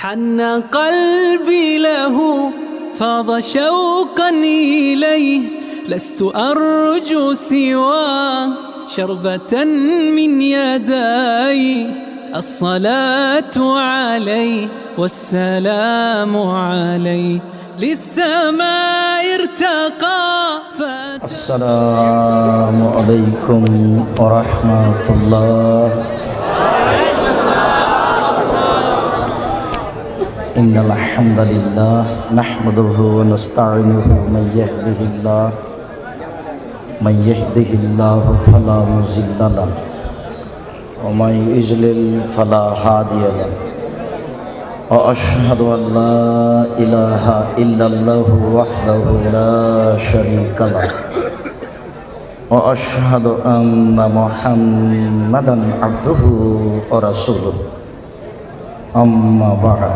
حن قلبي له فاض شوقا إليه لست أرجو سوى شربة من يدي الصلاة عليه والسلام عليه للسماء ارتقى السلام عليكم ورحمة الله. إن الحمد لله نحمده ونستعينه من يهده الله فلا مضل له ومن يضلل فلا هادي له وأشهد أن لا إله إلا الله وحده لا شريك له وأشهد أن محمدا عبده ورسوله. أما بعد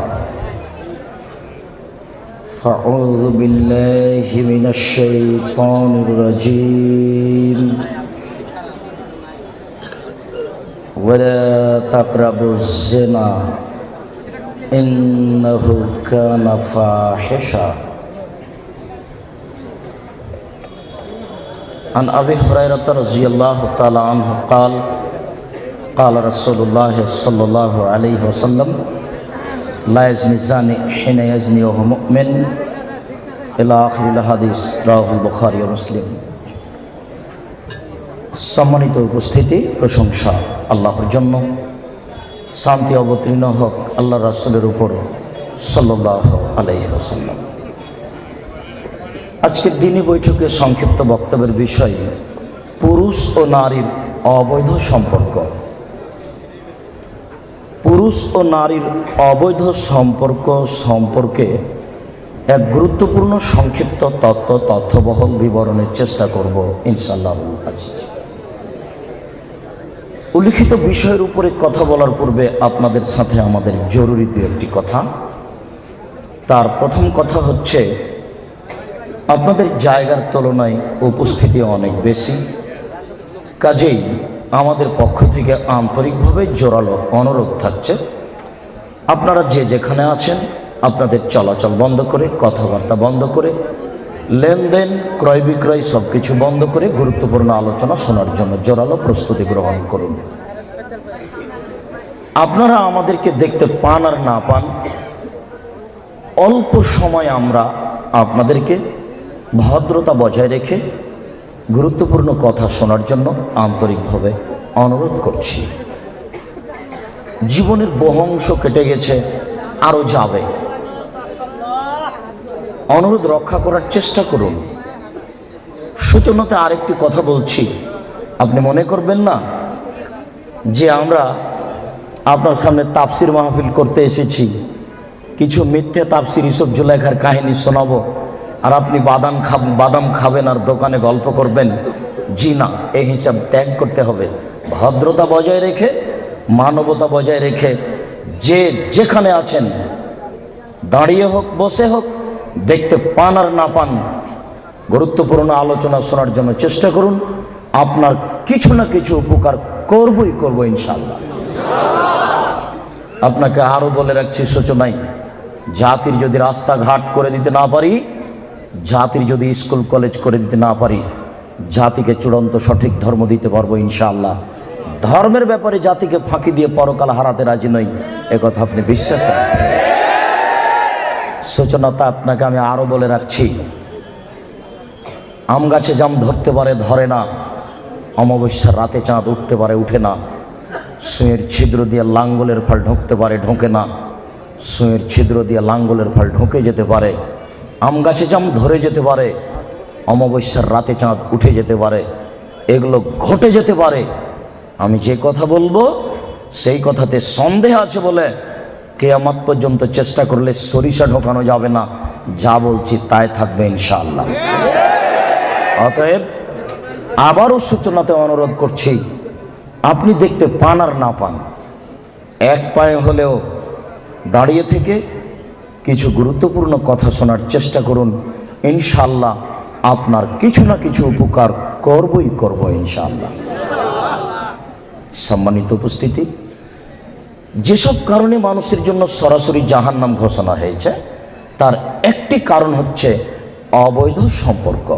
فأعوذ بالله من الشيطان الرجيم. ولا تقربوا الزنا إنه كان فاحشا. عن أبي هريرة رضي الله تعالى عنه قال قال رسول الله صلى الله عليه وسلم لا يزني الزاني حين يزني وهو مؤمن إلى آخر الحديث رواه البخاري ومسلم. সম্মানিত উপস্থিতি, প্রশংসা আল্লাহর জন্য, শান্তি অবতীর্ণ হোক আল্লাহ রাসূলের উপর সাল্লাল্লাহু আলাইহি ওয়াসাল্লাম। আজকের দিনী বৈঠকে সংক্ষিপ্ত বক্তব্যের বিষয় পুরুষ ও নারীর অবৈধ সম্পর্ক। পুরুষ ও নারীর অবৈধ সম্পর্ক সম্পর্কে এক গুরুত্বপূর্ণ সংক্ষিপ্ত তথ্যবহল বিবরণের চেষ্টা করব ইনশাআল্লাহ। উল্লিখিত বিষয়ের উপরে কথা বলার পূর্বে আপনাদের সাথে আমাদের জরুরি দু একটি কথা। তার প্রথম কথা হচ্ছে, আপনাদের জায়গার তুলনায় উপস্থিতি অনেক বেশি, কাজেই আমাদের পক্ষ থেকে আন্তরিকভাবে জোরালো অনুরোধ থাকছে, আপনারা যে যেখানে আছেন আপনাদের চলাচল বন্ধ করে, কথাবার্তা বন্ধ করে, লেনদেন ক্রয় বিক্রয় সব কিছু বন্ধ করে গুরুত্বপূর্ণ আলোচনা শোনার জন্য জোরালো প্রস্তুতি গ্রহণ করুন। আপনারা আমাদেরকে দেখতে পান আর না পান, অল্প সময় আমরা আপনাদেরকে ভদ্রতা বজায় রেখে গুরুত্বপূর্ণ কথা শোনার জন্য আন্তরিকভাবে অনুরোধ করছি। জীবনের বহু অংশ কেটে গেছে, আরও যাবে। অনুরোধ রক্ষা করার চেষ্টা করুন। সূচনাতে আরেকটি কথা বলছি, আপনি মনে করবেন না যে আমরা আপনার সামনে তাফসির মাহফিল করতে এসেছি, কিছু মিথ্যে তাফসির ইউসুফ জুলাইখার কাহিনী শোনাবো আর আপনি বাদাম খাবেন আর দোকানে গল্প করবেন। জি না, এই হিসাব ত্যাগ করতে হবে। ভদ্রতা বজায় রেখে, মানবতা বজায় রেখে, যে যেখানে আছেন দাঁড়িয়ে হোক বসে হোক, দেখতে পান আর না পান, গুরুত্বপূর্ণ আলোচনা শোনার জন্য চেষ্টা করুন। আপনার কিছু না কিছু উপকার করবই করব ইনশাআল্লাহ। আপনাকে আরও বলে রাখছি সূচনায়, জাতির যদি রাস্তাঘাট করে দিতে না পারি, জাতির যদি স্কুল কলেজ করে দিতে না পারি, জাতিকে চূড়ান্ত সঠিক ধর্ম দিতে পারবো ইনশাআল্লাহ। ধর্মের ব্যাপারে জাতিকে ফাঁকি দিয়ে পরকাল হারাতে রাজি নই, একথা আপনি বিশ্বাস রাখবেন। সূচনাটা আপনাকে আমি আরও বলে রাখছি, আম গাছে জাম ধরতে পারে ধরে না, অমাবস্যার রাতে চাঁদ উঠতে পারে উঠে না, সুঁয়ের ছিদ্র দিয়ে লাঙ্গলের ফল ঢুকতে পারে ঢোকে না, সুঁয়ের ছিদ্র দিয়ে লাঙ্গলের ফল ঢুকে যেতে পারে। আম গাছে জাম ধরে যেতে পারে, অমাবস্যার রাতে চাঁদ উঠে যেতে পারে, এগুলো ঘটে যেতে পারে। আমি যে কথা বলবো সেই কথাতে সন্দেহ আছে বলে কিয়ামত পর্যন্ত চেষ্টা করলে সরিষা ঢোকানো যাবে না। যা বলছি তাই থাকবে ইনশাআল্লাহ। অতএব আবারও সূচনাতে অনুরোধ করছি, আপনি দেখতে পান আর না পান, এক পায়ে হলেও দাঁড়িয়ে থেকে কিছু গুরুত্বপূর্ণ কথা শোনার চেষ্টা করুন। ইনশাআল্লাহ আপনার কিছু না কিছু উপকার করবই করব ইনশাআল্লাহ। সম্মানিত উপস্থিতি, যেসব কারণে মানুষের জন্য সরাসরি জাহান্নাম ঘোষণা হয়েছে তার একটি কারণ হচ্ছে অবৈধ সম্পর্ক।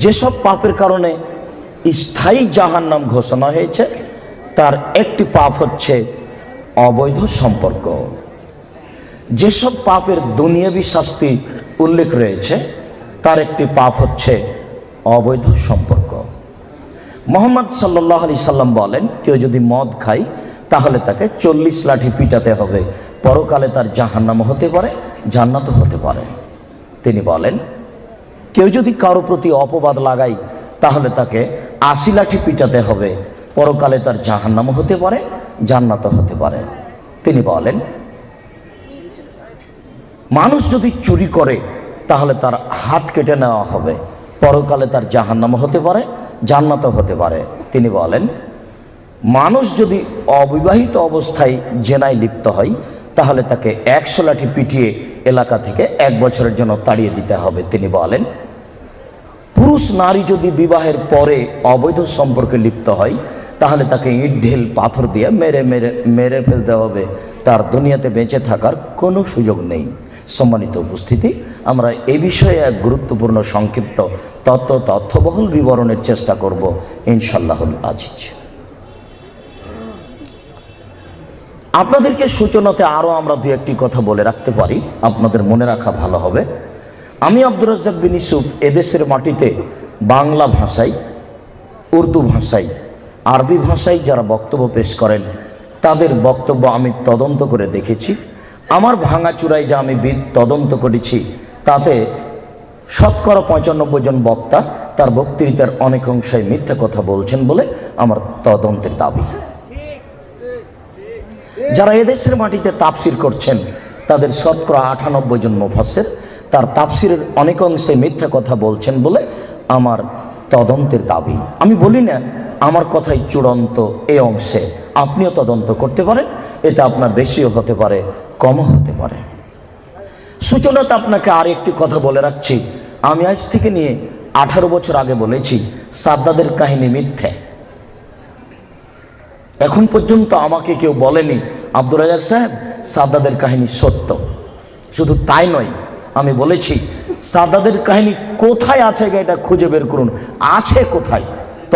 যেসব পাপের কারণে স্থায়ী জাহান্নাম ঘোষণা হয়েছে তার একটি পাপ হচ্ছে অবৈধ সম্পর্ক। যেসব পাপের দুনিয়াবী শাস্তি উল্লেখ রয়েছে তার একটি পাপ হচ্ছে অবৈধ সম্পর্ক। মুহাম্মদ সাল্লাল্লাহু আলাইহি সাল্লাম বলেন, কেউ যদি মদ খায় তাহলে তাকে 40 লাঠি পিটাতে হবে, পরকালে তার জাহান্নাম হতে পারে, জান্নাতও হতে পারে। তিনি বলেন, কেউ যদি কারো প্রতি অপবাদ লাগায় তাহলে তাকে 80 লাঠি পিটাতে হবে, পরকালে তার জাহান্নাম হতে পারে, জান্নাতও হতে পারে। তিনি বলেন, মানুষ যদি চুরি করে তাহলে তার হাত কেটে নেওয়া হবে, পরকালে তার জাহান্নাম হতে পারে, জান্নাতও হতে পারে। তিনি বলেন, মানুষ যদি অবিবাহিত অবস্থায় জেনায় লিপ্ত হয় তাহলে তাকে 100 লাঠি পিটিয়ে এলাকা থেকে 1 বছরের জন্য তাড়িয়ে দিতে হবে। তিনি বলেন, পুরুষ নারী যদি বিবাহের পরে অবৈধ সম্পর্কে লিপ্ত হয় তাহলে তাকে ইট ঢিল পাথর দিয়ে মেরে ফেলতে হবে, তার দুনিয়াতে বেঁচে থাকার কোনো সুযোগ নেই। সম্মানিত উপস্থিতি, আমরা এই বিষয়ে এক গুরুত্বপূর্ণ সংক্ষিপ্ত তথ্যবহুল বিবরণের চেষ্টা করব ইনশাআল্লাহুল আজিজ। আপনাদেরকে সূচনাতে আরও আমরা দু একটি কথা বলে রাখতে পারি, আপনাদের মনে রাখা ভালো হবে। আমি আব্দুর রাজ্জাক বিন ইউসুফ এদেশের মাটিতে বাংলা ভাষায়, উর্দু ভাষায়, আরবি ভাষায় যারা বক্তব্য পেশ করেন তাদের বক্তব্য আমি তদন্ত করে দেখেছি। আমার ভাঙাচুরায় যা আমি তদন্ত করেছি তাতে শতকরা 95 জন বক্তা তার বক্তৃতার অনেক অংশে মিথ্যা কথা বলছেন বলে আমার তদন্তের দাবি। যারা এদেশের মাটিতে তাফসির করছেন তাদের শতকরা 98 জন মুফাসসির তার তাফসিরের অনেক অংশে মিথ্যা কথা বলছেন বলে আমার তদন্তের দাবি। আমি বলি না আমার কথাই চূড়ান্ত এই অংশে, আপনিও তদন্ত করতে পারেন, এটা আপনার বেশিও হতে পারে, কমও হতে পারে। সূচনাতে আপনাকে আর একটি কথা বলে রাখছি, আমি আজ থেকে নিয়ে 18 বছর আগে বলেছি সাদ্দাদের কাহিনী মিথ্যে। এখন পর্যন্ত আমাকে কেউ বলেনি আব্দুর রাজ্জাক সাহেব সাদ্দাদের কাহিনী সত্য। শুধু তাই নয়, আমি বলেছি সাদ্দাদের কাহিনী কোথায় আছে এটা খুঁজে বের করুন। আছে কোথায়?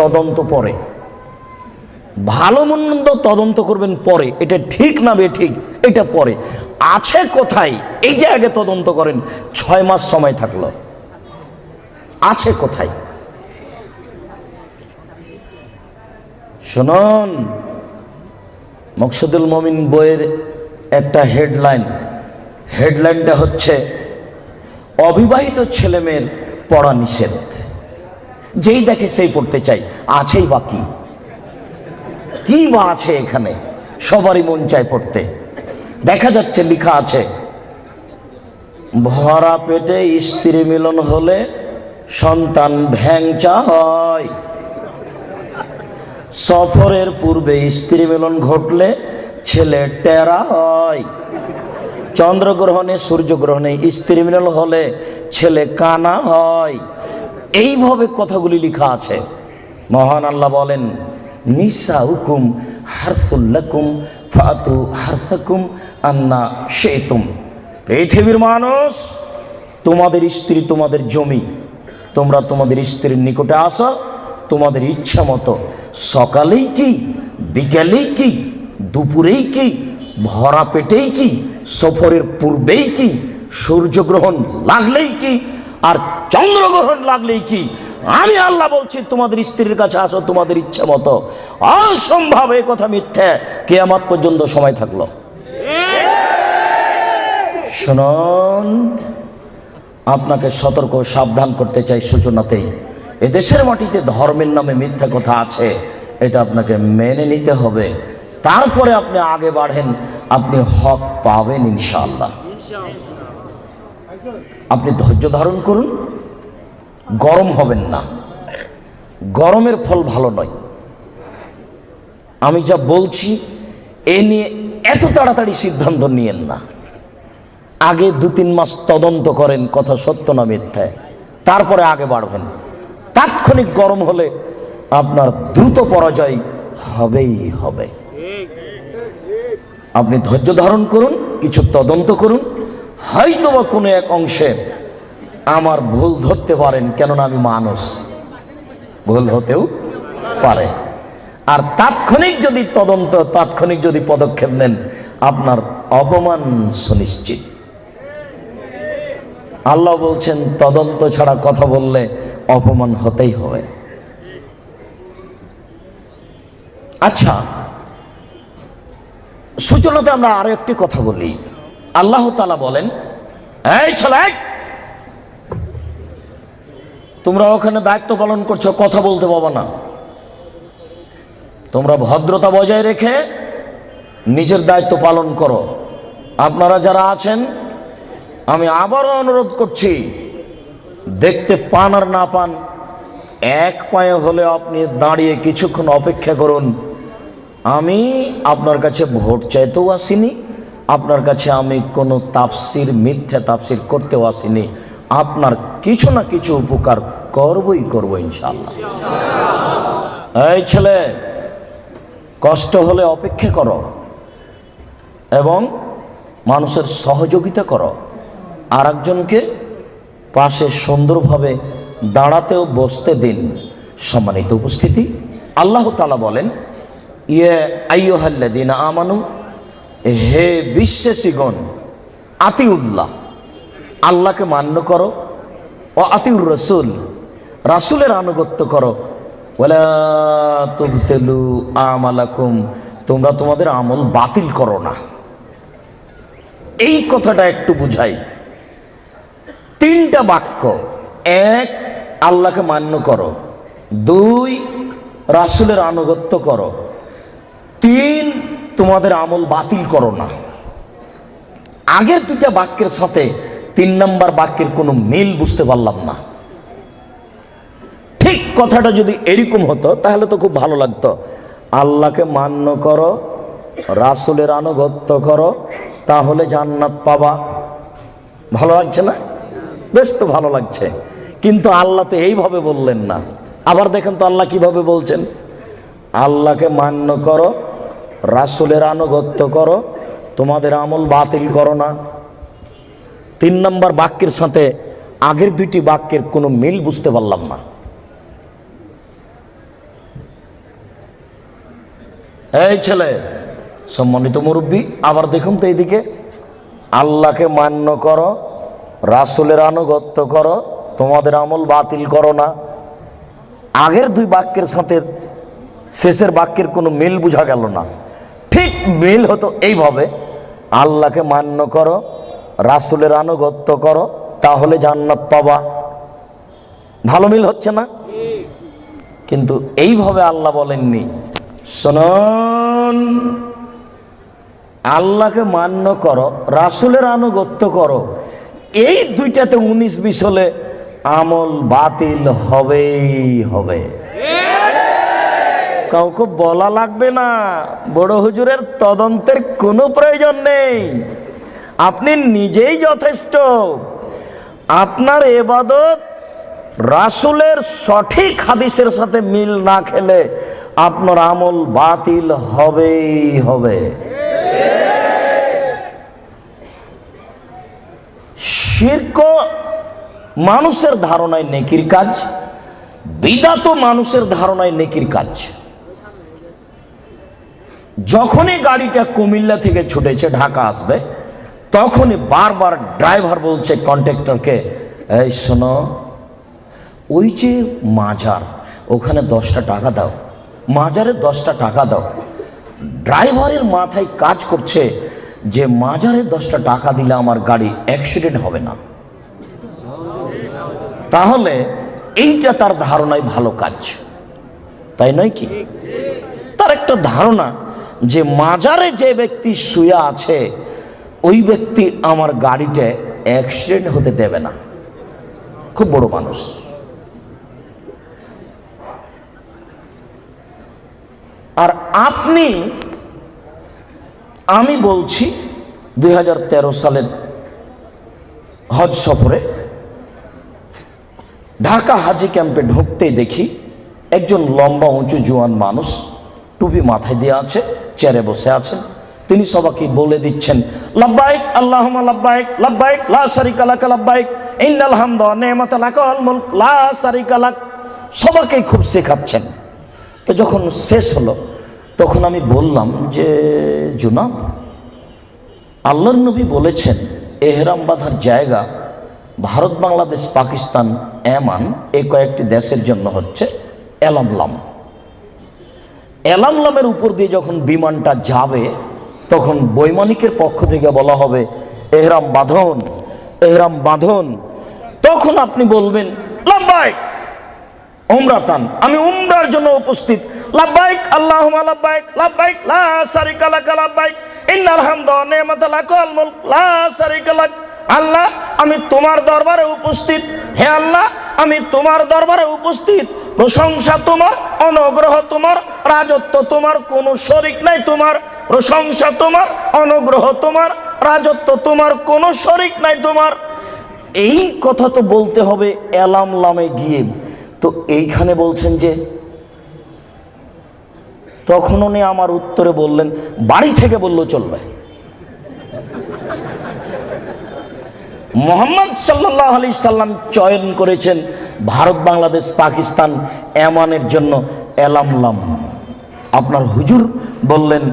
তদন্ত পরে, ভালো মন্দ তদন্ত করবেন পরে, এটা ঠিক না বেঠিক এটা পরে। আছে কোথায় এই যে আগে তদন্ত করেন, 6 মাস সময় থাকলো। আছে কোথায়? শুনুন, মকসুদুল মুমিন বইয়ের একটা হেডলাইনটা হচ্ছে অবিবাহিত ছেলেমেয়ের পড়া নিষেধ। যেই দেখে সেই পড়তে চাই, আছেই বা কি বা আছে এখানে? সবারই মন চায় পড়তে। দেখা যাচ্ছে লেখা আছে, ভরা পেটে স্ত্রী মিলন হলে সন্তান ভ্যাংচা হয়, সফরের পূর্বে স্ত্রী মিলন ঘটলে ছেলে টেরা হয়, চন্দ্রগ্রহণে সূর্যগ্রহণে স্ত্রী মিলন হলে ছেলে কানা হয়। এইভাবে কথাগুলি লেখা আছে। মহান আল্লাহ বলেন, নিসাউকুম হারফুল লাকুম ফাতু হারসাকুম আন্না শিতুম। পৃথিবীর মানুষ, তোমাদের স্ত্রী তোমাদের জমি, তোমরা তোমাদের স্ত্রীর নিকটে আসো তোমাদের ইচ্ছা মতো। সকালেই কি, বিকেলেই কি, দুপুরেই কি, ভরা পেটেই কি, সফরের পূর্বেই কি, সূর্যগ্রহণ লাগলেই কি, আর চন্দ্রগ্রহণ লাগলেই কি, আমি আল্লাহ বলছি তোমাদের স্ত্রীর কাছে আসো তোমাদের ইচ্ছা মতো। অসম্ভব, এই কথা মিথ্যা। কিয়ামত পর্যন্ত সময় থাকলো। শুনুন, আপনাকে সতর্ক সাবধান করতে চাই সূচনাতেই, এদেশের মাটিতে ধর্মের নামে মিথ্যা কথা আছে, এটা আপনাকে মেনে নিতে হবে। তারপরে আপনি আগে বাড়েন, আপনি হক পাবেন ইনশাআল্লাহ। আপনি ধৈর্য ধারণ করুন, গরম হবেন না। গরমের ফল ভালো নয়। আমি যা বলছি এ নিয়ে এত তাড়াতাড়ি সিদ্ধান্ত নিয়েন না। আগে 2-3 মাস তদন্ত করেন কথা সত্য না মিথ্যা, তারপরে আগে বাড়বেন। তাৎক্ষণিক গরম হলে আপনার দ্রুত পরাজয় হবেই হবে। আপনি ধৈর্য ধারণ করুন, কিছু তদন্ত করুন, হয়তোবা কোনো এক অংশে আমার ভুল ধরতে পারেন, কেননা আমি মানুষ, ভুল হতেও পারে। আর তাৎক্ষণিক যদি তদন্ত, তাৎক্ষণিক যদি পদক্ষেপ নেন, আপনার অপমান সুনিশ্চিত। আল্লাহ বলছেন তদন্ত ছাড়া কথা বললে অপমান হতেই হবে। আচ্ছা, সূচনাতে আমরা আরো একটি কথা বলি। আল্লাহ তাআলা বলেন, এই ছেলে, তোমরা ওখানে দায়িত্ব পালন করছো, কথা বলতে পাবো না। তোমরা ভদ্রতা বজায় রেখে নিজের দায়িত্ব পালন করো। আপনারা যারা আছেন, আমি আবারও অনুরোধ করছি, দেখতে পান আর না পান, এক পায়ে হলে আপনি দাঁড়িয়ে কিছুক্ষণ অপেক্ষা করুন। আমি আপনার কাছে ভোট চাইতেও আসিনি, আপনার কাছে আমি কোনো তাফসির, মিথ্যা তাফসির করতেও আসিনি। আপনার কিছু না কিছু উপকার করবই করব ইনশাআল্লাহ। এই ছেলে, কষ্ট হলে অপেক্ষা করো এবং মানুষের সহযোগিতা করো। আর একজনকে পাশে সুন্দরভাবে দাঁড়াতেও বসতে দিন। সম্মানিত উপস্থিতি, আল্লাহ তাআলা বলেন, ইয়া আইয়ুহাল্লাযীনা আমানু, হে বিশ্বাসীগণ, আতিউল্লাহ, আল্লাহকে মান্য করো, ও আতিউর রাসূল, রাসূলের আনুগত্য করো, ওয়ালা তুবতিলু আমালাকুম, তোমরা তোমাদের আমল বাতিল করো না। এই কথাটা একটু বুঝাই। তিনটা বাক্য, এক, আল্লাহকে মান্য করো, দুই, রাসূলের আনুগত্য করো, তিন, তোমাদের আমল বাতিল করো না। আগের দুটা বাক্যের সাথে তিন নম্বর বাক্যের কোনো মিল বুঝতে পারলাম না। ঠিক কথাটা যদি এরকম হতো তাহলে তো খুব ভালো লাগতো। আল্লাহকে মান্য করো, রাসূলের আনুগত্য করো, তাহলে জান্নাত পাবা। ভালো লাগছে না? বেশ তো ভালো লাগছে। কিন্তু আল্লাহ তো এইভাবে বললেন না। আবার দেখেন তো আল্লাহ কিভাবে বলছেন, আল্লাহকে মান্য করো, রাসূলের আনুগত্য করো, তোমাদের আমল বাতিল করো না। তিন নম্বর বাক্যের সাথে আগের দুইটি বাক্যের কোনো মিল বুঝতে পারলাম না। এই ছেলে, সম্মানিত মুরব্বী, আবার দেখুন তো এইদিকে, আল্লাহকে মান্য করো, রাসূলের আনুগত্য করো, তোমাদের আমল বাতিল করো না। আগের দুই বাক্যের সাথে শেষের বাক্যের কোনো মিল বোঝা গেল না। ঠিক মিল হতো এইভাবে, আল্লাহকে মান্য করো, রাসূলের আনুগত্য করো, তাহলে জান্নাত পাবা। ভালো মিল হচ্ছে না? কিন্তু এইভাবে আল্লাহ বলেননি। শুনুন, আল্লাহকে মান্য করো, রাসূলের আনুগত্য করো, এই দুইটাতে 19-20 হলে আমল বাতিল হবেই হবে। কাউকে বলা লাগবে না, বড় হুজুরের তদন্তের কোনো প্রয়োজন নেই। আপনি নিজেই যথেষ্ট। আপনার ইবাদত রাসূলের সঠিক হাদিসের সাথে মিল না খেলে আপনার আমল বাতিল হবেই হবে। শিরক মানুষের ধারণায় নেকির কাজ, বিদআত মানুষের ধারণায় নেকির কাজ। যখনই গাড়িটা কুমিল্লা থেকে ছুটেছে ঢাকা আসবে, তখনই বারবার ড্রাইভার বলছে কন্ট্রাক্টরকে, এই শোনো, ওই যে মাজার, ওখানে 10টা টাকা দাও, মাজারে 10টা টাকা দাও। ড্রাইভারের মাথায় কাজ করছে যে মাজারে 10টা টাকা দিলে আমার গাড়ি অ্যাক্সিডেন্ট হবে না। তাহলে এইটা তার ধারণায় ভালো কাজ, তাই নয় কি? তার একটা ধারণা যে মাজারে যে ব্যক্তি শুয়ে আছে ওই ব্যক্তি আমার গাড়িতে অ্যাক্সিডেন্ট হতে দেবে না। খুব বড় মানুষ। আর আপনি, আমি বলছি 2013 সালের হজ সফরে ঢাকা হাজি ক্যাম্পে ঢুকতেই দেখি একজন লম্বা উঁচু জোয়ান মানুষ, টুপি মাথায় দিয়ে আছে, চেয়ারে বসে আছেন, তিনি সবাইকে বলে দিচ্ছেন লাব্বাইক আল্লাহুম্মা লাব্বাইক লাব্বাইক লা শারিকা লাক লাব্বাইক ইন্নাল হামদা ওয়া নি'মাতা লাক ওয়াল মুলক লা শারিকা লাক। সবাইকে খুব শেখাচ্ছেন। তো যখন শেষ হলো তখন আমি বললাম যে জনাব, আল্লাহর নবী বলেছেন এহরাম বাঁধার জায়গা ভারত, বাংলাদেশ, পাকিস্তান, এমান এই কয়েকটি দেশের জন্য হচ্ছে এলামলাম। এলামলামের উপর দিয়ে যখন বিমানটা যাবে তখন বৈমানিকের পক্ষ থেকে বলা হবে এহরাম বাঁধন, এহরাম বাঁধন। তখন আপনি বলবেন লাব্বাইক উমরাতান, আমি উমরার জন্য উপস্থিত। লাব্বাইক আল্লাহুম্মা লাব্বাইক লাব্বাইক লা শারিকা লাক লাব্বাইক ইন্নাল হামদা ওয়া নি'মাতা লাক ওয়াল মুলক লা শারিকা লাক। আল্লাহ, আমি তোমার দরবারে উপস্থিত। হে আল্লাহ, আমি তোমার দরবারে উপস্থিত। প্রশংসা তোমার, অনুগ্রহ তোমার, রাজত্ব তোমার, কোনো শরীক নাই তোমার। প্রশংসা তোমার, অনুগ্রহ তোমার, রাজত্ব তোমার, কোনো শরীক নাই তোমার। এই কথা তো বলতে হবে এলামলামে গিয়ে। তো এইখানে বলছেন যে, তখন উনি আমার উত্তরে বললেন বাড়ি থেকে বললেও চলবে। মুহাম্মদ সাল্লাল্লাহু আলাইহি সাল্লাম চয়ন করেছেন ভারত, বাংলাদেশ, পাকিস্তান, এমানের জন্য এলামলাম। আপনার হুজুর বললেন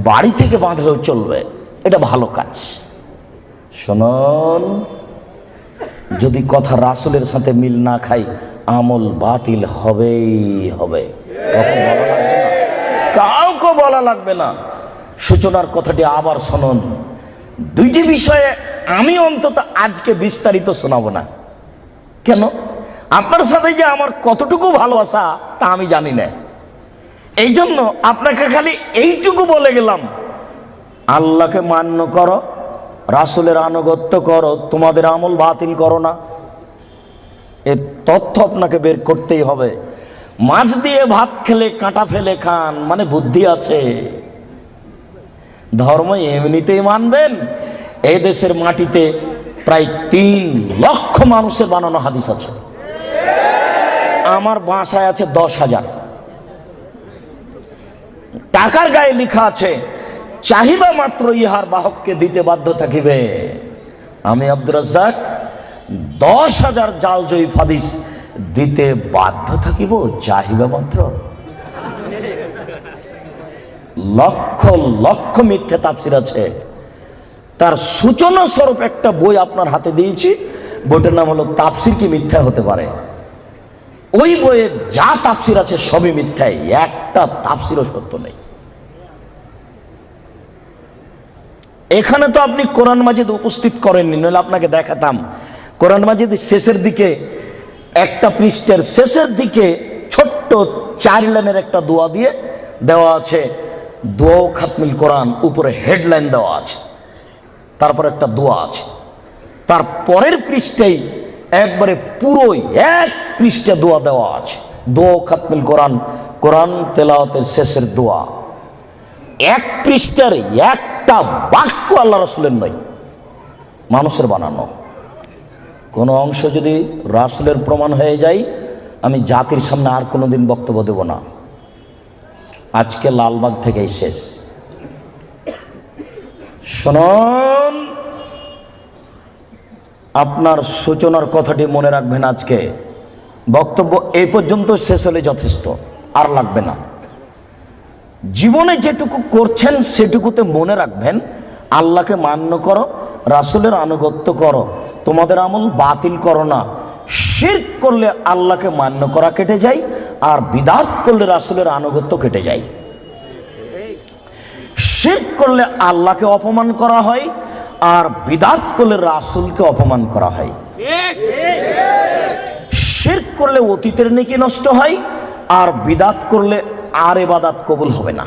বাড়ি থেকে বাঁধলেও চলবে, এটা ভালো কাজ। শুনুন, যদি কথা রাসূলের সাথে মিল না খাই আমল বাতিল হবেই হবে। কাউকে বলা লাগবে না। সূচনার কথাটি আবার শুনুন। দুইটি বিষয়ে আমি অন্তত আজকে বিস্তারিত শোনাবো না। কেন? আপনার সাথে যে আমার কতটুকু ভালোবাসা তা আমি জানি না। এই জন্য আপনাকে খালি এইটুকু বলে গেলাম, আল্লাহকে মান্য করো, রাসূলের আনুগত্য করো, তোমাদের আমল বাতিল করো না। এর তথ্য আপনাকে বের করতেই হবে। মাছ দিয়ে ভাত খেলে কাঁটা ফেলে খান, মানে বুদ্ধি আছে। ধর্ম এমনিতেই মানবেন। এই দেশের মাটিতে প্রায় 3 লক্ষ মানুষের বানানো হাদিস আছে। আমার বাসায় আছে 10,000। টাকার গায়ে লেখা আছে চাহিবা মাত্র ইহার বাহককে দিতে বাধ্য থাকিবে। আমি আব্দুর রাজ্জাক 10,000 জাল জয়ীফ হাদিস দিতে বাধ্য থাকিব চাহিবা মাত্র। লক্ষ লক্ষ মিথ্যে তাফসির আছে। তার সূচনা স্বরূপ একটা বই আপনার হাতে দিয়েছি, বইটার নাম হলো তাফসির কি মিথ্যা হতে পারে। ওই বইয়ে যা তাফসির আছে সবই মিথ্যাই, একটা তাফসিরও সত্য নেই। এখানে তো আপনি কোরআন মাজিদ উপস্থিত করেননি, নইলে আপনাকে দেখাতাম। কোরআন মাজিদ শেষের দিকে, একটা পৃষ্ঠের শেষের দিকে ছোট্ট 4 লাইনের একটা দোয়া দিয়ে দেওয়া আছে, দোয়া খাতমিল কোরআন, উপরে হেডলাইন দেওয়া আছে, তারপর একটা দোয়া আছে। তার পরের পৃষ্ঠেই একবারে পুরোই 1 পৃষ্ঠা দোয়া দেওয়া আছে, দোয়া খাতমিল কোরআন, কোরআন তেলাওয়াতের শেষের দোয়া। 1 পৃষ্ঠার একটা বাক্য আল্লাহ রাসূলের নয়, মানুষের বানানো। কোনো অংশ যদি রাসূলের প্রমাণ হয়ে যায়, আমি জাতির সামনে আর কোনোদিন বক্তব্য দেব না। আজকে লালবাগ থেকেই শেষ। শুনুন, আপনার সূচনার কথাটি মনে রাখবেন। আজকে বক্তব্য এই পর্যন্ত শেষ হলে যথেষ্ট, আর লাগবে না। জীবনে যেটুকু করছেন সেটুকুতে মনে রাখবেন, আল্লাহকে মান্য করো, রাসূলের আনুগত্য করো, তোমাদের আমল বাতিল করো না। শিরক করলে আল্লাহকে মান্য করা কেটে যায়, আর বিদআত করলে রাসূলের আনুগত্য কেটে যায়। শিরক করলে আল্লাহকে অপমান করা হয়, আর বিদআত করলে রাসূলকে অপমান করা হয়। শিরক করলে অতীতের নেকি নষ্ট হয়, আর বিদআত করলে আর ইবাদত কবুল হবে না।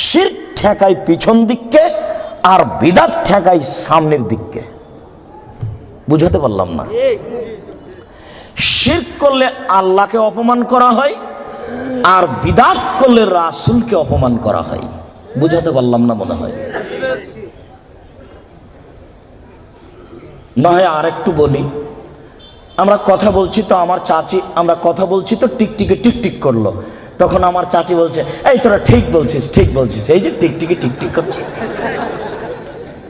শিরক ঠেকায় পিছন দিককে, আর বিদআত ঠেকায় সামনের দিককে। বুঝাতে পারলাম না? শিরক করলে আল্লাহকে অপমান করা হয়, আর বিদআত করলে রাসূলকে অপমান করা হয়। বুঝাতে পারলাম না মনে হয়? না হয় আর একটু বলি। আমরা কথা বলছি তো, আমার চাচি, আমরা কথা বলছি তো টিকটিকে টিকটিক করলো। তখন আমার চাচি বলছে, এই তোরা ঠিক বলছিস, ঠিক বলছিস, এই যে টিকটিকি টিকটিক করছে।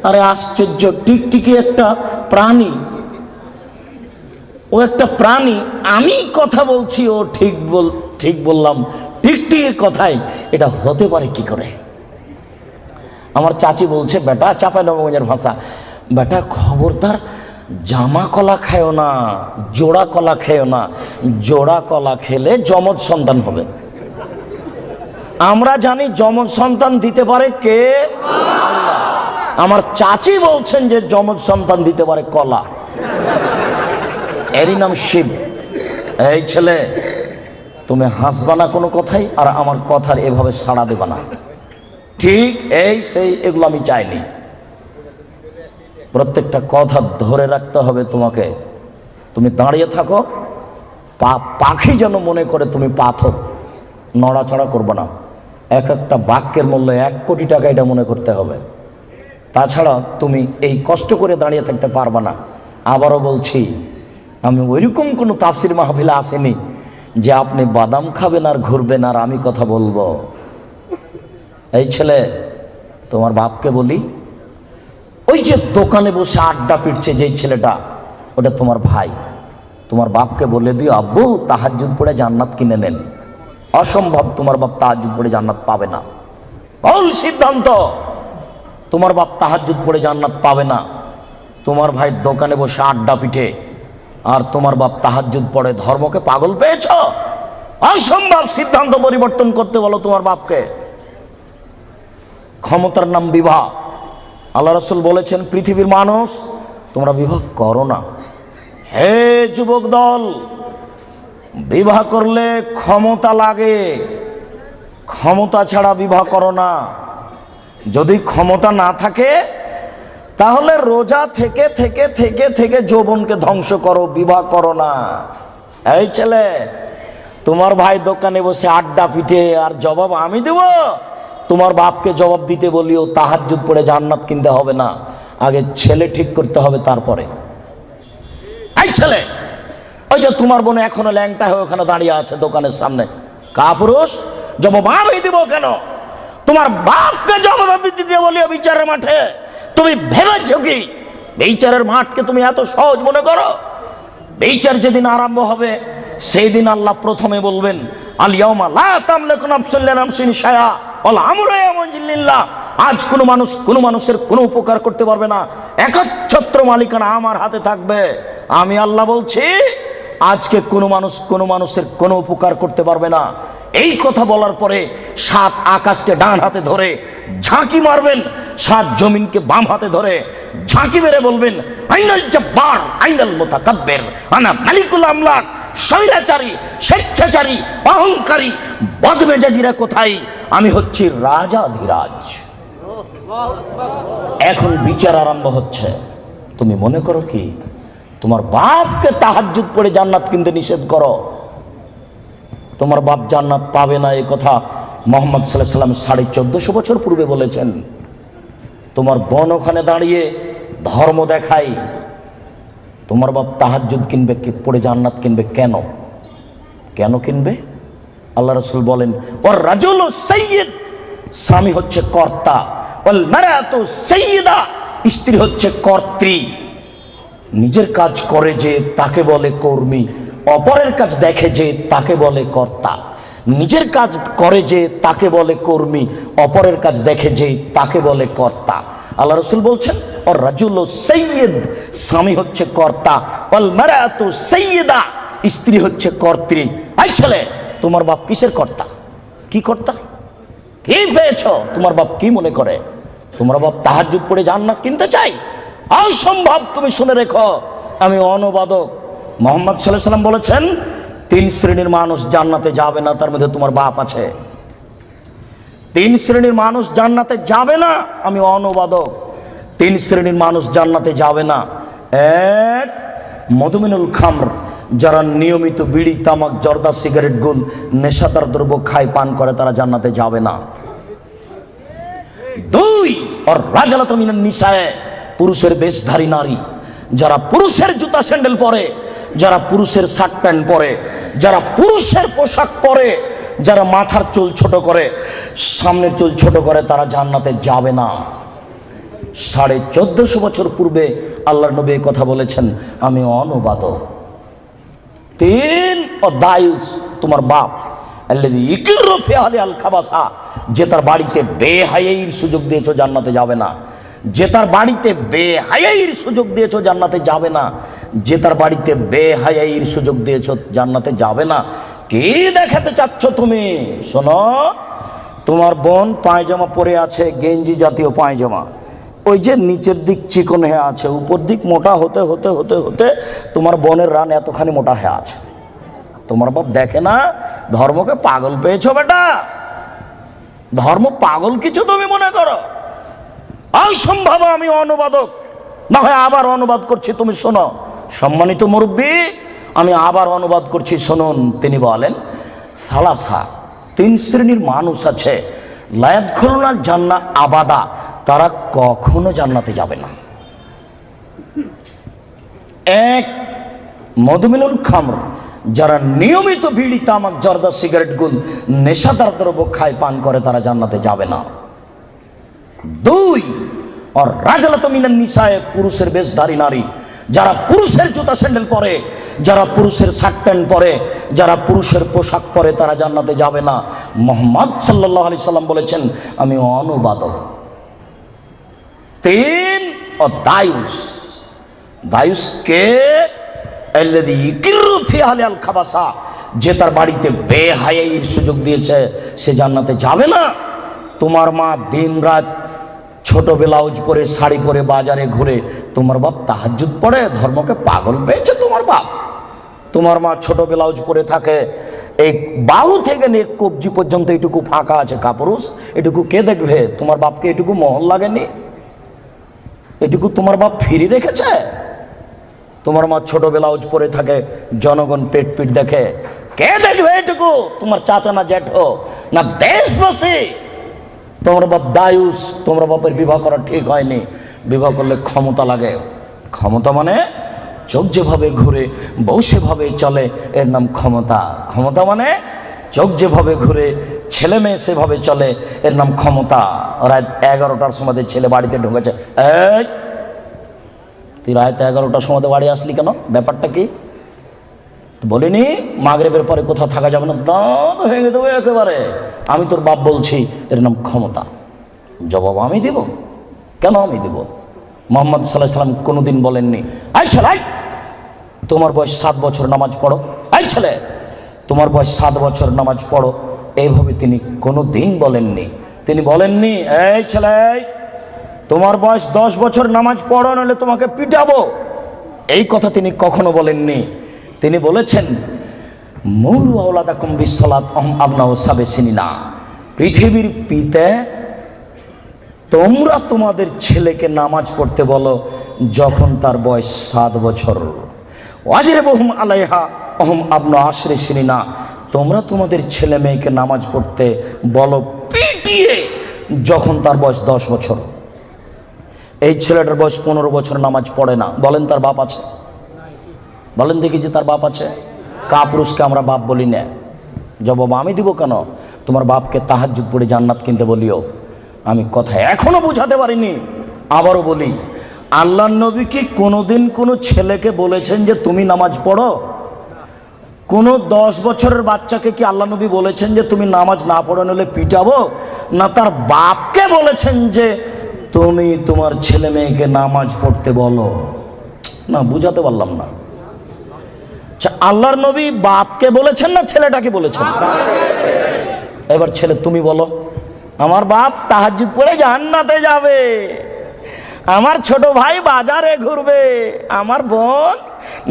আরে আশ্চর্য, টিকটিকি একটা প্রাণী, ও একটা প্রাণী, আমি কথা বলছি ও ঠিক বললাম, টিকটিকির কথাই এটা হতে পারে কি করে? আমার চাচি বলছে, বেটা, চাঁপাইনবাবগঞ্জের ভাষা, বেটা খবরদার জামা কলা খায়ও না, জোড়া কলা খেও না, জোড়া কলা খেলে যমজ সন্তান হবে। আমরা জানি যমজ সন্তান দিতে পারে কে? আল্লাহ। আমার চাচি বলছেন যে যমজ সন্তান দিতে পারে কলা, এরই নাম শিব। এই ছেলে, তুমি হাসবা না কোনো কথাই, আর আমার কথার এভাবে সাড়া দেবা না, ঠিক এই সেই এগুলো আমি চাইনি। প্রত্যেকটা কথা ধরে রাখতে হবে তোমাকে। তুমি দাঁড়িয়ে থাকো, পাখি যেন মনে করে তুমি পাথর, নড়াচড়া করবে না। এক একটা বাক্যের মূল্য 1 কোটি টাকা, এটা মনে করতে হবে। তাছাড়া তুমি এই কষ্ট করে দাঁড়িয়ে থাকতে পারবে না। আবারও বলছি, আমি ওইরকম কোনো তাফসির মাহফিলে আসেনি যে আপনি বাদাম খাবেন আর ঘুরবেন আর আমি কথা বলবো। এই ছেলে, তোমার বাপকে বলি, ওই যে দোকানে বসে আড্ডা পিটছে যেই ছেলেটা, ওটা তোমার ভাই। তোমার বাপকে বলে দিও, আব্বু তাহাজ্জুদ পড়ে জান্নাত কিনে নেন। অসম্ভব, তোমার বাপ তাহাজ্জুদ পড়ে জান্নাত পাবে না। ভুল সিদ্ধান্ত, তোমার বাপ তাহাজ্জুদ পড়ে জান্নাত পাবে না। তোমার ভাই দোকানে বসে আড্ডা পিটে আর তোমার বাপ তাহাজ্জুদ পড়ে, ধর্মকে পাগল পেয়েছ? অসম্ভব, সিদ্ধান্ত পরিবর্তন করতে বলো তোমার বাপকে। ক্ষমতার নাম বিবাহ। আল্লাহ রাসূল বলেছেন, পৃথিবীর মানুষ তোমরা বিবাহ করো না। হে যুবক দল, বিবাহ করলে ক্ষমতা লাগে, ক্ষমতা ছাড়া বিবাহ করো না। যদি ক্ষমতা না থাকে তাহলে রোজা থেকে থেকে থেকে থেকে যৌবনকে ধ্বংস করো, বিবাহ করো না। এই ছেলে, তোমার ভাই দোকানে বসে আড্ডা পিটে আর জবাব আমি দেব? তোমার বাপকে জবাব দিতে বলিও, তাহাজ্জুদ পড়ে জান্নাত কিনতে হবে না, আগে ছেলে ঠিক করতে হবে তারপরে। এই ছেলে, ওই যে তোমার বোন এখনো ল্যাংটা হয়ে ওখানে দাঁড়িয়ে আছে দোকানের সামনে, কাপুরুষ, জবাব আমি দিব কেন? তোমার বাপকে জবাব দিতে বলিও বিচারের মাঠে। তুমি ভেবেছ কি বিচারের মাঠকে তুমি এত সহজ মনে করো? বিচার যেদিন আরম্ভ হবে সেই দিন আল্লাহ প্রথমে বলবেন, আল ইয়াউমা লা তামলিকু নাফসুন লিনাফসিন শাইআ ওয়াল আমরু ইয়াওমাইযিন লিল্লাহ। আজ কোনো মানুষ কোনো মানুষের কোনো উপকার করতে পারবে না, একচ্ছত্র মালিকানা আমার হাতে থাকবে। আমি আল্লাহ বলছি, আজকে কোনো মানুষ কোনো মানুষের কোনো উপকার করতে পারবে না। এই কথা বলার পরে 7 আকাশকে ডান হাতে ধরে ঝাঁকি মারবেন, 7 জমিনকে বাম হাতে ধরে ঝাঁকি মেরে বলবেন, আইনাল জব্বার আইনাল মুতাকাব্বির আনা মালিকুল আমলাক। স্বৈরাচারী, স্বেচ্ছাচারী, অহংকারী, বদমেজাজিরা কোথায়? আমি হচ্ছি রাজাধিরাজ। এখন বিচার আরম্ভ হচ্ছে। তুমি মনে করো কি তোমার বাপকে তাহাজ্জুদ পড়ে জান্নাত কিনতে নিষেধ করো? তোমার বাপ জান্নাত পাবে না, এই কথা মুহাম্মদ সাল্লাল্লাহু আলাইহি ওয়াসাল্লাম 1450 বছর পূর্বে বলেছেন। তোমার বোন ওখানে দাঁড়িয়ে ধর্ম দেখাই, তোমার বাপ তাহাজ্জুদ কিনবে পড়ে জান্নাত কিনবে কেন? কেন কিনবে? আল্লাহ রাসূল বলেন, ওয়ার রাজুলু সাইয়্যিদ, স্বামী হচ্ছে কর্তা, ওয়াল মারাতু সাইয়্যিদা, স্ত্রী হচ্ছে কর্ত্রী। নিজের কাজ করে যে তাকে বলে কর্মী, অপরের কাজ দেখে যে তাকে বলে কর্তা। নিজের কাজ করে যে তাকে বলে কর্মী, অপরের কাজ দেখে যে তাকে বলে কর্তা। আল্লাহ রাসূল বলছেন, ওর রাজুলু সাইয়্যিদ, স্বামী হচ্ছে কর্তা, ওয়াল মারাতু সাইয়্যিদা, স্ত্রী হচ্ছে কর্ত্রী। এই ছেলে, তোমার বাপ কিসের কর্তা? কি কর্তা? কি পেয়েছো? তোমার বাপ কি মনে করে? তোমার বাপ তাহাজ্জুদ পড়ে জান্নাত কিনতে চাই? অসম্ভব। তুমি শুনে রেখো, আমি অনুবাদক। মুহাম্মদ সাল্লাল্লাহু আলাইহি ওয়াসাল্লাম বলেছেন, 3 শ্রেণীর মানুষ জান্নাতে যাবে না, তার মধ্যে তোমার বাপ আছে। 3 শ্রেণীর মানুষ জান্নাতে যাবে না, আমি অনুবাদক। 3 শ্রেণীর মানুষ জান্নাতে যাবে না। 1, মদমিনুল খামর, যারা নিয়মিত বিড়ি, তামাক, জর্দা, সিগারেট, গুল, নেশাদার দ্রব্য খায়, পান করে, তারা জান্নাতে যাবে না। 2, আর রাজালাতু মিনান নিসায়ে, পুরুষের বেশধারী নারী, যারা পুরুষের জুতা স্যান্ডেল পরে, যারা পুরুষের শার্ট প্যান্ট পরে, যারা পুরুষের পোশাক পরে, যারা মাথার চুল ছোট করে, সামনের চুল ছোট করে, তারা জান্নাতে যাবে না। 1450 বছর পূর্বে আল্লাহর নবী এই কথা বলেছেন, আমি অনুবাদক। 3 ও দায়ুস, তোমার বাপ আল্লাযী ইকরু ফি আহলি আল খাবাসা, যে তার বাড়িতে বেহায়াইর সুযোগ দিয়েছো জান্নাতে যাবে না। যে তার বাড়িতে বেহায়াইর সুযোগ দিয়েছো জান্নাতে যাবে না। যে তার বাড়িতে বেহায়াইর সুযোগ দিয়েছো জান্নাতে যাবে না। কি দেখাতে চাচ্ছ তুমি? শোনো, তোমার বোন পায়জামা পরে আছে, গেঞ্জি জাতীয় পায়জামা, ওই যে নিচের দিক চিকন হয়ে আছে, উপর দিক মোটা হতে হতে হতে হতে তোমার বোনের রান এতখানি মোটা হয়ে আছে। তোমার বাপ দেখে না? ধর্মকে পাগল পেয়েছো বেটা? ধর্ম পাগল কিছু তুমি মনে করো? অসম্ভব। আমি অনুবাদক, না হয় আবার অনুবাদ করছি, তুমি শোনো। সম্মানিত মুরব্বী, আমি আবার অনুবাদ করছি, শুনুন। তিনি বলেন, সালাসা, 3 শ্রেণীর মানুষ আছে, লা ইয়াদখুলুনাল জান্নাহ আবাদা, তারা কখনো জান্নাতে যাবে না। 1, মদমিনুল খামর, যারা নিয়মিত বিড়ি, তামাক, জর্দা, সিগারেট, গুল, নেশাদার দ্রব্য খায়, পান করে, তারা জান্নাতে যাবে না। 2, আর রাজলাতু মিনান নিসায়ে, পুরুষের বেশধারী নারী, যারা পুরুষের জুতা স্যান্ডেল পরে, যারা পুরুষের শার্ট প্যান্ট পরে, যারা পুরুষের পোশাক পরে, তারা জান্নাতে যাবে না। মুহাম্মদ সাল্লাল্লাহু আলাইহি সাল্লাম বলেছেন, আমি অনুবাদক। 3, ও দায়ুস। দায়ুস কে? আল্লাযী ইকরু ফি আহলি আল খাবাসা, যে তার বাড়িতে বেহায়াইর সুযোগ দিয়েছে, সে জান্নাতে যাবে না। তোমার মা দিনরাত ছোট ব্লাউজ পরে, শাড়ি পরে বাজারে ঘুরে, তোমার বাপ তাহাজ্জুদ পড়ে, ধর্মকে পাগল পেয়েছে তোমার বাপ। তোমার মা ছোট ব্লাউজ পরে থাকে, এই বাহু থেকে নিয়ে কবজি পর্যন্ত এটুকু ফাঁকা আছে কাপুরুষ, এটুকু কে দেখবে? তোমার বাপকে এটুকু মহল লাগেনি? এটুকু তোমার বাপ ফিরে রেখেছে? তোমার মা ছোট ব্লাউজ পরে থাকে, জনগণ পেট পিট দেখে, কে দেখবে এটুকু? তোমার চাচা না জ্যাঠো না দেশবাসী? তোমার বাপ দায়ুস, তোমার বাপের বিবাহ করা ঠিক হয়নি। বিবাহ করলে ক্ষমতা লাগে। ক্ষমতা মানে চোখ যেভাবে ঘুরে, বউ সেভাবে চলে, এর নাম ক্ষমতা। ক্ষমতা মানে চোখ যেভাবে ঘুরে, ছেলে মেয়ে সেভাবে চলে, এর নাম ক্ষমতা। রাত 11টার সময় ছেলে বাড়িতে ঢুকেছে, এই তুই রাত 11টার সময় বাড়ি আসলি কেন? ব্যাপারটা কি? বলিনি মাগরিবের পরে কোথাও থাকা যাবে না, দাঁত ভেঙে দেবো একেবারে। আমি তোর বাপ বলছি, এর নাম ক্ষমতা। জবাব আমি দিব? কেন আমি দিব? মুহাম্মদ সাল্লাল্লাহু আলাইহি সাল্লাম কোনোদিন বলেননি, এই ছেলে তোমার বয়স 7 বছর নামাজ পড়ো, এই ছেলে তোমার বয়স 7 বছর নামাজ পড়ো, এইভাবে তিনি কোনোদিন বলেননি। তিনি বলেননি, এই ছেলে তোমার বয়স 10 বছর নামাজ পড়ো, নাহলে তোমাকে পিটাবো। এই কথা তিনি কখনো বলেননি। তিনি বলেছেন, মুরু আওলাদাকুম বিসসালাত আহম আবনাউ সাবে সিনিনা, পৃথিবীর পিতা তোমরা তোমাদের ছেলেকে নামাজ পড়তে বলো যখন তার বয়স 7 বছর। ওয়াজরিবুহুম আলাইহা আহম আবনা আশরি সিনিনা, তোমরা তোমাদের ছেলে মেয়েকে নামাজ পড়তে বলো পিটিয়ে যখন তার বয়স 10 বছর। এই ছেলেটার বয়স 15 বছর নামাজ পড়ে না, বলেন তার বাপ আছে? বলেন দেখি যে তার বাপ আছে? কাপুরুষকে আমরা বাপ বলি না। জবাব আমি দিব কেন? তোমার বাপকে তাহাজ্জুদ পড়ে জান্নাত কিনতে বলিও। আমি কথা এখনো বুঝাতে পারিনি, আবারও বলি, আল্লাহর নবী কি কোনোদিন কোনো ছেলেকে বলেছেন যে তুমি নামাজ পড়ো? কোনো 10 বছরের বাচ্চাকে কি আল্লাহ নবী বলেছেন যে তুমি নামাজ না পড়ো নইলে পিটাবো? না তার বাপকে বলেছেন যে তুমি তোমার ছেলে মেয়েকে নামাজ পড়তে বলো? না, বুঝাতে পারলাম না। আচ্ছা, আল্লাহর নবী বাপকে বলেছেন না ছেলেটাকে বলেছেন? এবার ছেলে তুমি বলো, আমার বাপ তাহাজ্জুদ পড়ে জান্নাতে যাবে, আমার ছোট ভাই বাজারে ঘুরবে, আমার বোন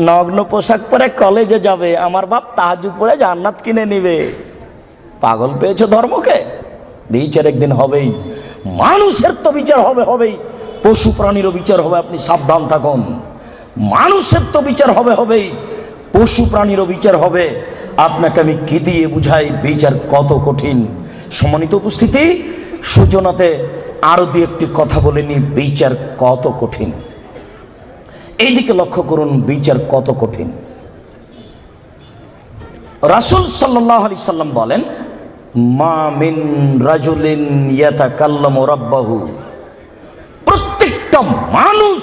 নগ্ন পোশাক পরে কলেজে যাবে, আমার বাপ তাহাজ্জুদ পড়ে জান্নাত কিনে নিবে। পাগল পেয়েছো ধর্মকে? বিচার একদিন হবেই। মানুষের তো বিচার হবেই, পশু প্রাণীরও বিচার হবে, আপনি সাবধান থাকুন। মানুষের তো বিচার হবেই, পশু প্রাণীরও বিচার হবে। আপনাকে আমি কি দিয়ে বুঝাই বিচার কত কঠিন। সম্মানিত উপস্থিতি, সূচনাতে আরো দুই একটি কথা বলে নি, বিচার কত কঠিন। এইদিকে লক্ষ্য করুন, বিচার কত কঠিন। রাসূল সাল্লাল্লাহু আলাইহি সাল্লাম বলেন, মা মিন রাজুলিন ইয়াতাকাল্লামু রাব্বাহু, প্রত্যেকটা মানুষ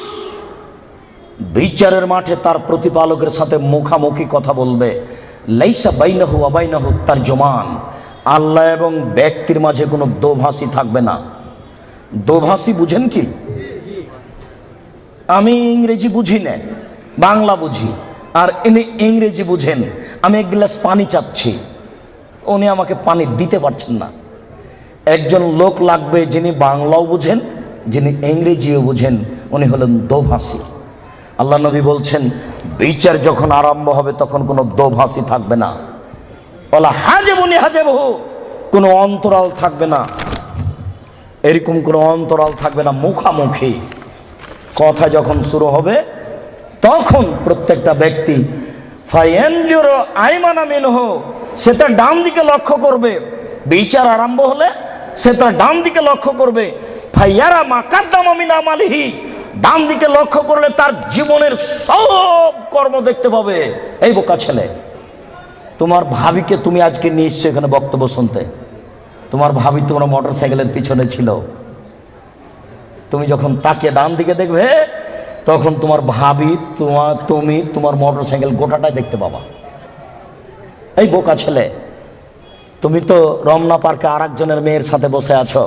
বিচারের মাঠে তার প্রতিপালকের সাথে মুখামুখি কথা বলবে। লাইসা বাইনাহু ওয়া বাইনাহু তারজুমান, আল্লাহ এবং ব্যক্তির মাঝে কোনো দোভাষী থাকবে না। দোভাষী বুঝেন কি? আমি ইংরেজি বুঝি না, বাংলা বুঝি, আর ইনি ইংরেজি বুঝেন। আমি এক গ্লাস পানি চাচ্ছি, উনি আমাকে পানি দিতে পারছেন না। একজন লোক লাগবে যিনি বাংলাও বুঝেন, যিনি ইংরেজিও বুঝেন, উনি হলেন দোভাষী। আল্লাহ নবী বলছেন বিচার যখন আরম্ভ হবে তখন কোনো দোভাষী থাকবে না। বলা হাজেবুনি হাজেবহু, কোনো অন্তরাল থাকবে না, এরকম কোনো অন্তরাল থাকবে না। মুখামুখি কথা যখন শুরু হবে তখন প্রত্যেকটা ব্যক্তি ফায়ানজুরু আইমানা মিনহু, সে তার ডান দিকে লক্ষ্য করবে। বিচার আরম্ভ হলে সে তার ডান দিকে লক্ষ্য করবে। ফায়ারা মা কাদ্দামা মিন আমালিহি, ডান দিকে লক্ষ্য করলে তার জীবনের সব কর্ম দেখতে পাবে। এই বোকা ছেলে, তোমার ভাবিকে তুমি আজকে নিয়ে এসছো এখানে বক্তব্য শুনতে। তোমার ভাবি তোমার মোটর সাইকেলের পিছনে ছিল, তুমি যখন তাকে ডান দিকে দেখবে তখন তোমার ভাবি তুমি তোমার মোটর সাইকেল গোটাটাই দেখতে পাবা। এই বোকা ছেলে, তুমি তো রমনা পার্কে আর একজনের মেয়ের সাথে বসে আছো,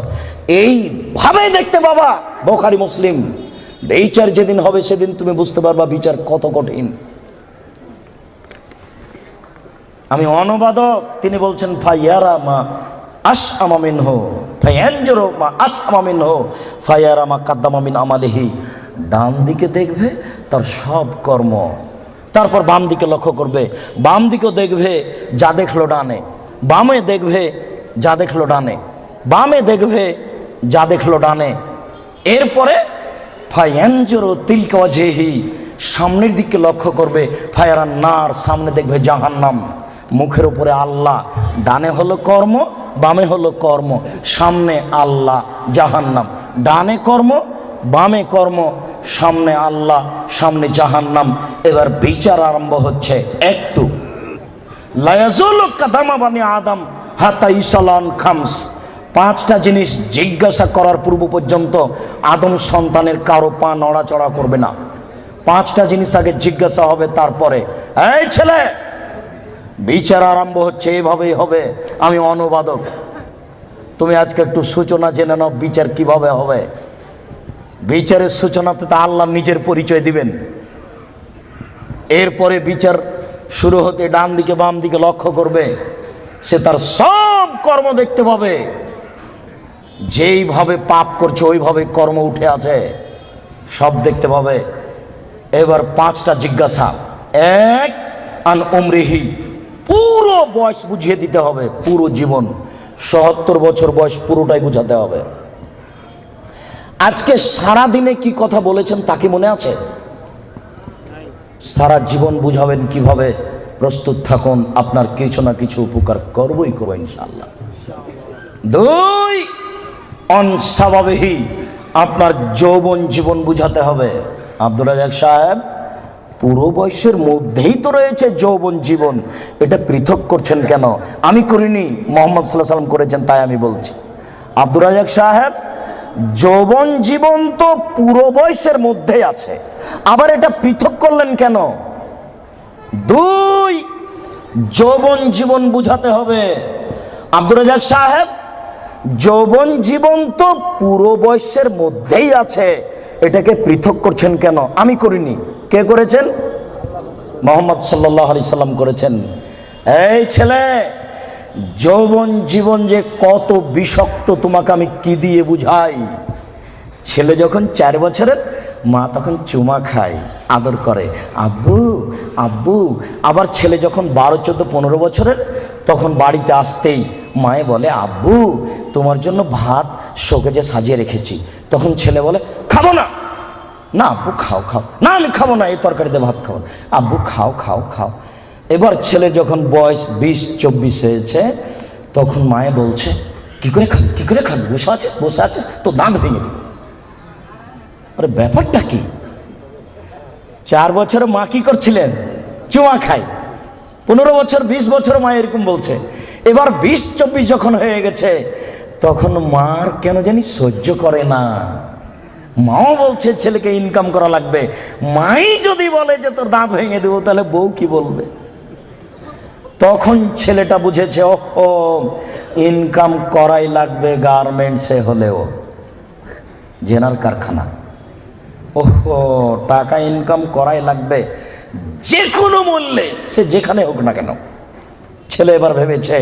এইভাবে দেখতে পাবা। বুখারী মুসলিম। বিচার যেদিন হবে সেদিন তুমি বুঝতে পারবা বিচার কত কঠিন। আমি অনুবাদক, তিনি বলছেন ফায়ারা মা আসআমা মিনহু ফায়ানজুরু মা আসআমা মিনহু ফায়ারা মা কাদ্দামা মিন আমালিহি, ডান দিকে দেখবে তার সব কর্ম, তারপর বাম দিকে লক্ষ্য করবে, বাম দিকেও দেখবে যা দেখলো ডানে, বামে দেখবে যা দেখলো ডানে, বামে দেখবে যা দেখলো ডানে। এরপরে ফায়ানজুরু তিলকা ওয়াজহিহি, সামনের দিকে লক্ষ্য করবে। ফায়ারান নার, সামনে দেখবে জাহান্নাম। মুখের উপরে আল্লাহ, ডানে হলো কর্ম, বামে হলো কর্ম। সামনে আল্লাহ, জাহান্নাম। ডানে কর্ম, বামে কর্ম, সামনে আল্লাহ, সামনে জাহান্নাম। এবার বিচার আরম্ভ হচ্ছে। একটু লায়াজুলু কাদামা বানি আদম হাত্তা ইসালান খামস, পাঁচটা জিনিস জিজ্ঞাসা করার পূর্ব পর্যন্ত আদম সন্তানের কারো পা নড়াচড়া করবে না। পাঁচটা জিনিস আগে জিজ্ঞাসা হবে, তারপরে এই ছেলে বিচার আরম্ভ হচ্ছে, এইভাবেই হবে। আমি অনুবাদক, তুমি আজকে একটু সূচনা জেনে নাও বিচার কিভাবে হবে। বিচারের সূচনাতে তো আল্লাহ নিজের পরিচয় দিবেন। এরপরে বিচার শুরু হতে ডান দিকে বাম দিকে লক্ষ্য করবে, সে তার সব কর্ম দেখতে পাবে। যেইভাবে পাপ করছে ওইভাবে কর্ম উঠে আছে, সব দেখতে পাবে। এবার পাঁচটা জিজ্ঞাসা। এক, আন উমরিহি, পুরো বয়স বুঝিয়ে দিতে হবে, পুরো জীবন। ৭৭ বছর বয়স পুরোটাই বুঝাতে হবে। আজকে সারা দিনে কি কথা বলেছেন তা কি মনে আছে? সারা জীবন বুঝাবেন কিভাবে? প্রস্তুত থাকুন, আপনার কিছু না কিছু উপকার করবই করবো ইনশাআল্লাহ। দুই, অনসাবাবিহি, আপনার যৌবন জীবন বুঝাতে হবে। আব্দুর রাজ্জাক সাহেব, পুরো বয়সের মধ্যেই তো রয়েছে যৌবন জীবন, এটা পৃথক করছেন কেন? আমি করিনি, মোহাম্মদ সাল্লাল্লাহু আলাইহি ওয়াসাল্লাম করেছেন, তাই আমি বলছি। আব্দুর রাজ্জাক সাহেব, যৌবন জীবন তো পুরো বয়সের মধ্যেই আছে, আবার এটা পৃথক করলেন কেন? দুই, যৌবন জীবন বুঝাতে হবে। আব্দুর রাজ্জাক সাহেব, যৌবন জীবন তো পুরো বয়সের মধ্যেই আছে, এটাকে পৃথক করছেন কেন? আমি করিনি। কে করেছেন? মুহাম্মদ সাল্লাল্লাহু আলাইহি সাল্লাম করেছেন। এই ছেলে, যৌবন জীবন যে কত বিষাক্ত তোমাকে আমি কি দিয়ে বুঝাই। ছেলে যখন 4 বছরের, মা তখন চুমা খায়, আদর করে, আব্বু আব্বু। আবার ছেলে যখন 12, 14, 15 বছরের, তখন বাড়িতে আসতেই মায়ে বলে, আব্বু তোমার জন্য ভাত শোকেজে সাজিয়ে রেখেছি। তখন ছেলে বলে, খাবো না। না আব্বু খাও খাও। না আমি খাবো না, এই তরকারিতে ভাত খাবো। আব্বু খাও খাও খাও। এবার ছেলে যখন বয়স 20-24 হয়েছে, তখন মায়ে বলছে, কি করে খাবি, কি করে খাবি, বসে আছিস বসে আছিস, তো দাঁত ভেঙে দিবি। আরে ব্যাপারটা কি? 4 বছর মা কি করছিলেন? চুমা খাই। 15 বছর 20 বছর মা এরকম বলছে। এবার 20-24 যখন হয়ে গেছে, তখন মার কেন জানি সহ্য করে না। মাও বলছে ছেলেকে ইনকাম করা লাগবে। মাই যদি বলে যে তোর দাঁত ভেঙে দেবো, তাহলে বউ কি বলবে? তখন ছেলেটা বুঝেছে, ও ইনকাম করাই লাগবে, গার্মেন্টসে হলেও, জেনার কারখানা, ওহো টাকা ইনকাম করাই লাগবে যে কোনো মূল্যে, সে যেখানে হোক না কেন। ছেলে এবার ভেবেছে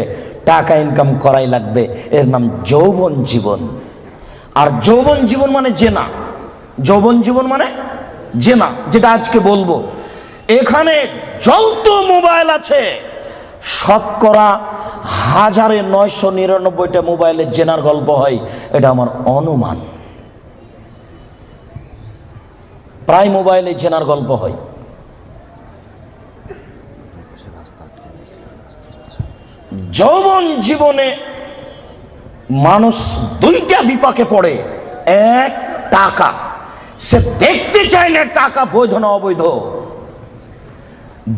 টাকা ইনকাম করাই লাগবে। এর নাম যৌবন জীবন। আর যৌবন জীবন মানে জেনা। যৌবন জীবন মানে জেনা, যেটা আজকে বলবো। এখানে যত মোবাইল আছে, শতকরা 1999টা মোবাইলের জেনার গল্প হয়, এটা আমার অনুমান। প্রায় মোবাইলে জেনার গল্প হয়। যৌবন জীবনে মানুষ দুইটা বিপাকে পড়ে। এক, টাকা। সে দেখতে চায় না টাকা বৈধ না অবৈধ।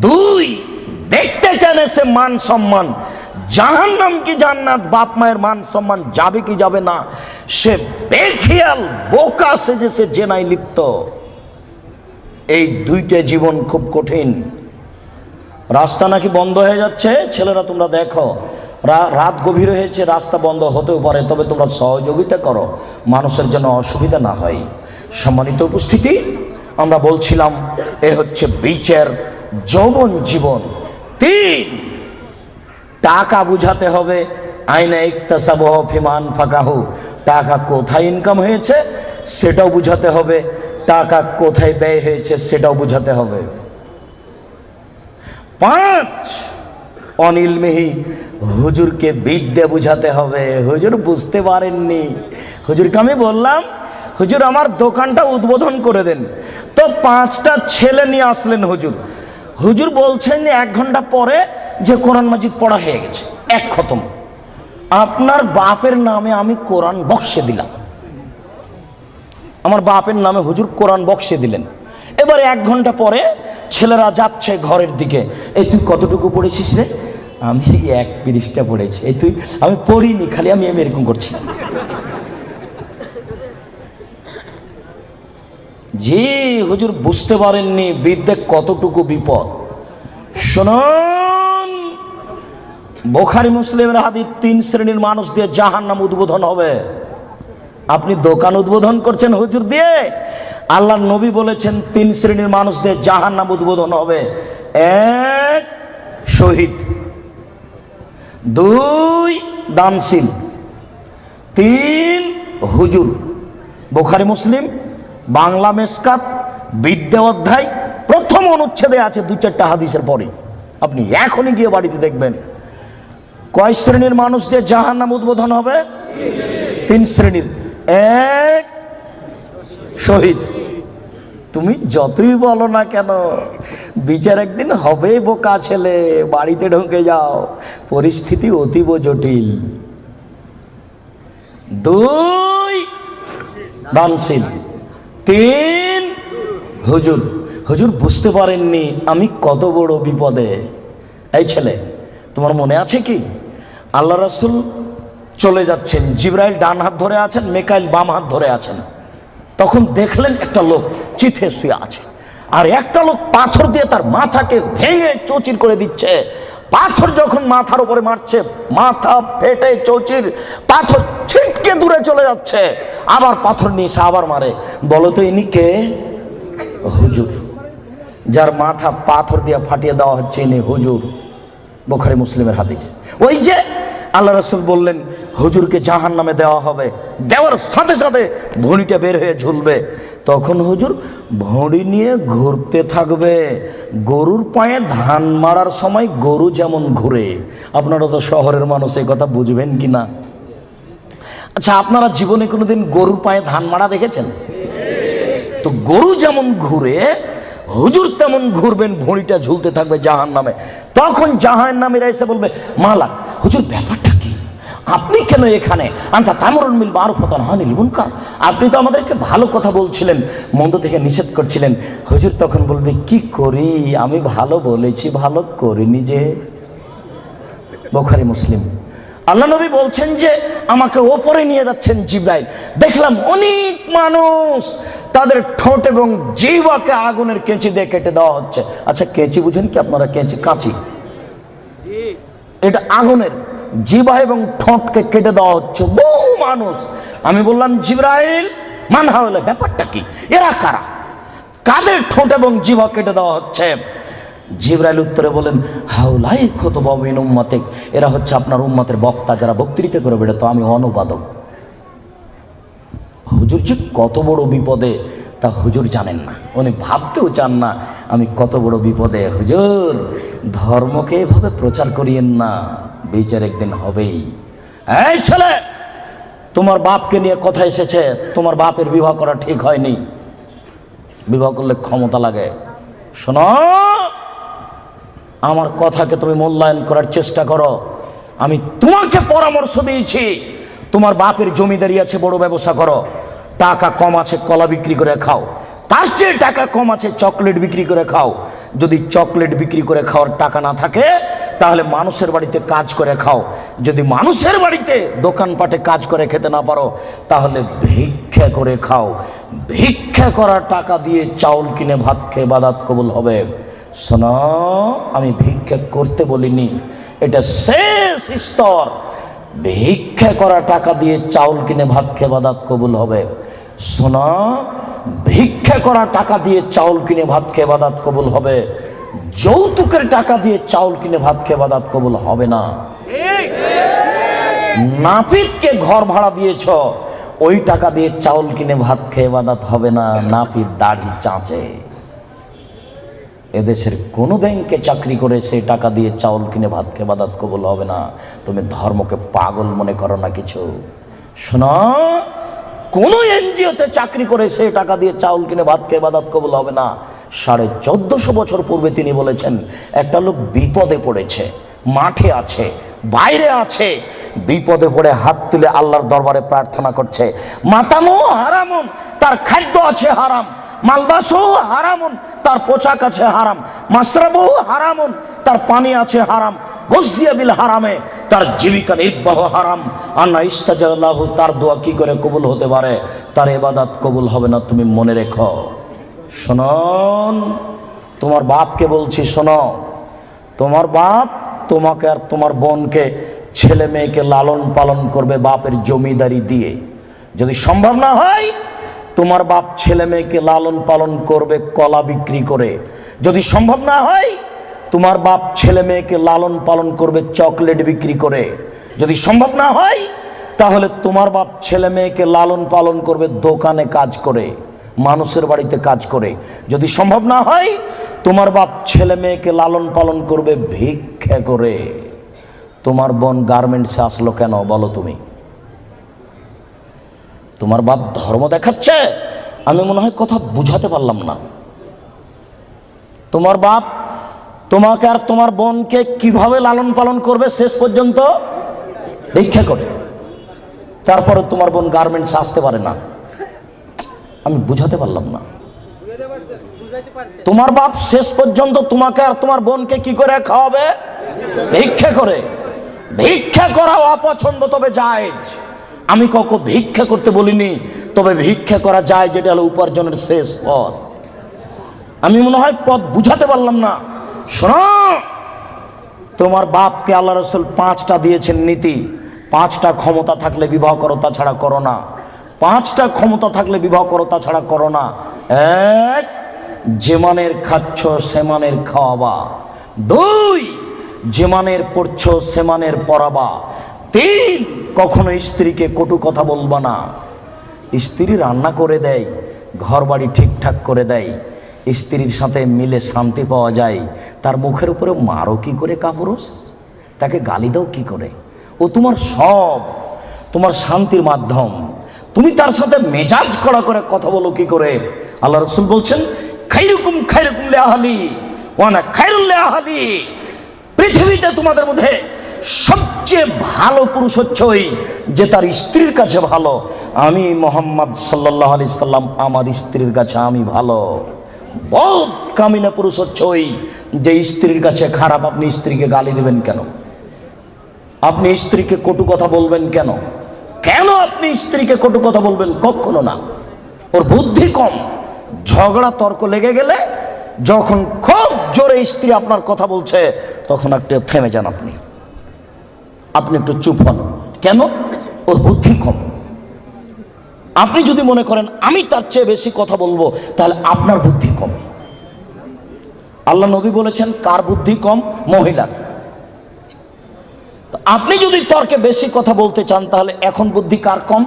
দুই, দেখতে চায় না সে মান সম্মান, জাহান্নাম কি জান্নাত, বাপ মায়ের মান সম্মান যাবে কি যাবে না। সে বেখেয়াল বোকা সেজে সে জেনায় লিপ্ত। এই দুইটা জীবন খুব কঠিন। রাস্তা নাকি বন্ধ হয়ে যাচ্ছে, ছেলেরা তোমরা দেখো, রাত গভীর হয়েছে, রাস্তা বন্ধ হতেও পারে, তবে তোমরা সহযোগিতা করো মানুষের জন্য অসুবিধা না হয়। সম্মানিত উপস্থিতি, আমরা বলছিলাম এ হচ্ছে বিচার যৌবন জীবন। 3, টাকা বুঝাতে হবে। আইনা ইকতাসাবহ ফিমান ফাকাহু, টাকা কোথায় ইনকাম হয়েছে সেটাও বুঝাতে হবে, টাকা কোথায় ব্যয় হয়েছে সেটাও বুঝাতে হবে। 5, অনিলমিহি, হুজুরকে বিদ্যা বুঝাতে হবে। হুজুর বুঝতে পারেননি, হুজুরকে আমি বললাম হুজুর আমার দোকানটা উদ্বোধন করে দেন, তো 5টা ছেলে নিয়ে আসলেন হুজুর। হুজুর বলছেন যে 1 ঘন্টা পরে যে কোরআন মাজিদ পড়া হয়ে গেছে, 1 খতম। আপনার বাপের নামে আমি কোরআন বক্সে দিলাম। আমার বাপের নামে হুজুর কোরআন বক্সে দিলেন। এবারে 1 ঘন্টা পরে ছেলেরা যাচ্ছে ঘরের দিকে। এই তুই কতটুকু পড়েছিস রে? আমি 1 পৃষ্ঠা পড়েছি। এই তুই? আমি পড়িনি, খালি আমি এরকম করছি। জি হুজুর বুঝতে পারেননি বিদ্যে কতটুকু বিপদ। শুনুন, বুখারী মুসলিমের হাদিস, 3 শ্রেণীর মানুষ দিয়ে জাহান্নাম উদ্বোধন হবে। আপনি দোকান উদ্বোধন করছেন হুজুর দিয়ে? আল্লাহর নবী বলেছেন 3 শ্রেণীর মানুষ দিয়ে জাহান্নাম উদ্বোধন হবে। 1, শহীদ। 2, দানশীল। 3, হুজুর। বুখারী মুসলিম বাংলা মেশকাত বিদ্যা অধ্যায় প্রথম অনুচ্ছেদে আছে 2-4টা হাদিসের পরে। আপনি এখনই গিয়ে বাড়িতে দেখবেন। কয় শ্রেণীর মানুষ দিয়ে জাহান্নাম উদ্বোধন হবে? 3 শ্রেণীর। 1, শহীদ। তুমি যতই বলো না কেন, বিচার একদিন হবে বোকা ছেলে, বাড়িতে ঢুকে যাও, পরিস্থিতি অতীব জটিল। 2, দানশীল। 3, হুজুর। হুজুর বুঝতে পারেননি আমি কত বড় বিপদে। এই ছেলে, তোমার মনে আছে কি আল্লাহ রাসূল চলে যাচ্ছেন, জিবরাইল ডান হাত ধরে আছেন, মিকাইল বাম হাত ধরে আছেন। তখন দেখলেন একটা লোক চিথে শুয়ে আছে, আর একটা লোক পাথর দিয়ে তার মাথাকে ভেঙে চৌচির করে দিচ্ছে। পাথর যখন মাথার উপরে মারছে, মাথা ফেটে চৌচির, পাথর ছিটকে দূরে চলে যাচ্ছে। আবার পাথর নিয়ে এসে আবার মারে। বলো তো ইনি কে? হুজুর। যার মাথা পাথর দিয়ে ফাটিয়ে দেওয়া হচ্ছে ইনি হুজুর। বুখারী মুসলিমের হাদিস। ওই যে আল্লাহ রাসূল বললেন হুজুরকে জাহান্নামে দেওয়া হবে, দেওয়ার সাথে সাথে ভুঁড়িটা বের হয়ে ঝুলবে। তখন হুজুর ভুঁড়ি নিয়ে ঘুরতে থাকবে। গরুর পায়ে ধান মারার সময় গরু যেমন ঘুরে। আপনারা তো শহরের মানুষ, এই কথা বুঝবেন কি না? আচ্ছা, আপনারা জীবনে কোনোদিন গরুর পায়ে ধান মারা দেখেছেন? তো গরু যেমন ঘুরে, হুজুর তেমন ঘুরবেন, ভুঁড়িটা ঝুলতে থাকবে জাহান্নামে। তখন জাহান্নামীরা এসে বলবে, মালাক, হুজুর ব্যাপারটা কি? আপনি কেন এখানে? আনতা তা'মুরুল বিল মারুফ ওয়া তানহা আনিল মুনকার। আপনি তো আমাদেরকে ভালো কথা বলছিলেন, মন্দ থেকে নিষেধ করছিলেন। হুজুর তখন বলবে, কি করি, আমি ভালো বলেছি, ভালো করিনি যে। বুখারী মুসলিম। আল্লাহ নবী বলছেন যে আমাকে ওপরে নিয়ে যাচ্ছেন জিবরাইল, দেখলাম অনেক মানুষ তাদের ঠোঁট এবং জিহ্বাকে আগুনের কেঁচি দিয়ে কেটে দেওয়া হচ্ছে। আচ্ছা কেঁচি বুঝেন কি আপনারা? কাঁচি, এটা আগুনের জিহ্বা এবং ঠোঁটকে কেটে দেওয়া হচ্ছে বহু মানুষ। আমি বললাম জিবরাইল মান হাওলা, ব্যাপারটা কি, এরা কারা, কাদের ঠোঁট এবং জিহ্বা কেটে দেওয়া হচ্ছে? জিবরাইল উত্তরে বলেন হাওলাই খুতবা মিন উম্মাতিক, এরা হচ্ছে আপনার উম্মতের বক্তা, যারা বক্তৃতা করে বেড়াতো, আমি অনুবাদক। হুজুর যে কত বড় বিপদে তা হুজুর জানেন না, উনি ভাবতেও চান না আমি কত বড় বিপদে। হুজুর ধর্মকে এভাবে প্রচার করিয়েন না, বিচার একদিন হবেই। এই ছেলে, তোমার বাপকে নিয়ে কথা এসেছে, তোমার বাপের বিবাহ করা ঠিক হয়নি, বিবাহ করলে ক্ষমতা লাগে। শোনো, আমার কথাকে তুমি মূল্যায়ন করার চেষ্টা করো। আমি তোমাকে পরামর্শ দিয়েছি, তোমার বাপের জমিদারি আছে, বড় ব্যবসা করো, টাকা কম আছে কলা বিক্রি করে খাও, তার চেয়ে টাকা কম আছে চকলেট বিক্রি করে খাও। যদি চকলেট বিক্রি করে খাওয়ার টাকা না থাকে তাহলে মানুষের বাড়িতে কাজ করে খাও। যদি মানুষের বাড়িতে দোকানপাটে কাজ করে খেতে না পারো তাহলে ভিক্ষা করে খাও। ভিক্ষা করা টাকা দিয়ে চাউল কিনে ভাত খেয়ে ইবাদত কবুল হবে। শোনো, আমি ভিক্ষা করতে বলিনি, এটা শেষ স্তর। ভিক্ষা করা টাকা দিয়ে চাউল কিনে ভাত খেয়ে ইবাদত কবুল হবে। শোনো, ভিক্ষা করা টাকা দিয়ে চাউল কিনে ভাত খেয়ে ইবাদত কবুল হবে, যৌতুকের টাকা দিয়ে চাউল কিনে ভাত খেয়ে ইবাদত কবুল হবে না। নাপিতকে ঘর ভাড়া দিয়েছ, ওই টাকা দিয়ে চাউল কিনে ভাত খেয়ে ইবাদত হবে না, নাপিত দাড়ি চাঁচে। এদেশের কোন ব্যাংকে চাকরি করে সেই টাকা দিয়ে চাউল কিনে ভাত খেয়ে ইবাদত কবুল হবে না। তুমি ধর্মকে পাগল মনে করো না কিছু। শোনো, কোন এনজিওতে চাকরি করে সেই টাকা দিয়ে চাউল কিনে ভাত খেয়ে ইবাদত কবুল হবে না। 1450 বছর পূর্বে তিনি বলেছেন, একটা লোক বিপদে পড়েছে, মাঠে আছে, বাইরে আছে, বিপদে পড়ে হাত তুলে আল্লাহর দরবারে প্রার্থনা করছে। মাতামু হারামুন, তার খাদ্য আছে হারাম, মালবাসু হারামুন, তার পোশাক আছে হারাম, মাশরাবু হারামুন, তার পানি আছে হারাম, গজিয়া বিল হারামে, তার জীবিকা নির্বাহ হারাম। আন্না ইস্তাজাল্লাহু, তার দোয়া কি করে কবুল হতে পারে? তার ইবাদত কবুল হবে না, তুমি মনে রেখো। শোনন, তোমার বাপকে বলছি, শোনো, তোমার বাপ তোমাকে আর তোমার বোনকে, ছেলে মেয়েকে লালন পালন করবে বাপের জমিদারি দিয়ে। যদি সম্ভব না হয় তোমার বাপ ছেলে মেয়েকে লালন পালন করবে কলা বিক্রি করে। যদি সম্ভব না হয় তোমার বাপ ছেলে মেয়েকে লালন পালন করবে চকলেট বিক্রি করে। যদি সম্ভব না হয় তাহলে তোমার বাপ ছেলে মেয়েকে লালন পালন করবে দোকানে কাজ করে, মানুষের বাড়িতে কাজ করে। যদি সম্ভব না হয় তোমার বাপ ছেলে মেয়েকে লালন পালন করবে ভিক্ষা করে। তোমার বোন গার্মেন্টসে আসলো কেন বলো তুমি? তোমার বাপ ধর্ম দেখাচ্ছে? আমি মনে হয় কথা বুঝাতে পারলাম না। তোমার বাপ তোমাকে আর তোমার বোনকে কিভাবে লালন পালন করবে শেষ পর্যন্ত? ভিক্ষা করে। তারপরে তোমার বোন গার্মেন্টস আসতে পারে না। আমি বুঝাতে পারলাম না। তোমার বাপ শেষ পর্যন্ত তোমাকে আর তোমার বোনকে কি করে খাওয়াবে? ভিক্ষা করে। ভিক্ষা করা অপছন্দ, তবে জায়েজ। আমি কখনো ভিক্ষা করতে বলিনি, তবে ভিক্ষা করা যায়, যেটা হলো উপার্জনের শেষ পথ। আমি মনে হয় পথ বুঝাতে পারলাম না। শোনো, তোমার বাপকে আল্লাহ রাসূল 5টা দিয়েছেন নীতি। 5টা ক্ষমতা থাকলে বিবাহ করো, তাছাড়া করো না। 5টা ক্ষমতা থাকলে বিবাহ করো, তাছাড়া করো না। 1, যেমানের খাচ্ছ সেমানের খাওয়াবা। 2, যেমানের পড়ছ সেমানের পড়াবা। 3, কখনো স্ত্রীকে কটু কথা বলবা না। স্ত্রী রান্না করে দেয়, ঘর বাড়ি ঠিকঠাক করে দেয়, স্ত্রীর সাথে মিলে শান্তি পাওয়া যায়, তার মুখের উপরে মারো কি করে কাপুরুষ? তাকে গালি দাও কি করে? ও তোমার সব, তোমার শান্তির মাধ্যম। তুমি তার সাথে মেজাজ কড়া করে কথা বলো কি করে? আল্লাহ রাসূল বলছেন, খাইরুকুম খাইরুকুম লিআহলি ওয়া আনা খাইরুল লিআহলি। পৃথিবীতে তোমাদের মধ্যে সবচেয়ে ভালো পুরুষ হচ্ছে ওই যে তার স্ত্রীর কাছে ভালো। আমি মুহাম্মদ সাল্লাল্লাহু আলাইহি সাল্লাম আমার স্ত্রীর কাছে আমি ভালো। বহুত কামিনা পুরুষ হচ্ছে ওই যে স্ত্রীর কাছে খারাপ। আপনি স্ত্রীকে গালি দেবেন কেন? আপনি স্ত্রীকে কটু কথা বলবেন কেন? কেন আপনি স্ত্রীকে কটু কথা বলবেন? কখনো না। ওর বুদ্ধি কম। ঝগড়া তর্ক লেগে গেলে যখন খুব জোরে স্ত্রী আপনার কথা বলছে তখন একটু থেমে যান, আপনি একটু চুপ হন। কেন? ওর বুদ্ধি কম। আপনি যদি মনে করেন আমি তার চেয়ে বেশি কথা বলবো, তাহলে আপনার বুদ্ধি কম। আল্লাহ নবী বলেছেন কার বুদ্ধি কম? মহিলার। আপনি যদি তর্কে বেশি কথা বলতে চান তাহলে এখন বুদ্ধি কার কম?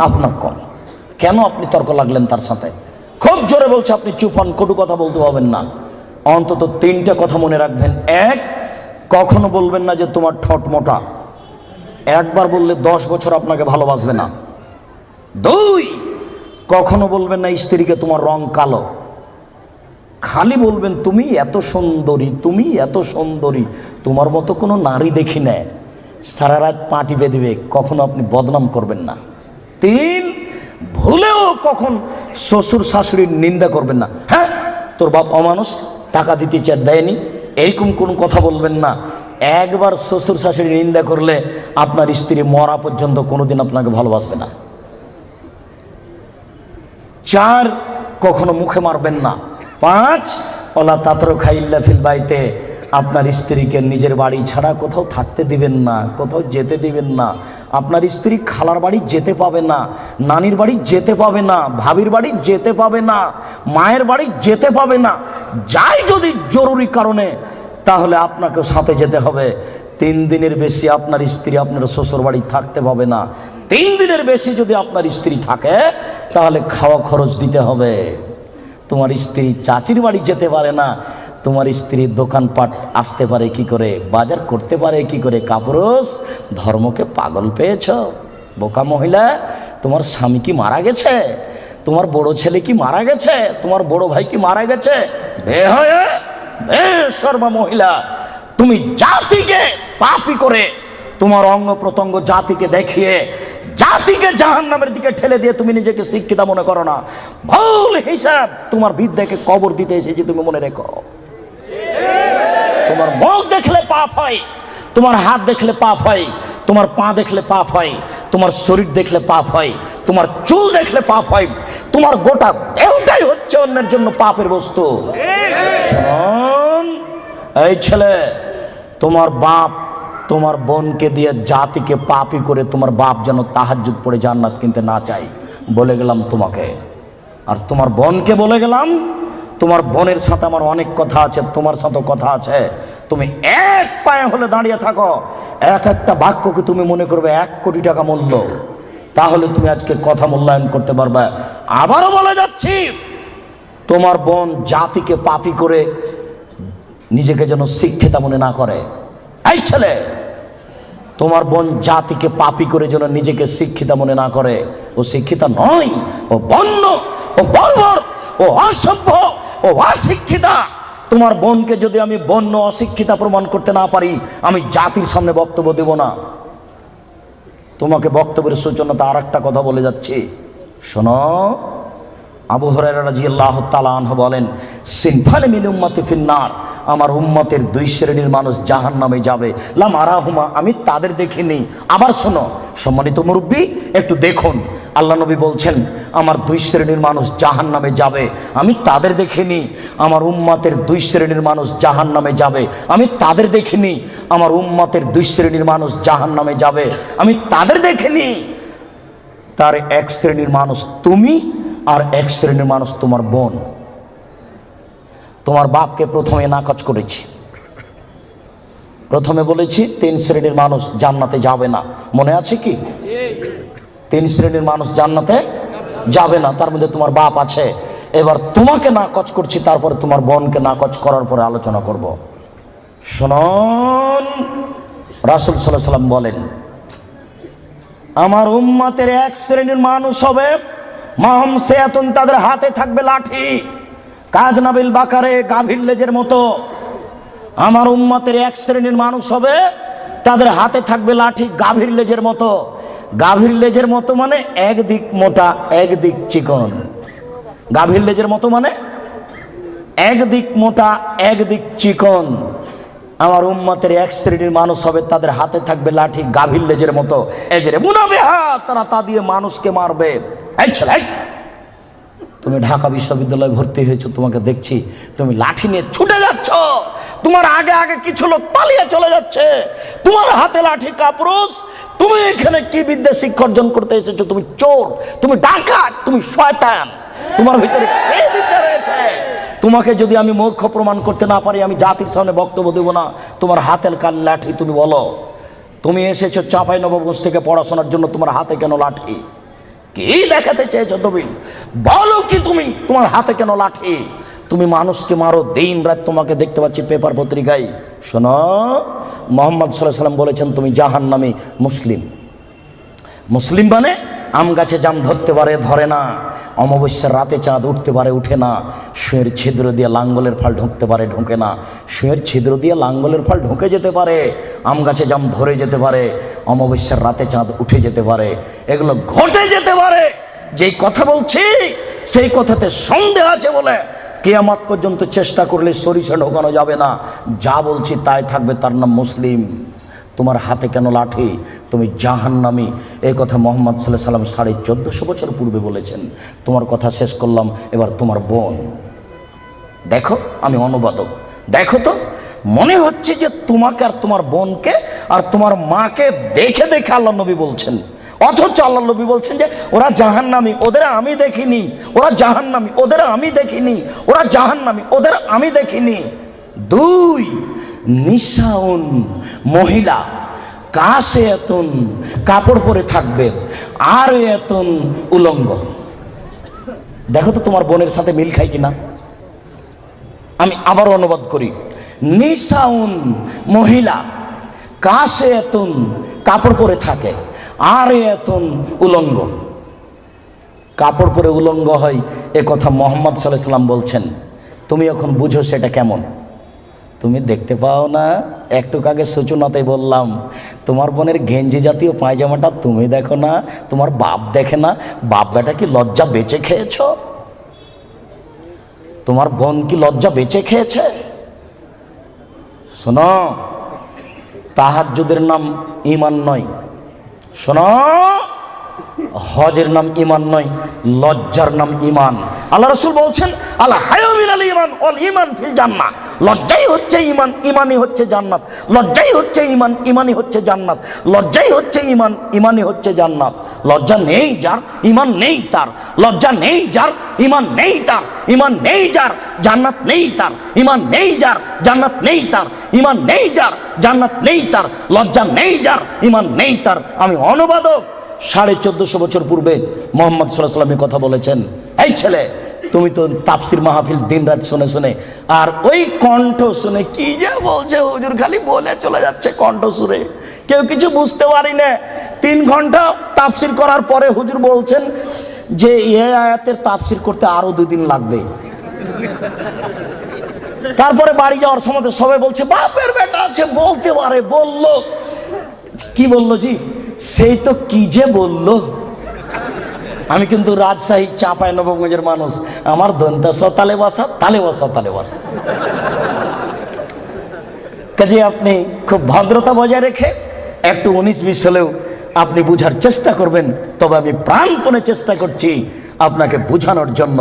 আপনার কম। কেন আপনি তর্ক লাগলেন তার সাথে? খুব জোরে বলছে, আপনি চুপ হন, কটু কথা বলতে পারবেন না। অন্তত 3টে কথা মনে রাখবেন। 1, কখনো বলবেন না যে তোমার ঠোঁট মোটা। একবার বললে 10 বছর আপনাকে ভালোবাসবে না। 2, কখনো বলবেন না স্ত্রীকে তোমার রং কালো। খালি বলবেন তুমি এত সুন্দরী, তুমি এত সুন্দরী, তোমার মতো কোনো নারী দেখি না। সারা রাত পা টিপে দিবে, কখনো আপনি বদনাম করবেন না। 3, ভুলেও কখন শ্বশুর শাশুড়ির নিন্দা করবেন না। হ্যাঁ, তোর বাপ অমানুষ, টাকা দিতে চার দেয়নি, এইরকম কোন কথা বলবেন না। একবার শ্বশুর শাশুড়ির নিন্দা করলে আপনার স্ত্রী মরা পর্যন্ত কোনোদিন আপনাকে ভালোবাসবে না। 4, কখনো মুখে মারবেন না। 5, ওলা তাতর খাইল্লা ফিল বাইতে, আপনার স্ত্রীকে নিজের বাড়ি ছাড়া কোথাও থাকতে দিবেন না, কোথাও যেতে দিবেন না। আপনার স্ত্রী খালার বাড়ি যেতে পাবে না, নানির বাড়ি যেতে পাবে না, ভাবির বাড়ি যেতে পাবে না, মায়ের বাড়ি যেতে পাবে না। যাই যদি জরুরি কারণে, তাহলে আপনাকে সাথে যেতে হবে। 3 দিনের বেশি আপনার স্ত্রী আপনার শ্বশুর বাড়ি থাকতে পাবে না। 3 দিনের বেশি যদি আপনার স্ত্রী থাকে তাহলে খাওয়া খরচ দিতে হবে। তোমার স্ত্রী চাচির বাড়ি যেতে পারে না, তোমার স্ত্রী দোকানপাট আসতে পারে কি করে, বাজার করতে পারে কি করে? কাপুরুষ, ধর্মকে পাগল পেয়েছ? বোকা মহিলা, তোমার স্বামী কি মারা গেছে? তোমার বড় ছেলে কি মারা গেছে? তোমার বড় ভাই কি মারা গেছে? বেশরমা মহিলা, তুমি জাতিকে পাপী করে, তোমার অঙ্গ প্রত্যঙ্গ জাতিকে দেখিয়ে জাতিকে জাহান্নামের দিকে ঠেলে দিয়ে তুমি নিজেকে শিক্ষিত মনে করো না। ভুল হিসাব। তোমার বিদ্যাকে কবর দিতে এসেছি, তুমি মনে রেখো। তোমার মুখ দেখলে পাপ হয়, তোমার হাত দেখলে পাপ হয়, তোমার পা দেখলে পাপ হয়, তোমার শরীর দেখলে পাপ হয়, তোমার চুল দেখলে পাপ হয়, তোমার গোটা দেহটাই হচ্ছে অন্যের জন্য পাপের বস্তু। শোন এই ছেলে, তোমার বাপ তোমার বোনকে দিয়ে জাতিকে পাপী করে তোমার বাপ যেন তাহাজ্জুদ পড়ে জান্নাত কিনতে না চাই, বলে গেলাম তোমাকে। আর তোমার বোনকে বলে গেলাম, তোমার বোনের সাথে আমার অনেক কথা আছে, তোমার সাথেও কথা আছে। তুমি এক পায়ে হলে দাঁড়িয়ে থাকো, একটা বাক্যকে তুমি মনে করবে 1 কোটি টাকা মূল্য, তাহলে তুমি আজকে কথা মূল্যায়ন করতে পারবে। আবারও বলে যাচ্ছি, তোমার বোন জাতিকে পাপী করে নিজেকে যেন শিক্ষিতা মনে না করে। এই ছেলে, তোমার বোন জাতিকে পাপী করে যেন নিজেকে শিক্ষিতা মনে না করে। ও শিক্ষিতা নয়, ও বন্য, ও বর্বর, ও অসভ্য, ও অশিক্ষিতা। তোমার বোনকে যদি আমি বন্য অশিক্ষিতা প্রমাণ করতে না পারি, আমি জাতির সামনে বক্তব্য দেব না। তোমাকে বক্তব্যের সূচনাতে আর একটা কথা বলে যাচ্ছি, শোনো। আবু হুরায়রা রাদিয়াল্লাহু তাআলা আনহু বলেন, সিনফানে মিন উম্মতি ফিন্নার, আমার উম্মতের 2 শ্রেণীর মানুষ জাহান্নামে যাবে। লাম আরাহুমা, আমি তাদের দেখিনি। আবার শোনো সম্মানিত মুরব্বী, একটু দেখুন। আল্লাহ নবী বলছেন আমার 2 শ্রেণীর মানুষ জাহান্নামে যাবে, আমি তাদের দেখিনি। আমার উম্মতের 2 শ্রেণীর মানুষ জাহান্নামে যাবে, আমি তাদের দেখিনি। আমার উম্মতের 2 শ্রেণীর মানুষ জাহান্নামে যাবে, আমি তাদের দেখিনি। তার 1 শ্রেণীর মানুষ তুমি, আর 1 শ্রেণীর মানুষ তোমার বোন। তোমার বাপকে প্রথমে নাকচ করেছি, প্রথমে বলেছি 3 শ্রেণীর মানুষ জান্নাতে যাবে না, মনে আছে কি? 3 শ্রেণীর মানুষ জান্নাতে যাবে না, তার মধ্যে তোমার বাপ আছে। এবার তোমাকে নাকচ করছি, তারপরে তোমার বোনকে নাকচ করার পরে আলোচনা করব। শুনুন, রাসূল সাল্লাল্লাহু আলাইহি ওয়াসাল্লাম বলেন, আমার উম্মতের 1 শ্রেণীর মানুষ হবে মাহম সেয়াতুন, তাদের হাতে থাকবে লাঠি, কাজনাবিল বাকারে, গাভীর লেজের মতো। আমার উম্মতের 1 শ্রেণীর মানুষ হবে, তাদের হাতে থাকবে লাঠি গাভীর লেজের মতো। গাভীর লেজের মতো মানে একদিক মোটা একদিক চিকন। গাভীর লেজের মতো মানে একদিক মোটা একদিক চিকন। আমার উম্মতের এক শ্রেণীর মানুষ হবে, তাদের হাতে থাকবে লাঠি গাভীর লেজের মতো, এজরে মুনাবে হাত, তারা তা দিয়ে মানুষকে মারবে। এই ছেলে, তুমি ঢাকা বিশ্ববিদ্যালয়ে ভর্তি হয়েছো, তোমাকে দেখছি তুমি লাঠি নিয়ে ছুটে যাচ্ছ, তোমার আগে আগে কিছু লোক পালিয়ে চলে যাচ্ছে, তোমার হাতে লাঠি কাপুরুষ। তুমি এখানে কি বিদ্যা শিক্ষা অর্জন করতে এসেছো? তুমি চোর, তুমি ডাকাত, তুমি শয়তান, তোমার ভিতরে কি বিদ্যা রয়েছে? তোমাকে যদি আমি মূর্খ প্রমাণ করতে না পারি, আমি জাতির সামনে বক্তব্য দেব না। তোমার হাতের কাল লাঠি, তুমি বলো। তুমি এসেছো চাঁপাইনবাবগঞ্জ থেকে পড়াশোনার জন্য, তোমার হাতে কেন লাঠি? কি দেখাতে চেয়েছো তুমি? বলো কি তুমি, তোমার হাতে কেন লাঠি? তুমি মানুষকে মারো দিন রাত, তোমাকে দেখতে পাচ্ছি পেপার পত্রিকায়। শোনো, মুহাম্মদ সাল্লাল্লাহু আলাইহি ওয়াসাল্লাম বলেছেন তুমি জাহান্নামী মুসলিম। মুসলিম মানে আম গাছে জাম ধরতে পারে, ধরে না। অমাবস্যার রাতে চাঁদ উঠতে পারে, উঠে না। সুঁয়ের ছিদ্র দিয়ে লাঙ্গলের ফাল ঢুকতে পারে, ঢোকে না। সুঁয়ের ছিদ্র দিয়ে লাঙ্গলের ফাল ঢুকে যেতে পারে, আম গাছে জাম ধরে যেতে পারে, অমাবস্যার রাতে চাঁদ উঠে যেতে পারে, এগুলো ঘটে যেতে পারে। যেই কথা বলছি সেই কথাতে সন্দেহ আছে বলে কিয়ামত পর্যন্ত চেষ্টা করলে সরিষা ঢোকানো যাবে না। যা বলছি তাই থাকবে, তার নাম মুসলিম। তোমার হাতে কেন লাঠি? তুমি জাহান্নামী। এই কথা মুহাম্মদ সাল্লাল্লাহু আলাইহি ওয়াসাল্লাম 1450 বছর পূর্বে বলেছেন। তোমার কথা শেষ করলাম, এবার তোমার বোন দেখো, আমি অনুবাদক। দেখো তো, মনে হচ্ছে যে তোমাকে আর তোমার বোনকে আর তোমার মাকে দেখে দেখে আল্লাহ নবী বলছেন, অথচ আল্লাহ নবী বলছেন যে ওরা জাহান্নামী, ওদের আমি দেখিনি। ওরা জাহান্নামী, ওদের আমি দেখিনি। ওরা জাহান্নামী, ওদের আমি দেখিনি। 2, নিসাউন, মহিলা, কাশে এতন, কাপড় পরে থাকবে, আর এতন, উলঙ্গ। দেখো তো তোমার বোনের সাথে মিল খাই কিনা। আমি আবার অনুবাদ করি। নিসাউন, মহিলা, কাশে এতন, কাপড় পরে থাকে, আর এতন, উলঙ্গ। কাপড় পরে উলঙ্গ হয়, এ কথা মুহাম্মদ সাল্লাল্লাহু আলাইহি ওয়াসাল্লাম বলছেন। তুমি এখন বুঝো সেটা কেমন। তুমি দেখতে পাও না, একটু আগে সূচনাতে বললাম, তোমার বোনের গেঞ্জি জাতীয় পায়জামাটা তুমি দেখো না, তোমার বাপ দেখে না। বাপ বেটা কি লজ্জা বেঁচে খেয়েছ? তোমার বোন কি লজ্জা বেঁচে খেয়েছে? শোনো, তাহাজ্জুদের নাম ঈমান নয়। শোনো, হজের নাম ঈমান নয়, লজ্জার নাম ঈমান। আল্লাহ রাসূল বলছেন, আল হায়া মিনাল ঈমান ওয়াল ঈমান ফিল জান্নাহ। লজ্জাই হচ্ছে ঈমান, ঈমানই হচ্ছে জান্নাত। লজ্জাই হচ্ছে ঈমান, ঈমানই হচ্ছে জান্নাত। লজ্জাই হচ্ছে ঈমান, ঈমানই হচ্ছে জান্নাত। লজ্জা নেই যার, ঈমান নেই তার। লজ্জা নেই যার, ঈমান নেই তার। ঈমান নেই যার, জান্নাত নেই তার। ঈমান নেই যার, জান্নাত নেই তার। ঈমান নেই যার, জান্নাত নেই তার। লজ্জা নেই যার, ঈমান নেই তার। আমি অনুবাদক। 1450 বছর পূর্বে মুহাম্মদ সাল্লাল্লাহু আলাইহি ওয়াসাল্লাম কথা বলেছেন। এই ছেলে, তুমি তো তাফসির মাহফিল দিন রাত শুনে শুনে, আর ওই কণ্ঠ শুনে কি যে বলছে হুজুর, খালি বলে চলে যাচ্ছে কণ্ঠ সুরে, কেউ কিছু বুঝতে পারি না। 3 ঘন্টা তাফসির করার পরে হুজুর বলছেন যে এই আয়াতের তাফসির করতে আরো 2 দিন লাগবে। তারপরে বাড়ি যাওয়ার সময় সবাই বলছে বাপের বেটা আছে, বলতে পারে। বললো কি? বললো জি, সেই তো কি যে বললো। আমি কিন্তু রাজশাহী চাঁপাইনবাবগঞ্জের মানুষ, আমার দন্তাস তালে বসা, তালে বসা, তালে বসা। কাজে আপনি খুব ভদ্রতা বজায় রেখে একটু 19-20 হলেও আপনি বুঝার চেষ্টা করবেন। তবে আমি প্রাণপণে চেষ্টা করছি আপনাকে বোঝানোর জন্য।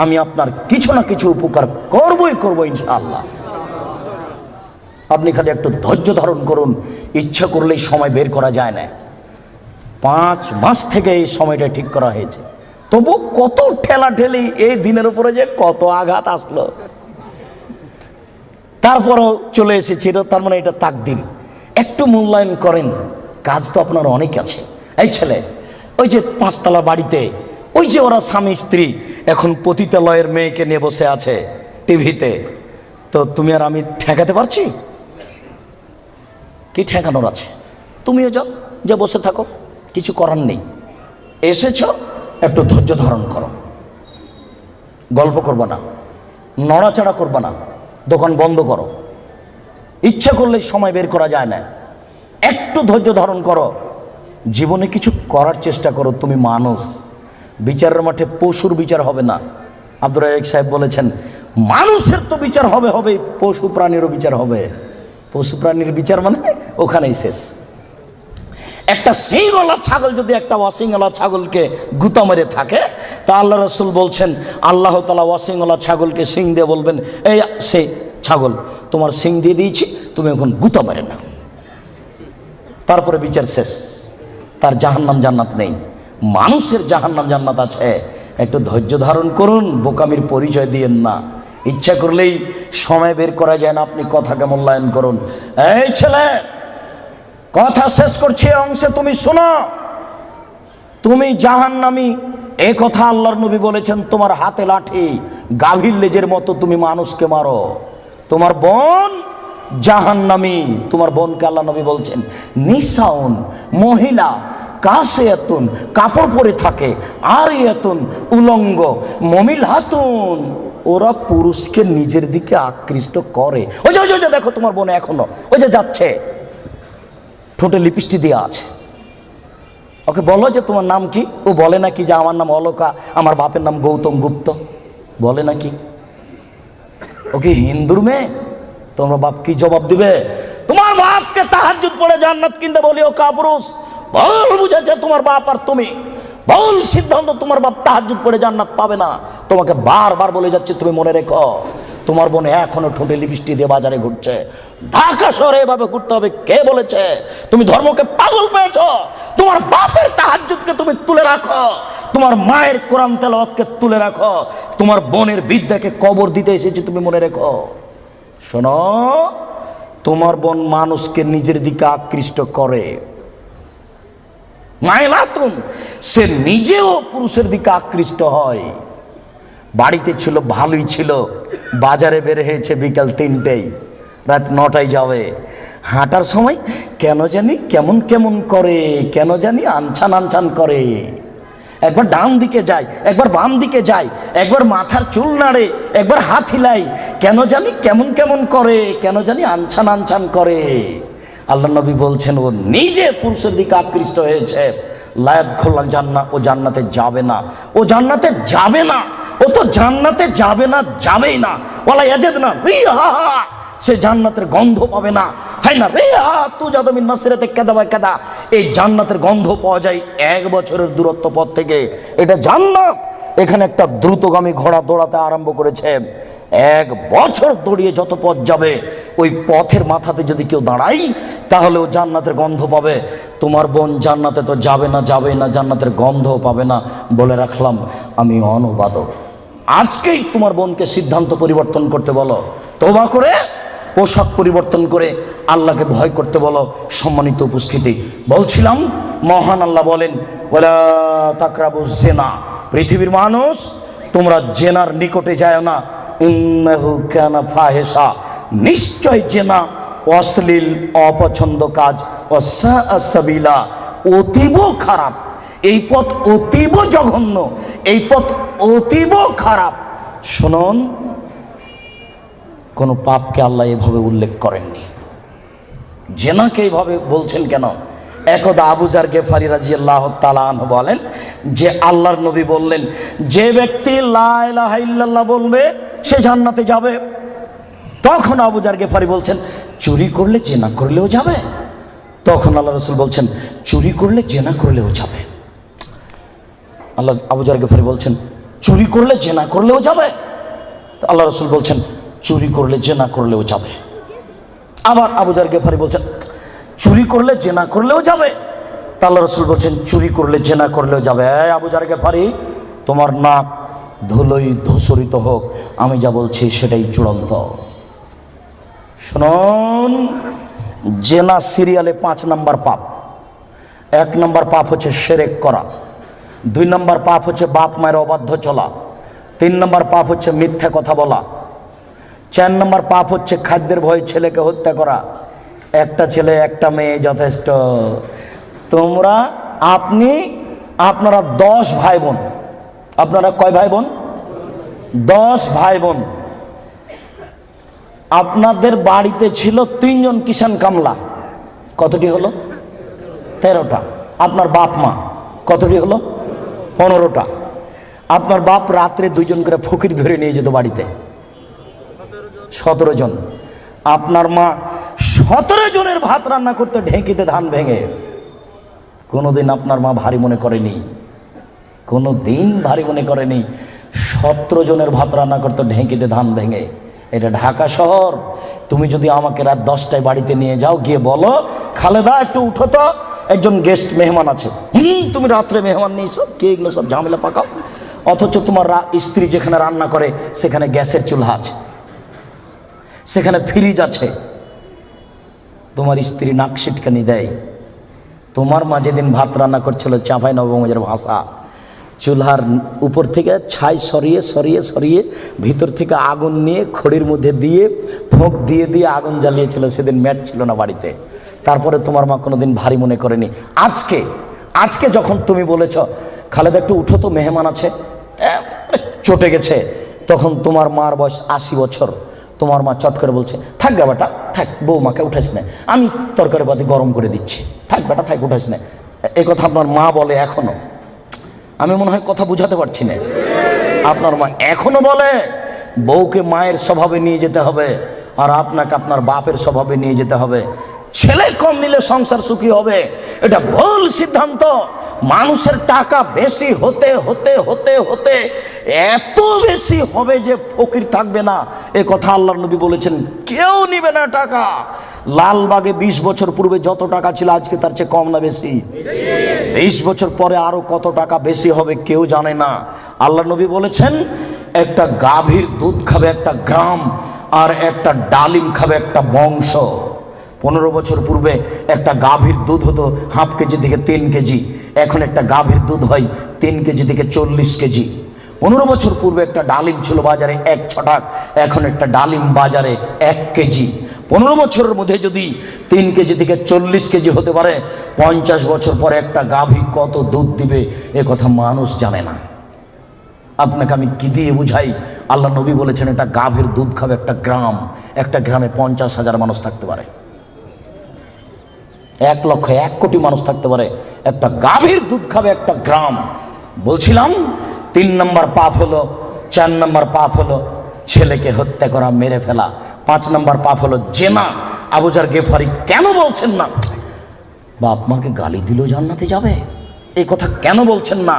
আমি আপনার কিছু না কিছু উপকার করবই করবো ইনশাআল্লাহ। আপনি খালি একটু ধৈর্য ধারণ করুন। ইচ্ছা করলেই সময় বের করা যায় না। 5 মাস থেকে এই সময়টা ঠিক করা হয়েছে, তবু কত ঠেলাঠেলি, এই দিনের উপরে যে কত আঘাত আসলো, তারপরও চলে এসেছিল। তার মানে এটা তাকদির। একটু মূল্যায়ন করেন, কাজ তো আপনার অনেক আছে। এই ছেলে, ওই যে 5 তলা বাড়িতে, ওই যে ওরা স্বামী স্ত্রী এখন পতিতালয়ের মেয়েকে নিয়ে বসে আছে টিভিতে, তো তুমি আর আমি ঠেকাতে পারছি? কি ঠেকানোর আছে? তুমিও যাও, যে বসে থাকো, কিছু করার নেই। এসেছ, একটু ধৈর্য ধারণ করো। গল্প করবো না, নড়াচড়া করবো না, দোকান বন্ধ করো। ইচ্ছা করলে সময় বের করা যায় না। একটু ধৈর্য ধারণ করো, জীবনে কিছু করার চেষ্টা করো। তুমি মানুষ, বিচারের মাঠে পশুর বিচার হবে না। আব্দুর রাজ্জাক সাহেব বলেছেন, মানুষের তো বিচার হবে, পশু প্রাণীরও বিচার হবে। পশু প্রাণীর বিচার মানে ওখানেই শেষ। একটা সিংওয়ালা ছাগল যদি একটা অসিংওয়ালা ছাগলকে গুতা মেরে থাকে, তা আল্লাহ রসুল বলছেন আল্লাহ তাআলা অসিংওয়ালা ছাগলকে সিং দিয়ে বলবেন, এই সে ছাগল তোমার সিং দিয়ে দিয়েছি, তুমি এখন গুতা মেরে না। তারপরে বিচার শেষ। তার জাহান্নাম জান্নাত নেই। মানুষের জাহান্নাম জান্নাত আছে। একটু ধৈর্য ধারণ করুন, বোকামির পরিচয় দিয়েন না। ইচ্ছা করলেই সময় বের করা যায় না, আপনি কথাকে মূল্যায়ন করুন। এই ছেলে, কথা শেষ করছি অংশে, তুমি শোনো। তুমি জাহান্নামী, এ কথা আল্লাহর নবী বলেছেন। তোমার হাতে লাঠি, গাভীর লেজের মতো তুমি মানুষকে মারো। তোমার বোন জাহান্নামী। তোমার বোনকে আল্লাহ নবী বলছেন নিসাউন, মহিলা, কাসিয়াতুন, কাপড় পরে থাকে, আর ইয়াতুন, উলঙ্গ, মমিল হাতুন, ওরা পুরুষকে নিজের দিকে আকৃষ্ট করে। ওই যে দেখো তোমার বোন এখনো ওই যে যাচ্ছে, ঠোঁটে লিপস্টিক দেওয়া আছে। ওকে বলো যে তোমার নাম কি? ও বলে নাকি যে আমার নাম অলকা, আমার বাপের নাম গৌতম গুপ্ত, বলে নাকি? ওকে হিন্দুর মেয়ে, তোমরা বাপ কি জবাব দিবে? তোমার বাপকে তাহাজ্জুদ পড়ে জান্নাত কিনতে বলিও কাপুরুষ। ভুল বুঝেছে তোমার বাপ আর তুমি, ভুল সিদ্ধান্ত। তোমার বাপ তাহাজ্জুদ পড়ে জান্নাত পাবে না। তোমাকে বারবার বলে যাচ্ছে, তুমি মনে রেখো। তোমার বোন এখনো ঠোঁটে লিপস্টিক দিয়ে বাজারে ঘুরছে। ঢাকা শহরে এভাবে ঘুরতে হবে কে বলেছে? তুমি ধর্মকে পাগল পেয়েছ। তোমার বাপের তাহাজ্জুদকে তুমি তুলে রাখো, তোমার মায়ের কোরআন তেলাওয়াতকে তুলে রাখো, তোমার বোনের বিদ্যাকে কবর দিতে এসেছে, তুমি মনে রেখো। শোনো, তোমার বোন মানুষকে নিজের দিকে আকৃষ্ট করে। মাইলাতুন, সে নিজেও পুরুষের দিকে আকৃষ্ট হয়। বাড়িতে ছিল, ভালোই ছিল, বাজারে বের হয়েছে বিকাল 3টেই, রাত 9টায় যাবে। হাঁটার সময় কেন জানি কেমন কেমন করে, কেন জানি আনছান আনছান করে। একবার ডান দিকে যায়, একবার বাম দিকে যায়, একবার মাথার চুল নাড়ে, একবার হাত হিলাই, কেন জানি কেমন কেমন করে, কেন জানি আনছান আনছান করে। আল্লাহ নবী বলছেন ও নিজে পুরুষের দিকে আকৃষ্ট হয়েছে। লায়াত খোলা জান্নাত, ও জান্নাতে যাবে না, ও জান্নাতে যাবে না, ও তো জান্নাতে যাবে না, যাবেই না। ওয়ালা ইয়াজিদনা রিহা, সে জান্নাতের গন্ধ পাবে না। হাইনা রিহা তুজাদু মিন মাসিরাতি কাদা ওয়া কাদা, এই জান্নাতের গন্ধ পাওয়া যায় 1 বছরের দূরত্ব পথ থেকে। এটা জান্নাত। এখানে একটা দ্রুতগামী ঘোড়া দৌড়াতে আরম্ভ করেছে। 1 বছর দৌড়িয়ে যত পথ যাবে, ওই পথের মাথাতে যদি কেউ দাঁড়াই, তাহলে ও জান্নাতের গন্ধ পাবে। তোমার বোন জান্নাতে তো যাবে না, যাবে না, জান্নাতের গন্ধও পাবে না। বলে রাখলাম, আমি অনুবাদক। আজকেই তোমার বোনকে সিদ্ধান্ত পরিবর্তন করতে বলো, তওবা করে পোশাক পরিবর্তন করে আল্লাহকে ভয় করতে বলো। সম্মানিত উপস্থিতি, বলছিলাম মহান আল্লাহ বলেন ওয়ালা তাকরাবুজ জিনা, পৃথিবীর মানুষ তোমরা জেনার নিকটে যায় না। ইন্নাহু কানা ফাহিশা, নিশ্চয় জেনা অশ্লীল, অপছন্দ কাজ। ওয়াসাআ সাবিলা, অতীব খারাপ। এই পথ অতীব জঘন্য, এই পথ অতীব খারাপ। শুনুন, কোন পাপকে আল্লাহ এভাবে উল্লেখ করেননি। জেনাকে এইভাবে বলছেন কেন? একদা আবু যার গেফারি রাদিয়াল্লাহু তাআলা আনহু বলেন যে আল্লাহর নবী বললেন, যে ব্যক্তি লা ইলাহা ইল্লাল্লাহ বলবে সে জান্নাতে যাবে। তখন আবু যার গেফারি বলছেন, চুরি করলে জেনা করলেও যাবে? তখন আল্লাহ রাসূল বলছেন, চুরি করলে জেনা করলেও যাবে। আল্লাহ আবু যার গেফারি বলছেন, চুরি করলে জেনা করলেও যাবে? আল্লাহ রাসূল বলছেন, চুরি করলে জেনা করলেও যাবে। আবার আবু যার গেফারি বলছেন, চুরি করলে জেনা করলেও যাবে? তা আল্লাহ রাসূল বলছেন, চুরি করলে জেনা করলেও যাবে। আবু যার গেফারি, তোমার নাক ধুলোই ধূসরিত হোক, আমি যা বলছি সেটাই চূড়ান্ত। শুনুন, জেনা সিরিয়ালে 5 নম্বর পাপ। 1 নম্বর পাপ হচ্ছে শিরক করা, 2 নম্বর পাপ হচ্ছে বাপ মায়ের অবাধ্য চলা, 3 নম্বর পাপ হচ্ছে মিথ্যা কথা বলা, 4 নম্বর পাপ হচ্ছে খাদ্যের ভয়ে ছেলেকে হত্যা করা। একটা ছেলে একটা মেয়ে যথেষ্ট। আপনারা 10 ভাই বোন। আপনারা কয় ভাই বোন? 10 ভাই বোন। আপনাদের বাড়িতে ছিল 3 জন কিষান কামলা, কতটি হলো? 13টা। আপনার বাপ মা কতটি হলো? 15টা। আপনার বাপ রাত্রে 2 জন করে ফকির ধরে নিয়ে যেত বাড়িতে, 17 জন। আপনার মা 17 জনের ভাত রান্না করতে ঢেঁকিতে ধান ভেঙে। কোনোদিন আপনার মা ভারী মনে করেনি, কোনোদিন ভারী মনে করেনি। 17 জনের ভাত রান্না করতে ঢেঁকিতে ধান ভেঙে। এটা ঢাকা শহর। তুমি যদি আমাকে রাত 10টায় বাড়িতে নিয়ে যাও, গিয়ে বলো খালেদা একটু উঠো তো, একজন গেস্ট মেহমান আছে। তুমি রাত্রে মেহমান নিয়েছো, কে এগুলো সব ঝামেলা পাকাও। অথচ তোমার স্ত্রী যেখানে রান্না করে সেখানে গ্যাসের চুলা আছে, সেখানে ফ্রিজ আছে। তোমার স্ত্রী নাক সিটকানি দেয়। তোমার মা যেদিন ভাত রান্না করছিল চাঁপাই নবগঞ্জের ভাষা, চুলার উপর থেকে ছাই সরিয়ে সরিয়ে সরিয়ে ভিতর থেকে আগুন নিয়ে খড়ির মধ্যে দিয়ে ফোঁক দিয়ে দিয়ে আগুন জ্বালিয়েছিল। সেদিন ম্যাচ ছিল না বাড়িতে। তারপরে তোমার মা কোনোদিন ভারী মনে করেনি। আজকে যখন তুমি বলেছ খালেদা একটু উঠো তো, মেহমান আছে, চটে গেছে, তখন তোমার মার বয়স 80 বছর। তোমার মা চট করে বলছে থাক গে বেটা থাক, বৌমাকে উঠাইস না, আমি তরকারি পাতি গরম করে দিচ্ছি, থাক বেটা থাক, উঠাইস না। এই কথা আপনার মা বলে এখনো? আমি মনে হয় কথা বুঝাতে পারছি না। আপনার মা এখনো বলে বউকে মায়ের স্বভাবে নিয়ে যেতে হবে, আর আপনাকে আপনার বাপের স্বভাবে নিয়ে যেতে হবে। ছেলে কম নিলে সংসার সুখী হবে, এটা ভুল সিদ্ধান্ত। মানুষের টাকা বেশি হতে হতে হতে হতে এত বেশি হবে যে ফকির থাকবে না। এ কথা আল্লাহর নবী বলেছেন, কেউ নিবে না টাকা। লালবাগে 20 বছর পূর্বে যত টাকা ছিল আজকে তার চেয়ে কম না বেশি? 20 বছর পরে আরো কত টাকা বেশি হবে কেউ জানে না। আল্লাহর নবী বলেছেন, একটা গাভীর দুধ খাবে একটা গ্রাম, আর একটা ডালিম খাবে একটা বংশ। 15 বছর পূর্বে একটা গাভীর দুধ হতো হাফ কেজি থেকে 3 কেজি, এখন একটা গাভীর দুধ হয় 3 কেজি থেকে 40 কেজি। 15 বছর পূর্বে একটা ডালিম ছিল বাজারে 1 ছটাক, এখন একটা ডালিম বাজারে 1 কেজি। 15 বছরের মধ্যে যদি 3 কেজি থেকে 40 কেজি হতে পারে, 50 বছর পরে একটা গাভী কত দুধ দিবে এ কথা মানুষ জানে না। আপনাকে আমি কি দিয়ে বুঝাই? আল্লাহ নবী বলেছেন একটা গাভীর দুধ খাবে একটা গ্রাম। একটা গ্রামে 50,000 মানুষ থাকতে পারে, 1 লক্ষ 1 কোটি মানুষ থাকতে পারে। একটা গাভীর দুধ খাবে একটা গ্রাম। বলছিলাম 3 নম্বর পাপ হলো, 4 নম্বর পাপ হলো ছেলেকে হত্যা করা, মেরে ফেলা। 5 নম্বর পাপ হলো জেনা। আবু জার গেফারি কেন বলছেন না বাপ মাকে গালি দিলেও জান্নাতে যাবে? এই কথা কেন বলছেন না?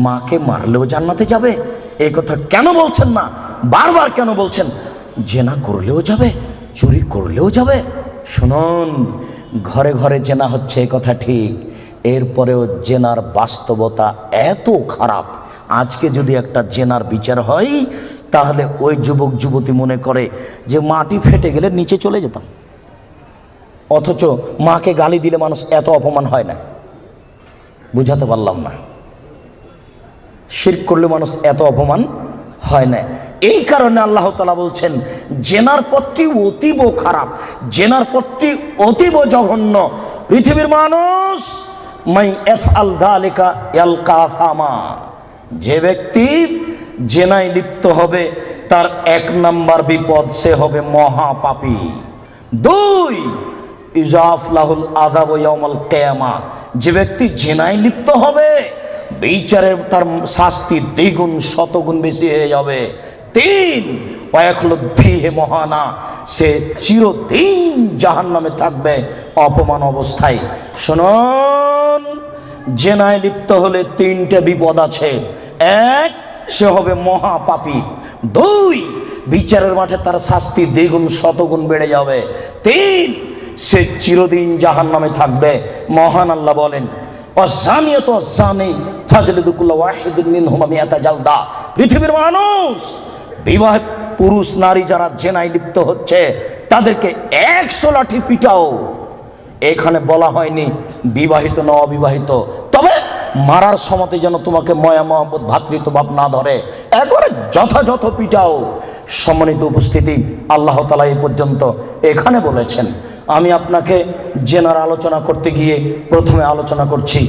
মাকে মারলেও জান্নাতে যাবে? এই কথা কেন বলছেন না? বারবার কেন বলছেন জেনা করলেও যাবে, চুরি করলেও যাবে? শুনুন, ঘরে ঘরে জেনা হচ্ছে এ কথা ঠিক, এরপরেও জেনার বাস্তবতা এত খারাপ। আজকে যদি একটা জেনার বিচার হয়, তাহলে ওই যুবক যুবতী মনে করে যে মাটি ফেটে গেলে নিচে চলে যেতাম। অথচ মাকে গালি দিলে মানুষ এত অপমান হয় না। বুঝাতে পারলাম না? শিরক করলে মানুষ এত অপমান হয় না। এই কারণে আল্লাহ তাআলা বলছেন জেনার পথটি অতীব খারাপ, জেনার পথটি অতীব জঘন্য। পৃথিবীর মানুষ মাই ইফআল যালিকা ইয়ালকা আসামা, যে ব্যক্তি জেনায় লিপ্ত হবে তার 1 নম্বর বিপদ, সে হবে মহাপাপী। 2 ইজাফলাহুল আযাব ইয়াউমাল কিয়ামা, যে ব্যক্তি জেনায় লিপ্ত হবে বিচারের তার শাস্তি দ্বিগুণ শতগুণ বেশি হয়ে যাবে। 3 ওয়ায়াখলুদ ফীহি মুহানা, সে চিরদিন জাহান্নামে থাকবে অপমান অবস্থায়। শুনুন, জেনায় লিপ্ত হলে 3টে বিপদ আছে। 1, সে হবে মহাপাপী। 2, বিচারের মাঠে তার শাস্তি দ্বিগুণ শতগুণ বেড়ে যাবে। 3, সে চিরদিন জাহান্নামে থাকবে। মহান আল্লাহ বলেন ওয়াজানিয়াতু ওয়াজানি ফাজলিদু কুল্লা ওয়াহিদিন মিনহুমা মিআতা জালদা। পৃথিবীর মানুষ, বিবাহ পুরুষ নারী যারা জেনায় লিপ্ত হচ্ছে তাদেরকে 100 লাঠি পিটাও। এখানে বলা হয়নি বিবাহিত না অবিবাহিত, তবে মারার সময় যেন তোমাকে ময়া মহব্বত ভাতৃত্বভাব না ধরে, একবারে যথাযথ পিটাও। সম্মানিত উপস্থিতি, আল্লাহ তাআলা এই পর্যন্ত এখানে বলেছেন। আমি আপনাকে জেনার আলোচনা করতে গিয়ে প্রথমে আলোচনা করছি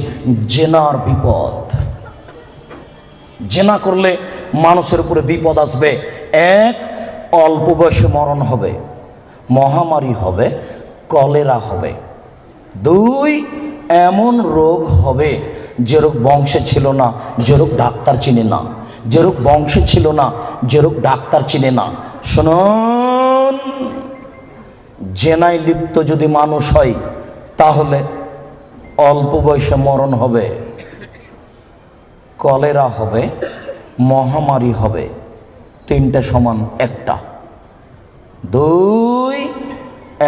জেনার বিপদ। জেনা করলে মানুষের উপরে বিপদ আসবে। 1, অল্প বয়সে মরণ হবে, মহামারী হবে, কলেরা হবে। 2, এমন রোগ হবে যে রোগ বংশে ছিল না, যে রোগ ডাক্তার চিনে না, যে রোগ বংশে ছিল না, যে রোগ ডাক্তার চিনে না। শুনুন, জেনায় লিপ্ত যদি মানুষ হয় তাহলে অল্প বয়সে মরণ হবে, কলেরা হবে, মহামারী হবে, তিনটা সমান একটা। দুই,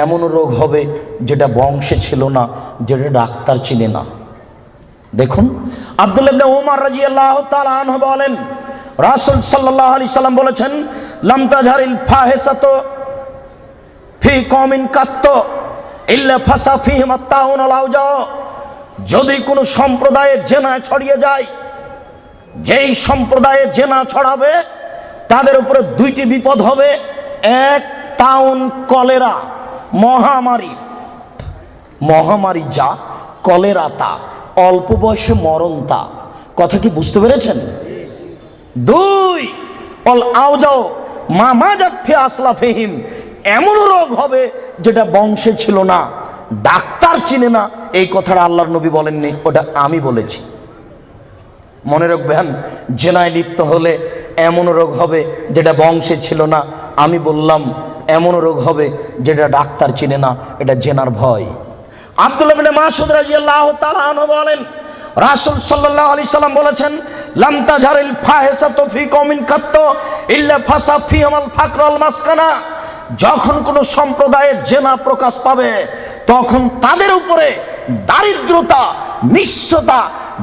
এমন রোগ হবে যেটা বংশে ছিল না, যেটা ডাক্তার চিনে না। দেখুন আব্দুল্লাহ ইবনে উমর রাদিয়াল্লাহু তাআলা আনহু বলেন, রাসূল সাল্লাল্লাহু আলাইহি সাল্লাম বলেছেন, লাম তাজহারিল ফাহিসাতু ফি কওমিন কাত্ত ইল্লা ফাসা ফিহিম আত-তাউন ওয়াল আওজা। যদি কোনো সম্প্রদায়ে জেনা ছড়িয়ে যায়, যেই সম্প্রদায়ে জেনা ছড়াবে তাদের উপরে দুইটি বিপদ হবে, এক তাউন কলেরা, মহামারী, মহামারী যা, কলেরা তা, অল্প বয়সে মরণ তা। কথা কি বুঝতে পেরেছেন? দুই, অল আওজাও মামাজাত ফি আসলাফিহিম, এমন রোগ হবে যেটা বংশে ছিল না, ডাক্তার চিনে না। এই কথাটা আল্লাহর নবী বলেননি, ওটা আমি বলেছি। মনে রাখবেন, জেনায় লিপ্ত হলে এমন রোগ হবে যেটা বংশে ছিল না, আমি বললাম। এমন রোগ হবে যেটা ডাক্তার চিনে না, এটা জেনার ভয়। আব্দুল্লাহ ইবনে মাসউদ রাদিয়াল্লাহু তাআলা আনহু বলেন, রাসূল সাল্লাল্লাহু আলাইহি সাল্লাম বলেছেন, লাম তাজহারিল ফাহিসাতু ফি কওমিন কাত্ত ইল্লা ফাসা ফিহিল ফাকর ওয়াল মাসকানা। যখন কোন সম্প্রদায়ে জেনা প্রকাশ পাবে তখন তাদের উপরে দারিদ্রতা, নিঃস্বতা,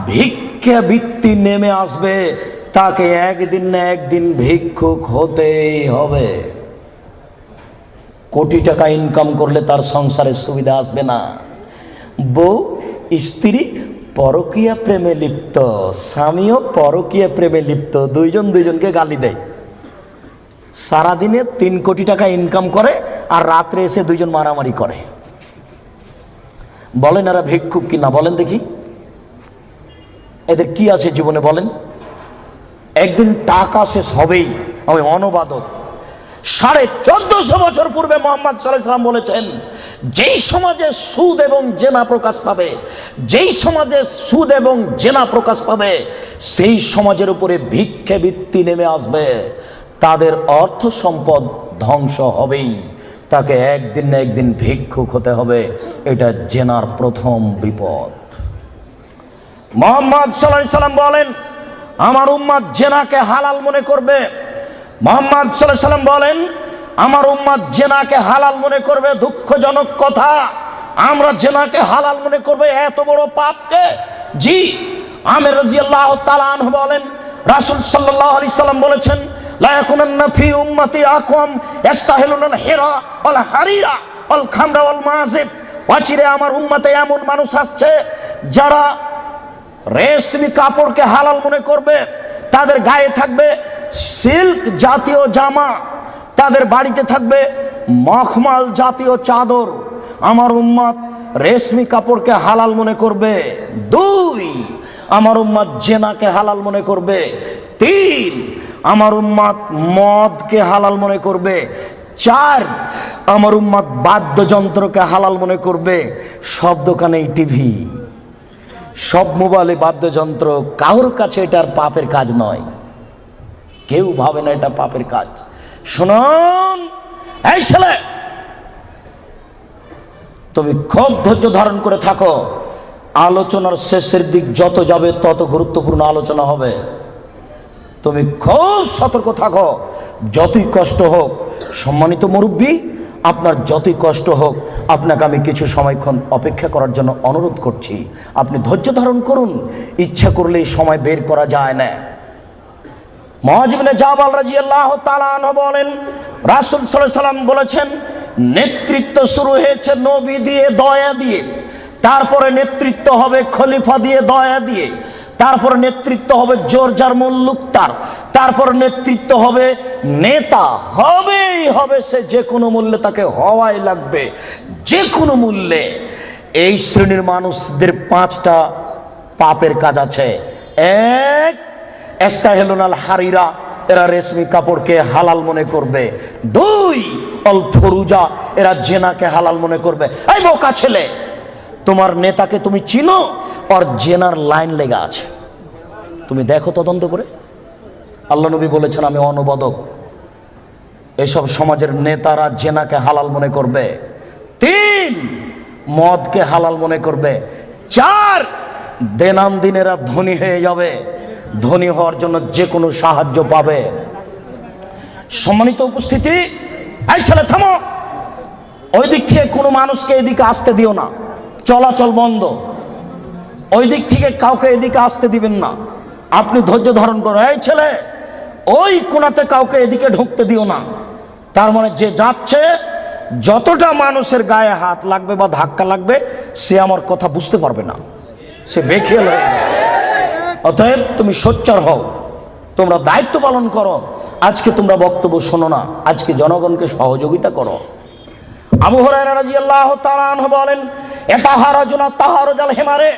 ভিক্ষাবৃত্তি নেমে আসবে। তাকে একদিন না একদিন ভিক্ষুক হতেই হবে। কোটি টাকা ইনকাম করলে তার সংসারে সুবিধা আসবে না। বউ স্ত্রী পরকীয়া প্রেমে লিপ্ত, স্বামীও পরকীয়া প্রেমে লিপ্ত, দুইজন দুইজনকে গালি দেয়। সারাদিনে 3 কোটি টাকা ইনকাম করে আর রাত্রে এসে দুইজন মারামারি করে। বলেন এরা ভিক্ষুক কিনা? বলেন দেখি, এদের কি আছে জীবনে বলেন? একদিন টাকা শেষ হবেই। আমি অনুবাদক, 1450 বছর পূর্বে মুহাম্মদ সাল্লাল্লাহু আলাইহি ওয়াসাল্লাম বলেছেন, যেই সমাজে সুদ এবং জেনা প্রকাশ পাবে, যেই সমাজে সুদ এবং জেনা প্রকাশ পাবে, সেই সমাজের উপরে ভিক্ষাবৃত্তি নেমে আসবে। তাদের অর্থ সম্পদ ধ্বংস হবেই, তাকে একদিন না একদিন ভিক্ষুক হতে হবে। এটা জেনার প্রথম বিপদ। মুহাম্মদ সাল্লাল্লাহু আলাইহি ওয়াসাল্লাম বলেন, আমার উম্মত জেনাকে হালাল মনে করবে। মুহাম্মদ সাল্লাল্লাহু আলাইহি ওয়াসাল্লাম বলেন, আমার উম্মত জেনাকে হালাল মনে করবে। দুঃখজনক কথা, আমরা জেনাকে হালাল মনে করবে, এত বড় পাপকে। জি, আমির রাদিয়াল্লাহু তাআলা আনহু বলেন, রাসূল সাল্লাল্লাহু আলাইহি সাল্লাম বলেছেন, লা ইয়াকুনান্না ফি উম্মতি আকওয়াম ইস্তাহিলুনাল হিরা ওয়াল হারিরা ওয়াল খামরা ওয়াল মাযিব। অচিরে আমার উম্মতে এমন মানুষ আসছে যারা রেশমি কাপড়কে হালাল মনে করবে, তাদের গায়ে থাকবে সিল্ক জাতীয় জামা, তাদের বাড়িতে থাকবে মখমল জাতীয় চাদর। আমার উম্মত রেশমি কাপড়কে হালাল মনে করবে। 2, আমার উম্মত জেনাকে হালাল মনে করবে। 3, আমার উম্মত মদকে হালাল মনে করবে। 4, আমার উম্মত বাদ্যযন্ত্রকে হালাল মনে করবে। সব দোকানেই টিভি, সব মোবাইলে বাদ্যযন্ত্র। কারোর কাছে এটার পাপের কাজ নয়, কেউ ভাবে না এটা পাপের কাজ। শুনুন, এই ছেলে, তুমি খুব ধৈর্য ধারণ করে থাকো। আলোচনার শেষের দিক যত যাবে তত গুরুত্বপূর্ণ আলোচনা হবে। তুমি খুব সতর্ক থাকো, যতই কষ্ট হোক। সম্মানিত মুরব্বী, আপনার যতই কষ্ট হোক, আপনাকে আমি কিছু সময়ক্ষণ অপেক্ষা করার জন্য অনুরোধ করছি। আপনি ধৈর্য ধারণ করুন, ইচ্ছা করলেই সময় বের করা যায় না। মুআয ইবনে জাবাল রাদিয়াল্লাহু তাআলা আনহু বলেন, রাসূল সাল্লাল্লাহু আলাইহি ওয়াসাল্লাম বলেছেন, নেতৃত্ব শুরু হয়েছে নবী দিয়ে, দয়া দিয়ে, তারপরে নেতৃত্ব হবে খলিফা দিয়ে, দয়া দিয়ে, তারপর নেতৃত্ব হবে জোরজার মুল্লুক তার, তারপর নেতৃত্ব হবে নেতা। হবেই হবে, সে যে কোনো মূল্যে তাকে হওয়াই লাগবে, যে কোনো মূল্যে। এই শ্রেণীর মানুষদের 5টা পাপের কাজ আছে। 1, ইস্তাহিলুনাল হারিরা, এরা রেশমি কাপড়কে হালাল মনে করবে। 2, অল ফুরুজা, এরা জেনাকে হালাল মনে করবে। এই বোকা ছেলে, তোমার নেতাকে তুমি চিনো? আর জেনার লাইন লেগা আছে, তুমি দেখো তদন্ত করে। আল্লাহ নবী বলেছেন, আমি অনুবাদক, এসব সমাজের নেতারা জেনাকে হালাল মনে করবে। তিন, মদকে হালাল মনে করবে। চার, দিনেরা ধনী হয়ে যাবে, ধনী হওয়ার জন্য যে কোনো সাহায্য পাবে। সম্মানিত উপস্থিতি, এই ছেলে থামো, ওই দিক থেকে কোনো মানুষকে এদিকে আসতে দিও না, চলাচল বন্ধ। ওই দিক থেকে কাউকে এদিকে আসতে দিবেন না, আপনি ধৈর্য ধারণ করো। এই ছেলে, ওই কোণাতে কাউকে এদিকে ঢুকতে দিও না। তার মানে যে যাচ্ছে, যতটা মানুষের গায়ে হাত লাগবে বা ধাক্কা লাগবে, সে আমার কথা বুঝতে পারবে না, সে বেখেয়াল হয়ে যাবে। অতএব তুমি সোচ্চার হও, তোমরা দায়িত্ব পালন করো। আজকে তোমরা বক্তব্য শোনো না, আজকে জনগণকে সহযোগিতা করো। আবু হুরায়রা রাদিয়াল্লাহু তাআলা আনহু বলেন, এতাহারাজুনা তাহারুজাল হিমারে,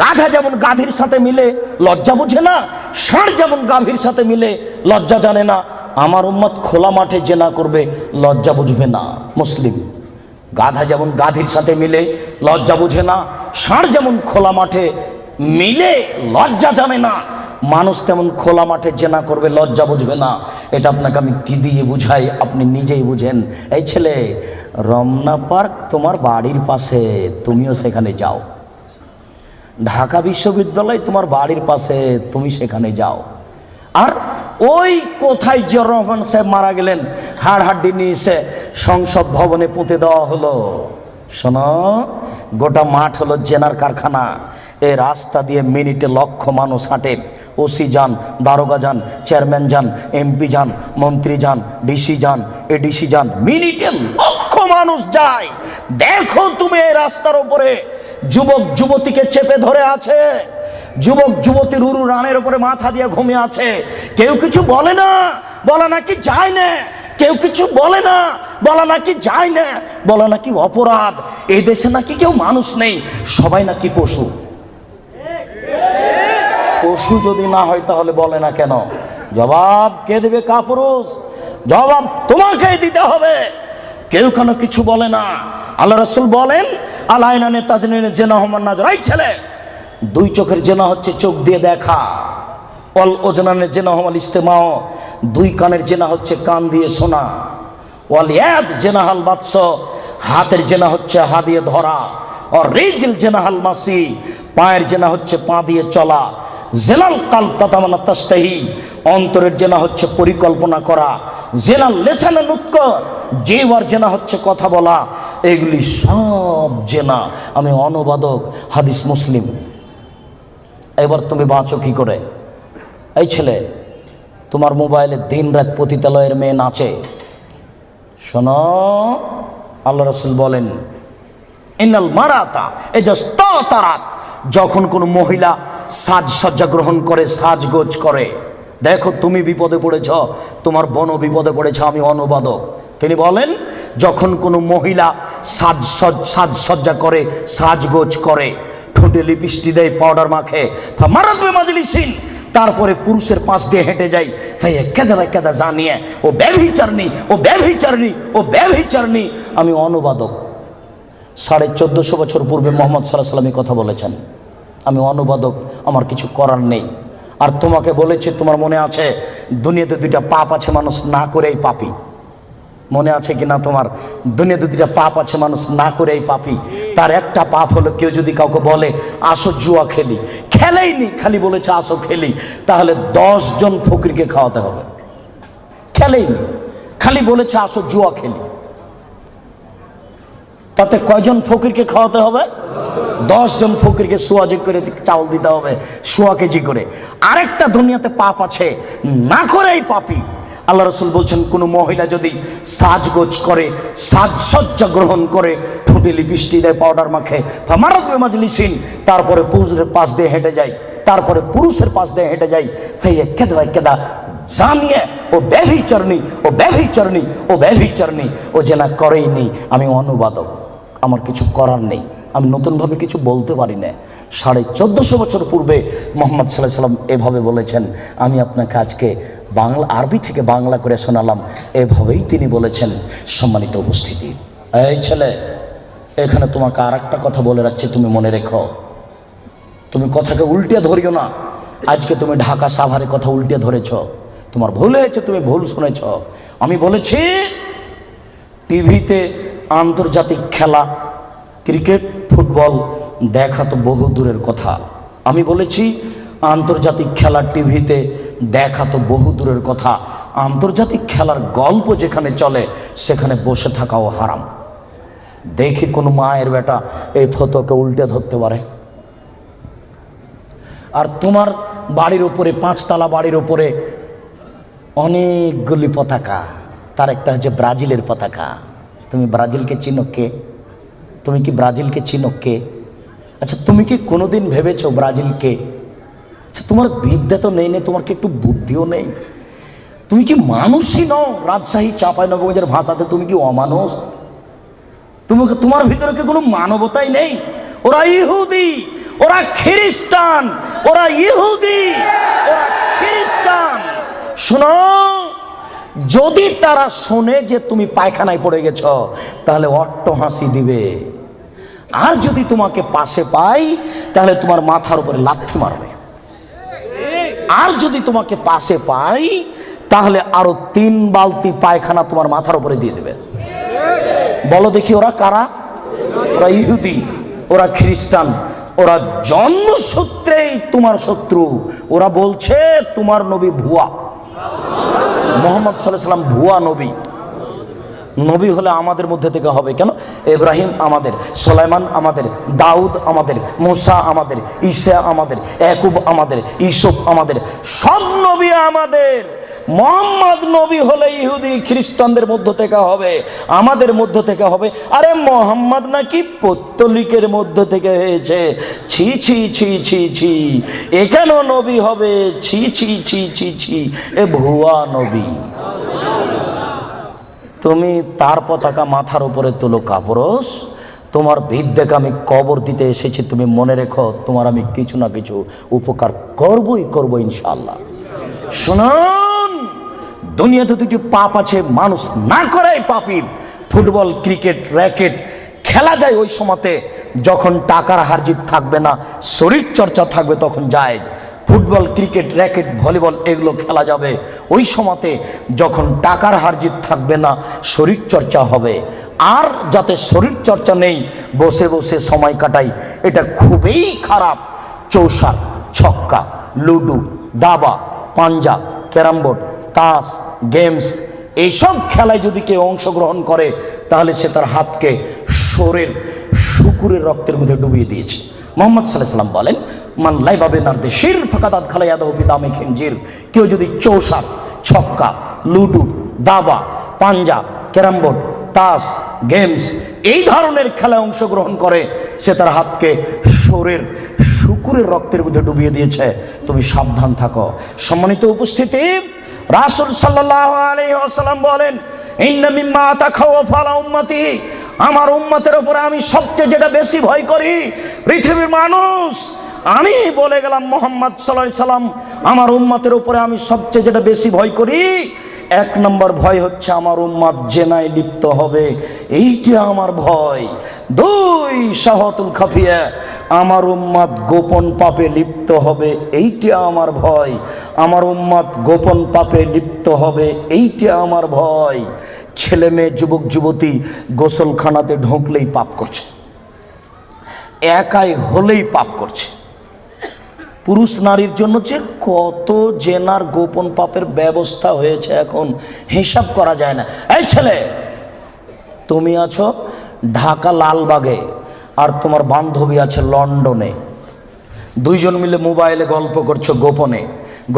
গাধা যেমন গাভীর সাথে মিলে লজ্জা বুঝে না, ষাঁড় যেমন গাভীর সাথে মিলে লজ্জা জানে না, আমার উম্মত খোলা মাঠে জেনা করবে, লজ্জা বুঝবে না। মুসলিম, গাধা যেমন গাধীর সাথে মিলে লজ্জা বুঝে না, ষাঁড় যেমন খোলা মাঠে মিলে লজ্জা জানে না, মানুষ তেমন খোলা মাঠে জেনা করবে, লজ্জা বুঝবে না। এটা আপনাকে আমি কি দিয়ে বুঝাই, আপনি নিজেই বুঝেন। এই ছেলে, রমনা পার্ক তোমার বাড়ির পাশে, তুমিও সেখানে যাও। ঢাকা বিশ্ববিদ্যালয় তোমার বাড়ির পাশে, তুমি সেখানে যাও। আর ওই কোথায় জিয়াউর রহমান সাহেব মারা গেলেন, হাড়হাড্ডি নিয়ে এসে সংসদ ভবনে পুঁতে দেওয়া হলো। শোনো, গোটা মাঠ হলো জেনার কারখানা। এই রাস্তা দিয়ে মিনিটে লক্ষ মানুষ হাঁটে। ওসি যান, দারোগা যান, চেয়ারম্যান যান, এমপি যান, মন্ত্রী যান, ডিসি যান, এডিসি যান, মিনিটে লক্ষ মানুষ যায়। দেখো তুমি এই রাস্তার উপরে যুবক যুবতীকে চেপে ধরে আছে, যুবক যুবতীর উরু রানের উপরে মাথা দিয়ে ঘুমিয়ে আছে। কেউ কিছু বলে না, বলা নাকি যায় না। কেউ কিছু বলে না, বলা নাকি যায় না, বলা নাকি অপরাধ। এই দেশে নাকি কেউ মানুষ নেই, সবাই নাকি পশু। পশু যদি না হয় তাহলে বলে না কেন? জবাব কে দেবে? কাপুরুষ। জবাব তোমাকেই দিতে হবে। কেউ কেন কিছু বলে না। আল্লাহ রাসূল বলেন, আলাইনানে তাজনিনে জেনা হমান নাজর। এই ছেলে, দুই চোখের জেনা হচ্ছে চোখ দিয়ে দেখা। অল ওজনানে জেনা হমাল ইস্তেমাও, দুই কানের জেনা হচ্ছে কান দিয়ে শোনা। ওয়াল ইয়াদ জেনাহাল বাতস, হাতের জেনা হচ্ছে হাত দিয়ে ধরা। আর রিজিল জেনাহাল মাসি, পায়ের জেনা হচ্ছে পা দিয়ে চলা। জেলাল কালব তাতামানা তাস্তাহি, অন্তরের জেনা হচ্ছে পরিকল্পনা করা। জেলাল লেসানে নুতক, জিহ্বার জেনা হচ্ছে কথা বলা। এগুলি সব জেনা। আমি অনুবাদক, হাদিস মুসলিম। এবার তুমি বাঁচো কি করে? এই ছেলে, তোমার মোবাইলে দিন রাত পতিতালয়ের মেয়ে নাচে। শোনো, আল্লাহ রাসূল বলেন, ইন্নাল মারাতা ইজাস্তাতারাত, যখন কোনো মহিলা সাজসজ্জা গ্রহণ করে, সাজগোজ করে। দেখো তুমি বিপদে পড়েছ, তোমার বোনও বিপদে পড়েছে। আমি অনুবাদক। তিনি বলেন, যখন কোনো মহিলা সাজসজ্জা করে, সাজগোজ করে, ঠোঁটে লিপস্টিক দেয়, পাউডার মাখে, মারাতবে মাজলিসিন, তারপরে পুরুষের পাশ দিয়ে হেঁটে যায়, কেদা জানিয়ে ও ব্যভিচারণী, ও ব্যভিচারণী, ও ব্যভিচারণী। আমি অনুবাদক। 1450 বছর পূর্বে মুহাম্মদ সাল্লাল্লাহু আলাইহি ওয়াসাল্লাম কথা বলেছেন। আমি অনুবাদক, আমার কিছু করার নেই। আর তোমাকে বলেছে, তোমার মনে আছে দুনিয়াতে দুইটা পাপ আছে, মানুষ না করেই পাপী। মনে আছে কিনা তোমার? দুনিয়াতে দুইটা পাপ আছে, মানুষ না করেই পাপী। তার একটা পাপ হলো, কেউ যদি কাউকে বলে আসো জুয়া খেলি, খেলেইনি, খালি বলেছে আসো খেলি, তাহলে 10 জন ফকিরকে খাওয়াতে হবে। খেলেইনি, খালি বলেছে আসো জুয়া খেলি, তাতে কয়জন ফকিরকে খাওয়াতে হবে? 10 জন ফকিরকে সোয়াজি করে চাউল দিতে হবে, 100 কেজি করে। আরেকটা দুনিয়াতে পাপ আছে, না করেই পাপী। আল্লাহ রাসূল বলছেন, কোনো মহিলা যদি সাজগোজ করে, সাজসজ্জা গ্রহণ করে, ঠোঁটে লিপস্টিক দেয়, পাউডার মাখে, ফামারাতবে মাজলিসিন, তারপরে পুরুষের পাশ দিয়ে হেঁটে যায়, তারপরে পুরুষের পাশ দিয়ে হেঁটে যায়, কেদা জানিয়ে ও ব্যভিচারণী, ও ব্যভিচারণী, ও ব্যভিচারণী, ও জেনা করেইনি। আমি অনুবাদক, আমার কিছু করার নেই, আমি নতুনভাবে কিছু বলতে পারি না। 1450 বছর পূর্বে মুহাম্মদ সাল্লাল্লাহু আলাইহি ওয়াসাল্লাম এভাবে বলেছেন। আমি আপনাকে আজকে বাংলা, আরবি থেকে বাংলা করে শোনালাম। এভাবেই তিনি বলেছেন। সম্মানিত উপস্থিতি, এই ছেলে, এখানে তোমাকে আর একটা কথা বলে রাখছি, তুমি মনে রেখো। তুমি কথাকে উল্টে ধরিও না। আজকে তুমি ঢাকা সাভারের কথা উল্টে ধরেছ, তোমার ভুল হয়েছে, তুমি ভুল শুনেছ। আমি বলেছি টিভিতে আন্তর্জাতিক খেলা ক্রিকেট ফুটবল দেখা তো বহু দূরের কথা, আমি বলেছি আন্তর্জাতিক খেলার টিভিতে দেখা তো বহু দূরের কথা, আন্তর্জাতিক খেলার গল্প যেখানে চলে সেখানে বসে থাকাও হারাম। দেখি কোনো মায়ের বেটা এই ফটোকে উল্টে ধরতে পারে। আর তোমার বাড়ির উপরে, 5 তলা বাড়ির উপরে অনেকগুলি পতাকা, তার একটা হচ্ছে ব্রাজিলের পতাকা। তুমি ব্রাজিলকে চিনো কে? তুমি কি ব্রাজিলকে চিনো কে? আচ্ছা, তুমি কি কোনোদিন ভেবেছো ব্রাজিলকে? আচ্ছা, তোমার বিদ্যা তো নেই, তোমার কি একটু বুদ্ধিও নেই? তুমি কি মানুষই নও? রাজশাহী চাঁপাইনবাবগঞ্জের ভাষাতে তুমি কি অমানুষ? তোমার ভিতরে কি কোনো মানবতাই নেই? ওরা ইহুদি, ওরা খ্রিস্টান, ওরা ইহুদি, ওরা খ্রিস্টান। শোনো, যদি তারা শোনে যে তুমি পায়খানায় পড়ে গেছ তাহলে অট্ট হাসি দিবে, আর যদি তোমাকে পাশে পাই তাহলে তোমার মাথার উপরে লাথি মারবে, আর যদি তোমাকে পাশে পাই তাহলে আরো 3 বালতি পায়খানা তোমার মাথার উপরে দিয়ে দেবে। বলো দেখি ওরা কারা? ওরা ইহুদি, ওরা খ্রিস্টান, ওরা জন্মসূত্রেই তোমার শত্রু। ওরা বলছে তোমার নবী ভুয়া, মুহাম্মদ সাল্লাল্লাহু আলাইহি ওয়াসাল্লাম ভুয়া নবী। নবী হলে আমাদের মধ্যে থেকে হবে কেন? ইব্রাহিম আমাদের, সুলাইমান আমাদের, দাউদ আমাদের, মুসা আমাদের, ঈসা আমাদের, ইয়াকুব আমাদের, ইউসুফ আমাদের, সব নবী আমাদের। মুহাম্মদ নবী হলে ইহুদি খ্রিস্টানদের মধ্য থেকে হবে, আমাদের মধ্য থেকে হবে। আরে মুহাম্মদ নাকি পৌত্তলিকের মধ্য থেকে হয়েছে। ছি ছি ছি ছি ছি, এ কেন নবী হবে? ছি ছি ছি ছি ছি, এ ভুয়া নবী। তুমি তার পতাকা মাথার উপরে তুলো কাপুরুষ। তোমার বিদ্যাকে আমি কবর দিতে এসেছি, তুমি মনে রেখো তোমার আমি কিছু না কিছু উপকার করবই করব ইনশাআল্লাহ। শুনুন, দুনিয়াতে 2টি পাপ আছে, মানুষ না করাই পাপী। ফুটবল, ক্রিকেট, র্যাকেট খেলা যায় ওই সময়তে যখন টাকার হারজিত থাকবে না, শরীর চর্চা থাকবে, তখন যায়। ফুটবল, ক্রিকেট, র্যাকেট, ভলিবল এগুলো খেলা যাবে ওই সময়তে যখন টাকার হারজিত থাকবে না, শরীর চর্চা হবে। আর যাতে শরীর চর্চা নেই, বসে বসে সময় কাটাই, এটা খুবই খারাপ। চৌসার, ছক্কা, লুডু, দাবা, পাঞ্জা, ক্যারাম বোর্ড, তাস, গেমস এইসব খেলায় যদি কেউ অংশগ্রহণ করে তাহলে সে তার হাতকে শরীর শুকুরের রক্তের মধ্যে ডুবিয়ে দিয়েছে। মুহাম্মদ সাল্লাল্লাহু আলাইহি ওয়াসাল্লাম বলেন, মান লাইবা বিনারদি শির ফাকাদাত খালায়াদাহু বিদামি খিনজির। কেউ যদি চৌসার, ছক্কা, লুডু, দাবা, পাঞ্জা, ক্যারাম বোর্ড, তাস, গেমস এই ধরনের খেলায় অংশগ্রহণ করে সে তার হাতকে শরীর শুকুরের রক্তের মধ্যে ডুবিয়ে দিয়েছে। তুমি সাবধান থাকো। সম্মানিত উপস্থিতি, রাসূল সাল্লাল্লাহু আলাইহি ওয়াসাল্লাম বলেন, ইন্না মিম্মা তাখাওয়াফা আলা উম্মতি, আমার উম্মতের উপরে আমি সবচেয়ে যেটা বেশি ভয় করি, পৃথিবীর মানুষ, আমি বলে গেলাম মুহাম্মদ সাল্লাল্লাহু আলাইহি সাল্লাম, আমার উম্মতের উপরে আমি সবচেয়ে যেটা বেশি ভয় করি, 1 নম্বর ভয় হচ্ছে আমার উম্মত জেনায় লিপ্ত হবে, এইটা আমার ভয়। 2 শাহাতুল খাফিয়া, আমার উম্মত গোপন পাপে লিপ্ত হবে, এইটা আমার ভয়। আমার উম্মত গোপন পাপে লিপ্ত হবে, এইটা আমার ভয়। ছেলে মেয়ে, যুবক যুবতী গোসলখানাতে ঢুকলেই পাপ করছে, একাই হলেই পাপ করছে। পুরুষ নারীর জন্য যে কত জেনার গোপন পাপের ব্যবস্থা হয়েছে এখন হিসাব করা যায় না। এই ছেলে, তুমি আছো ঢাকা লালবাগে আর তোমার বান্ধবী আছে লন্ডনে, 2 জন মিলে মোবাইলে গল্প করছো গোপনে।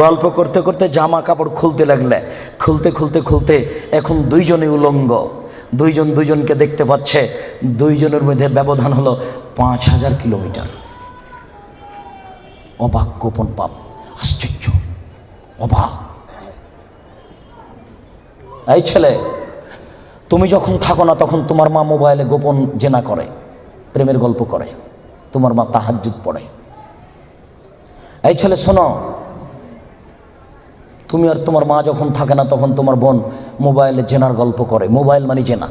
গল্প করতে করতে জামা কাপড় খুলতে লাগলে, খুলতে খুলতে খুলতে এখন 2 জনই উলঙ্গ। 2 জন 2 জনকে দেখতে পাচ্ছে, 2 জনের মধ্যে ব্যবধান হলো 5000 কিলোমিটার। অবাক গোপন পাপ, আশ্চর্য, অবাক। এই ছেলে, তুমি যখন থাকো না তখন তোমার মা মোবাইলে গোপন জেনা করে, প্রেমের গল্প করে, তোমার মা তাহাজ্জুদ পড়ে। এই ছেলে শোনো, তুমি আর তোমার মা যখন থাকে না তখন তোমার বোন মোবাইলে জেনার গল্প করে। মোবাইল মানে জেনা।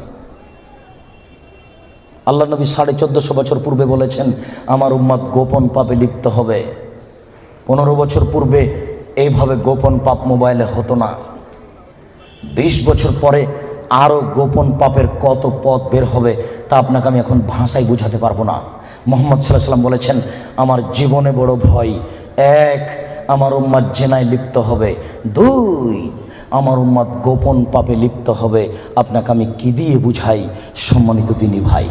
আল্লাহ নবী 1450 বছর পূর্বে বলেছেন আমার উম্মত গোপন পাপে লিপ্ত হবে। 15 বছর পূর্বে এইভাবে গোপন পাপ মোবাইলে হতো না। 20 বছর পরে আরও গোপন পাপের কত পথ বের হবে তা আপনাকে আমি এখন ভাষায় বোঝাতে পারবো না। মুহাম্মদ সাল্লাল্লাহু আলাইহি ওয়াসাল্লাম বলেছেন, আমার জীবনে বড় ভয়, এক, আমার উম্মাত জেনায় লিপ্ত হবে, দুই, আমার উম্মাত গোপন পাপে লিপ্ত হবে। আপনাকে আমি কি দিয়ে বুঝাই সম্মানিত দিনী ভাই?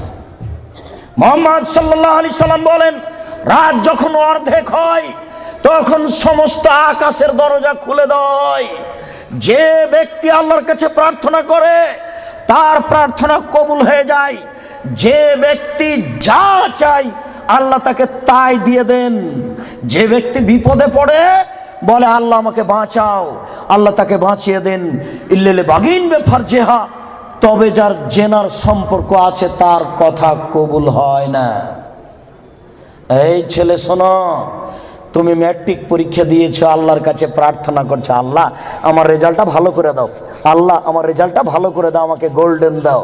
মুহাম্মদ সাল্লাল্লাহু আলাইহি সাল্লাম বলেন, রাত যখন অর্ধেক হয় তখন সমস্ত আকাশের দরজা খুলে দেয়। যে ব্যক্তি আল্লাহর কাছে প্রার্থনা করে তার প্রার্থনা কবুল হয়ে যায়। যে ব্যক্তি যা চায় আল্লাহ তাকে তাই দিয়ে দেন। যে ব্যক্তি বিপদে পড়ে বলে আল্লাহ আমাকে বাঁচাও, আল্লাহ তাকে বাঁচিয়ে দেন। ইল্লাল বাগিন বে ফারজেহা, তবে যার জেনার সম্পর্ক আছে তার কথা কবুল হয় না। এই ছেলে শোনো, তুমি ম্যাট্রিক পরীক্ষা দিয়েছো, আল্লাহর কাছে প্রার্থনা করছো, আল্লাহ আমার রেজাল্টটা ভালো করে দাও, আল্লাহ আমার রেজাল্টটা ভালো করে দাও, আমাকে গোল্ডেন দাও।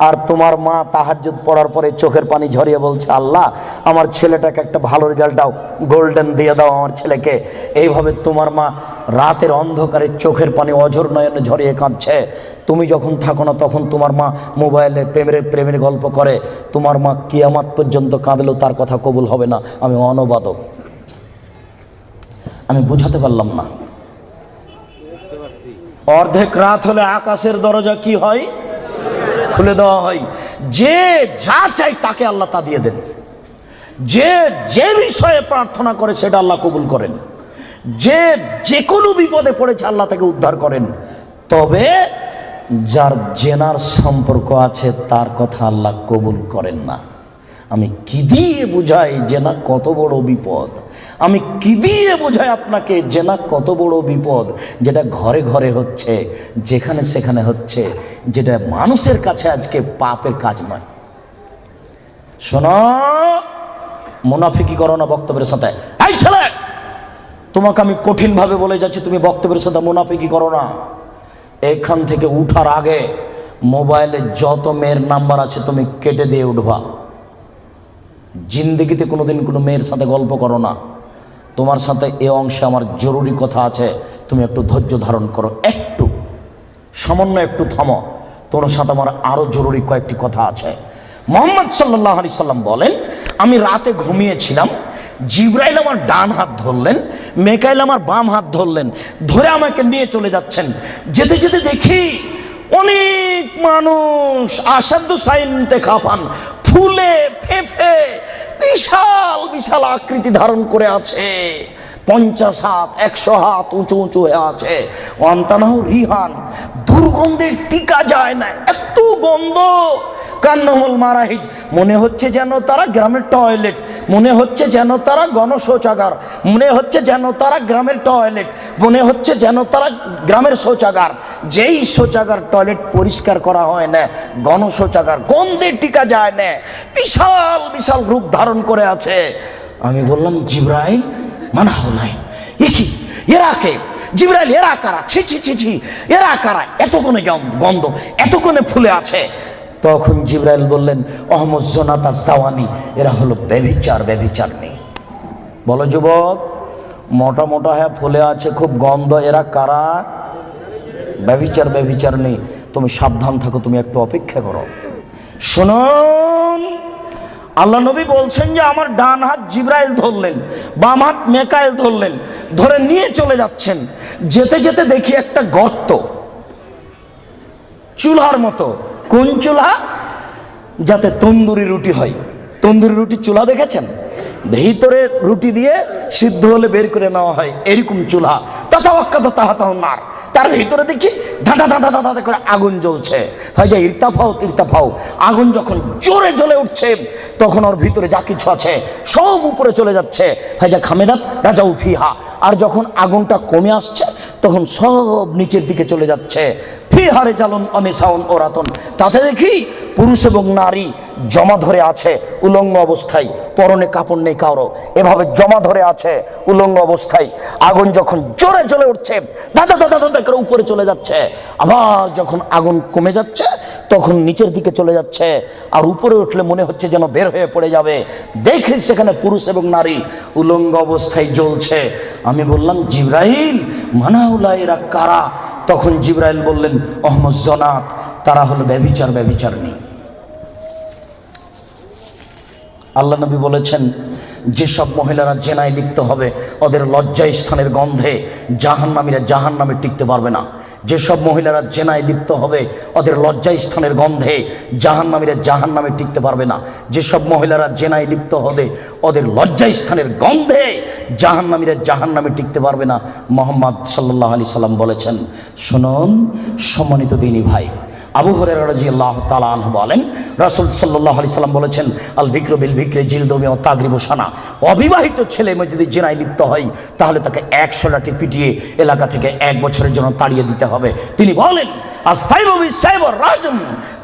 আর তোমার মা তাহাজ্জুদ পড়ার পরে চোখের পানি ঝরিয়ে বলছে, আল্লাহ আমার ছেলেটাকে একটা ভালো রেজাল্ট দাও, গোল্ডেন দিয়ে দাও আমার ছেলেকে। এইভাবে তোমার মা রাতের অন্ধকারে চোখের পানি অঝর নয়নে ঝরিয়ে কাঁদছে। তুমি যখন থাকো না তখন তোমার মা মোবাইলে প্রেমের গল্প করে। তোমার মা কিয়ামত পর্যন্ত কাঁদলেও তার কথা কবুল হবে না। আমি অনুবাদক, আমি বুঝাতে পারলাম না। অর্ধেক রাত হলে আকাশের দরজা কি হয়? খুলে দেওয়া হয়। যে যা চাই তাকে আল্লাহ তা দিয়ে দেন। যে যে বিষয়ে প্রার্থনা করে সেটা আল্লাহ কবুল করেন। যে যে কোনো বিপদে পড়েছে আল্লাহ তাকে উদ্ধার করেন। তবে যার জেনার সম্পর্ক আছে তার কথা আল্লাহ কবুল করেন না। আমি কি দিয়ে বুঝাই জেনা কত বড় বিপদ? আমি কি দিয়ে বোঝাই আপনাকে জেনা কত বড় বিপদ? যেটা ঘরে ঘরে হচ্ছে, যেখানে সেখানে হচ্ছে, যেটা মানুষের কাছে আজকে পাপের কাজ নয়। শোনো, মুনাফিকি করো না বক্তব্যের সাথে। এই ছেলে, তোমাকে আমি কঠিনভাবে বলে যাচ্ছি, তুমি বক্তব্যের সাথে মুনাফিকি করো না। এখান থেকে উঠার আগে মোবাইলে যত মেয়ের নাম্বার আছে তুমি কেটে দিয়ে উঠবা। জিন্দেগিতে কোনোদিন কোনো মেয়ের সাথে গল্প করো না। তোমার সাথে এ অংশে আমার জরুরি কথা আছে, তুমি একটু ধৈর্য ধারণ করো, একটু সামান্য একটু থামো। তোমার সাথে আমার আরো জরুরি কয়েকটি কথা আছে। মুহাম্মদ সাল্লাল্লাহু আলাইহি সাল্লাম বলেন, আমি রাতে ঘুমিয়েছিলাম, জিবরাইল আমার ডান হাত ধরলেন, মেকাইল আমার বাম হাত ধরলেন, ধরে আমাকে নিয়ে চলে যাচ্ছেন। যেতে যেতে দেখি অনেক মানুষ আসাদু সাইনতে খাফান, ফুলে ফেফে বিশাল বিশাল আকৃতি ধারণ করে আছে। 50 হাত 100 হাত উঁচু উঁচু হয়ে আছে। অন্তানাহ রিহান, দুর্গন্ধে টিকা যায় না, এত গন্ধ। কান্নাহুল মারাহিজ, মনে হচ্ছে যেন তারা গ্রামের টয়লেট, মনে হচ্ছে যেন তারা গণশৌচাগার, মনে হচ্ছে যেন তারা গ্রামের টয়লেট, মনে হচ্ছে যেন তারা গ্রামের শৌচাগার। যেই শৌচাগার টয়লেট পরিষ্কার করা হয় না, গণশৌচাগার, গন্ধে টিকা যায় না, বিশাল বিশাল রূপ ধারণ করে আছে। আমি বললাম, জিবরাইল মানহাউলাই, কি এরা কে? জিবরাইল, এরা কারা? ছি ছি ছি ছি, এরা কারা? এত কোণে গন্ধ, এত কোণে ফুলে আছে। তখন জিবরাইল বললেন, অহমদ জোনাতা জাওয়ানি, এরা হলো ব্যভিচারণী। বলো যুবক, মোটা মোটা হ্যাঁ ফুলে আছে, খুব গন্ধ, এরা কারা? ব্যভিচারণী। তুমি সাবধান থাকো, তুমি একটু অপেক্ষা করো। শুনুন, আল্লাহ নবী বলছেন যে আমার ডান হাত জিবরাইল ধরলেন, বাম হাত মেকাইল ধরলেন, ধরে নিয়ে চলে যাচ্ছেন। যেতে যেতে দেখি একটা গর্ত, চুলার মতো। কোন চুলা? যাতে তন্দুরি রুটি হয়। তন্দুরি রুটি চুলা দেখেছেন? ভিতরে রুটি দিয়ে সিদ্ধ হলে বের করে নেওয়া হয়, এরকম চুলা। তাহাতাহুন্নার, তার ভিতরে দেখি ধাঁধা ধাঁধা ধাঁধা করে আগুন জ্বলছে। হয় যে ইরতাফাও, আগুন যখন জোরে জ্বলে উঠছে তখন ওর ভিতরে যা কিছু আছে সব উপরে চলে যাচ্ছে। হয় যে খামেদাত রাজাউ ফিহা, আর যখন আগুনটা কমে আসছে তখন সব নিচের দিকে চলে যাচ্ছে। ফিহারে জালুন অনিসাউন ওরাতন, তাতে দেখি পুরুষ এবং নারী জমা ধরে আছে উলঙ্গ অবস্থায়, পরনে কাপড় নেই কারো, এভাবে জমা ধরে আছে উলঙ্গ অবস্থায়। আগুন যখন জোরে জ্বলে উঠছে দাদা দাদা দাদা করে উপরে চলে যাচ্ছে, আবার যখন আগুন কমে যাচ্ছে তখন নিচের দিকে চলে যাচ্ছে, আর উপরে উঠলে মনে হচ্ছে যেন বের হয়ে পড়ে যাবে। দেখি সেখানে পুরুষ এবং নারী উলঙ্গ অবস্থায় জ্বলছে। আমি বললাম, জিবরাইল মানাউলা, এরা কারা? তখন জিবরাইল বললেন, অহমদ জনাত, তারা হলো ব্যভিচার, ব্যভিচারিণী। আল্লাহ নবী বলেছেন, যেসব মহিলারা জেনায় লিপ্ত হবে ওদের লজ্জায় স্থানের গন্ধে জাহান্নামীরা জাহান্নামে টিকতে পারবে না। যেসব মহিলারা জেনায় লিপ্ত হবে ওদের লজ্জায় স্থানের গন্ধে জাহান্নামীরা জাহান্নামে টিকতে পারবে না। যেসব মহিলারা জেনায় লিপ্ত হবে ওদের লজ্জায় স্থানের গন্ধে জাহান্নামীরা জাহান্নামে টিকতে পারবে না। মুহাম্মদ সাল্লাল্লাহু আলাইহি সাল্লাম বলেছেন। শুনুন সম্মানিত দিনী ভাই, আবু হুরায়রা রাদিয়াল্লাহু তাআলা আনহু বলেন, রাসূল সাল্লাল্লাহু আলাইহি সাল্লাম বলেছেন, আল বিকরু বিল বিকরি জিলদু ওয়া তাগরিবু সানা। অবিবাহিত ছেলে মেয়ে যদি জেনায় লিপ্ত হয় তাহলে তাকে 100 লাঠি পিটিয়ে এলাকা থেকে 1 বছরের জন্য তাড়িয়ে দিতে হবে। তিনি বলেন, আস-সাইবু বিস-সাইব রাজম।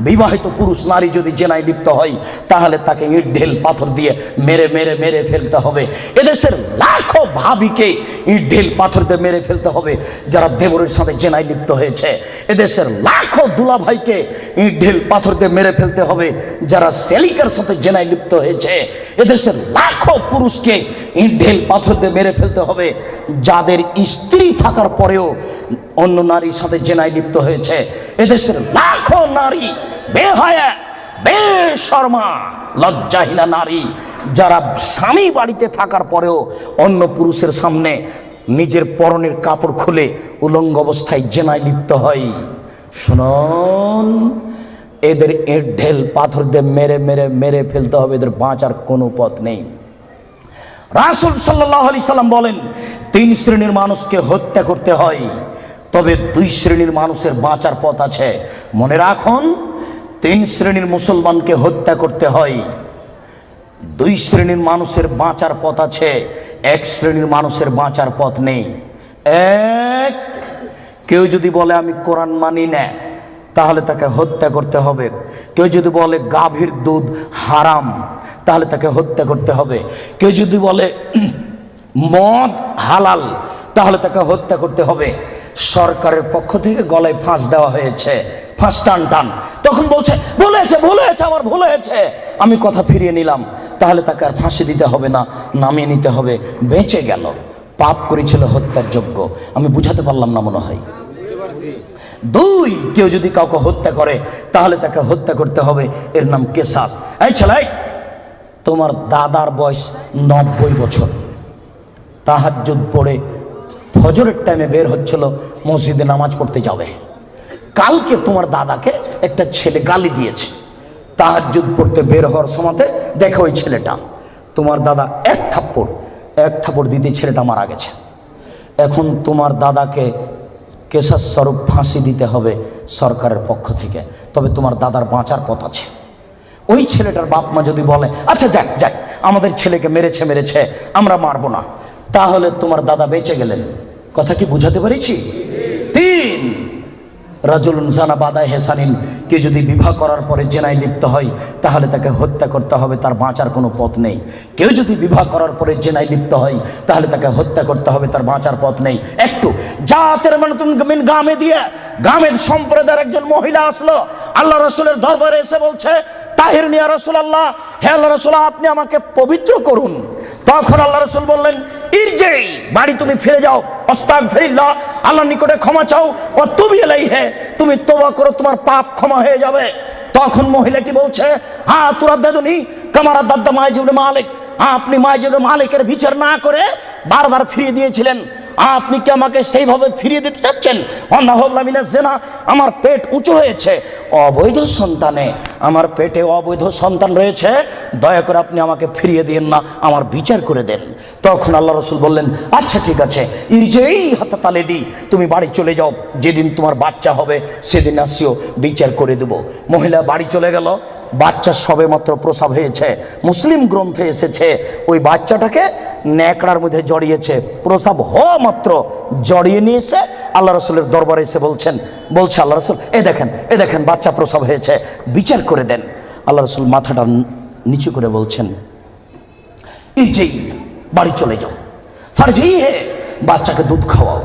বিবাহিত পুরুষ নারী যদি জেনায় লিপ্ত হয় তাহলে তাকে ইট ঢেল পাথর দিয়ে মেরে মেরে মেরে ফেলতে হবে। এদেশের লাখো ভাবিকে ইট ঢেল পাথর দিয়ে মেরে ফেলতে হবে যারা দেবরের সাথে জেনায় লিপ্ত হয়েছে। এদেশের লাখো দুলাভাইকে ইট ঢেল পাথর দিয়ে মেরে ফেলতে হবে যারা সেলিকার সাথে জেনায় লিপ্ত হয়েছে। এদেশের লাখো পুরুষকে ইট ঢেল পাথর দিয়ে মেরে ফেলতে হবে যাদের স্ত্রী থাকার পরেও অন্য নারীর সাথে জেনায় লিপ্ত হয়েছে। এদেশের লাখো নারী বেহায়া বেশরমা লজ্জাহীনা নারী যারা স্বামী বাড়িতে থাকার পরেও অন্য পুরুষের সামনে নিজের পরনের কাপড় খুলে উলঙ্গ অবস্থায় জেনায় লিপ্ত হয়। শুনুন, এদের ইট ঢেল পাথর দিয়ে মেরে মেরে মেরে ফেলতে হবে, এদের বাঁচার কোনো পথ নেই। রাসূল সাল্লাল্লাহু আলাইহি সাল্লাম বলেন, 3 শ্রেণীর মানুষকে হত্যা করতে হয়, তবে 2 শ্রেণীর মানুষের বাঁচার পথ আছে। মনে রাখুন, 3 শ্রেণীর মুসলমানকে হত্যা করতে হয়, 2 শ্রেণীর মানুষের বাঁচার পথ আছে, 1 শ্রেণীর মানুষের বাঁচার পথ নেই। এক, কেউ যদি বলে আমি কোরআন মানি না তাহলে তাকে হত্যা করতে হবে। কেউ যদি বলে গাভীর দুধ হারাম তাহলে তাকে হত্যা করতে হবে। কেউ যদি বলে মদ হালাল তাহলে তাকে হত্যা করতে হবে। সরকারের পক্ষ থেকে গলায় ফাঁস দেওয়া হয়েছে, ফাঁস টান টান, তখন বলছে ভুল হয়েছে, ভুল হয়েছে, আমার ভুল হয়েছে, আমি কথা ফিরিয়ে নিলাম, তাহলে তাকে আর ফাঁসি দিতে হবে না, নামিয়ে নিতে হবে, বেঁচে গেল। পাপ করেছিল হত্যার যোগ্য। আমি বুঝাতে পারলাম না মনে হয়। 2, কেউ যদি কাউকে হত্যা করে তাহলে তাকে হত্যা করতে হবে, এর নাম কিসাস। এই ছেলে, তোমার দাদার বয়স 90 বছর, তাহাজ্জুদ পড়ে ফজরের টাইমে বের হচ্ছিল মসজিদে নামাজ পড়তে যাবে। কালকে তোমার দাদাকে একটা ছেলে গালি দিয়েছে, তাহাজ্জুদ পড়তে বের হওয়ার সময় দেখো ওই ছেলেটা, তোমার দাদা এক থাপ্পড় দিতে ছেলেটা মারা গেছে। এখন তোমার দাদাকে কেসাস স্বরূপ ফাঁসি দিতে হবে সরকারের পক্ষ থেকে, তবে তোমার দাদার বাঁচার পথ আছে। ওই ছেলেটার বাপ মা যদি বলে আচ্ছা যাক যাক, আমাদের ছেলেকে মেরেছে, আমরা মারবো না, তাহলে তোমার দাদা বেঁচে গেলেন। কথা কি বুঝাতে পেরেছি? 3, রাজুলুন জানা বাদায় হেসানিন। কে যদি বিবাহ করার পরে জেনায় লিপ্ত হয় তাহলে তাকে হত্যা করতে হবে, তার বাঁচার কোনো পথ নেই। কেউ যদি বিবাহ করার পরে জেনায় লিপ্ত হয় তাহলে তাকে হত্যা করতে হবে, তার বাঁচার পথ নেই। একটু জাতের মানে তুমি গামে দিয়ে গামের সম্প্রদায়ের একজন মহিলা আসলো আল্লাহ রাসূলের দরবারে, এসে বলছে তাহিরনি ইয়া রাসূলুল্লাহ, হে আল্লাহ রাসূল আপনি আমাকে পবিত্র করুন। তখন আল্লাহ রাসূল বললেন, ইরজি, বাড়ি তুমি ফিরে যাও, আস্তাগফিরুল্লাহ, আল্লাহর নিকটে ক্ষমা চাও, ও তুবি ইলাইহি, তুমি তওবা করো, তোমার পাপ ক্ষমা হয়ে যাবে। তখন মহিলাটি বলছে, হ্যাঁ তুরাদ্দাদুনি কামারা দাদ্দা মাইজ ইবনে মালিক, আপনি মাইজ ইবনে মালিকের বিচার না করে বারবার ফিরিয়ে দিয়েছিলেন, আপনি কি আমাকে সেইভাবে ফিরিয়ে দিতে চাচ্ছেন? আমার পেট উঁচু হয়েছে, অবৈধ সন্তানে আমার পেটে অবৈধ সন্তান রয়েছে, দয়া করে আপনি আমাকে ফিরিয়ে দিন না, আমার বিচার করে দেন। তখন আল্লাহ রাসূল বললেন, আচ্ছা ঠিক আছে, ইরজেই হাতা তালে দি, তুমি বাড়ি চলে যাও, যেদিন তোমার বাচ্চা হবে সেদিন আসিও, বিচার করে দেব। মহিলা বাড়ি চলে গেল। বাচ্চা সবে মাত্র প্রসব হয়েছে, মুসলিম গ্রন্থে এসেছে ওই বাচ্চাটাকে ন্যাকড়ার মধ্যে জড়িয়েছে, প্রসব হওয়া মাত্র জড়িয়ে নিয়ে এসে আল্লাহ রাসূলের দরবারে এসে বলছে আল্লাহ রাসূল এ দেখেন বাচ্চা প্রসব হয়েছে, বিচার করে দেন। আল্লাহ রাসূল মাথাটা নিচু করে বলছেন, ইরজি, বাড়ি চলে যাও, ফারজি হে, বাচ্চাকে দুধ খাওয়াও,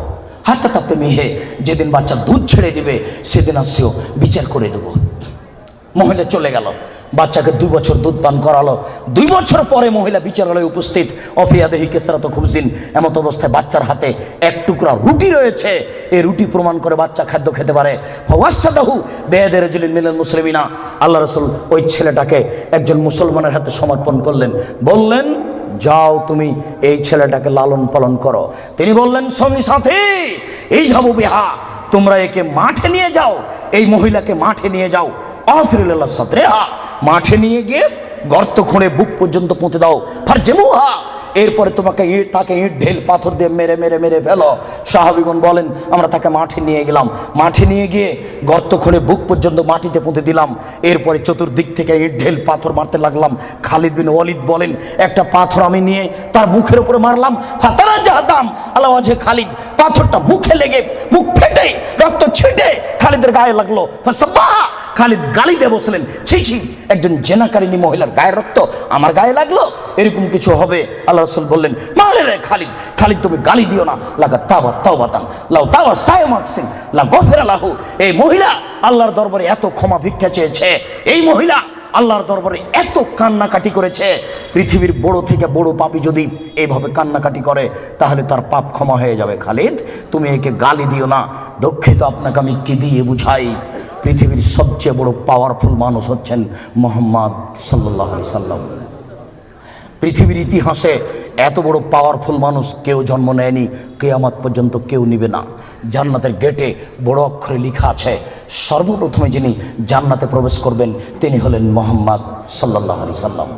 হাত্তা তাপ্তে মেহে, যেদিন বাচ্চা দুধ ছেড়ে দিবে সেদিন আসিও, বিচার করে দেবো। মহিলা চলে গেল, বাচ্চাকে 2 বছর দুধ পান করালো। 2 বছর পরে মহিলা বিচারালয়ে উপস্থিত। অফিয়াদেহি কেসরাত খুবজিন, এমত অবস্থায় বাচ্চার হাতে এক টুকরা রুটি রয়েছে। এই রুটি প্রমাণ করে বাচ্চা খাদ্য খেতে পারে। ফাওয়াসাদাহু বিয়াদি রাজুলিন মিনাল মুসলিমিনা, আল্লাহ রাসূল ওই ছেলেটাকে একজন মুসলমানের হাতে সমর্পণ করলেন। বললেন, যাও তুমি এই ছেলেটাকে লালন পালন করো। তিনি বললেন, সঙ্গী সাথী, এই যাবো বিহা, তোমরা একে মাঠে নিয়ে যাও, এই মহিলাকে মাঠে নিয়ে যাও। আফিরুল্লাহ সাদরেহা, মাঠে নিয়ে গিয়ে গর্ত খুঁড়ে বুক পর্যন্ত পুঁতে দাও। ফারজেমুহা, এরপরে তাকে ইট ঢেল পাথর দিয়ে মেরে মেরে মেরে ফেলো। সাহাবীগণ বলেন, আমরা তাকে মাঠে নিয়ে গেলাম, মাঠে নিয়ে গিয়ে গর্ত খুঁড়ে বুক পর্যন্ত মাটিতে পুঁতে দিলাম। এরপরে চতুর্দিক থেকে ইট ঢেল পাথর মারতে লাগলাম। খালিদ বিন ওয়ালিদ বলেন, একটা পাথর আমি নিয়ে তার মুখের উপরে মারলাম। ফাতারা জাহাদাম আলা ওয়াজহি খালিদ, পাথরটা মুখে লেগে মুখ ফেটে রক্ত ছিটে খালিদের গায়ে লাগলো। ফাসাব্বাহা, খালিদ গালি দিয়ে বসলেন, ছি ছি, একজন জেনাকারিনী মহিলার গায়ের রক্ত আমার গায়ে লাগলো, এরকম কিছু হবে? আল্লাহ রাসূল বললেন, মারে রে খালিদ, খালিদ তুমি গালি দিও না। লাগা তাওবা তাওবাতান লাউ তাওয়া সায়মাকসিন লা গফিরা লাহু। এই মহিলা আল্লাহর দরবারে এত ক্ষমা ভিক্ষা চেয়েছে, এই মহিলা আল্লাহর দরবারে এত কান্নাকাটি করেছে। পৃথিবীর বড় থেকে বড় পাপী যদি এইভাবে কান্নাকাটি করে তাহলে তার পাপ ক্ষমা হয়ে যাবে। খালিদ তুমি একে গালি দিও না। দুঃখিত, আপনাকে আমি কি দিয়ে বুঝাই? পৃথিবীর সবচেয়ে বড় পাওয়ারফুল মানুষ হচ্ছেন মুহাম্মদ সাল্লাল্লাহু আলাইহি সাল্লাম। পৃথিবীর ইতিহাসে এত বড় পাওয়ারফুল মানুষ কেউ জন্ম নেয়নি, কিয়ামত পর্যন্ত কেউ নিবে না। জান্নাতের গেটে বড় অক্ষরে লেখা আছে, সর্বপ্রথমে যিনি জান্নাতে প্রবেশ করবেন তিনি হলেন মুহাম্মদ সাল্লাল্লাহু আলাইহি সাল্লাম।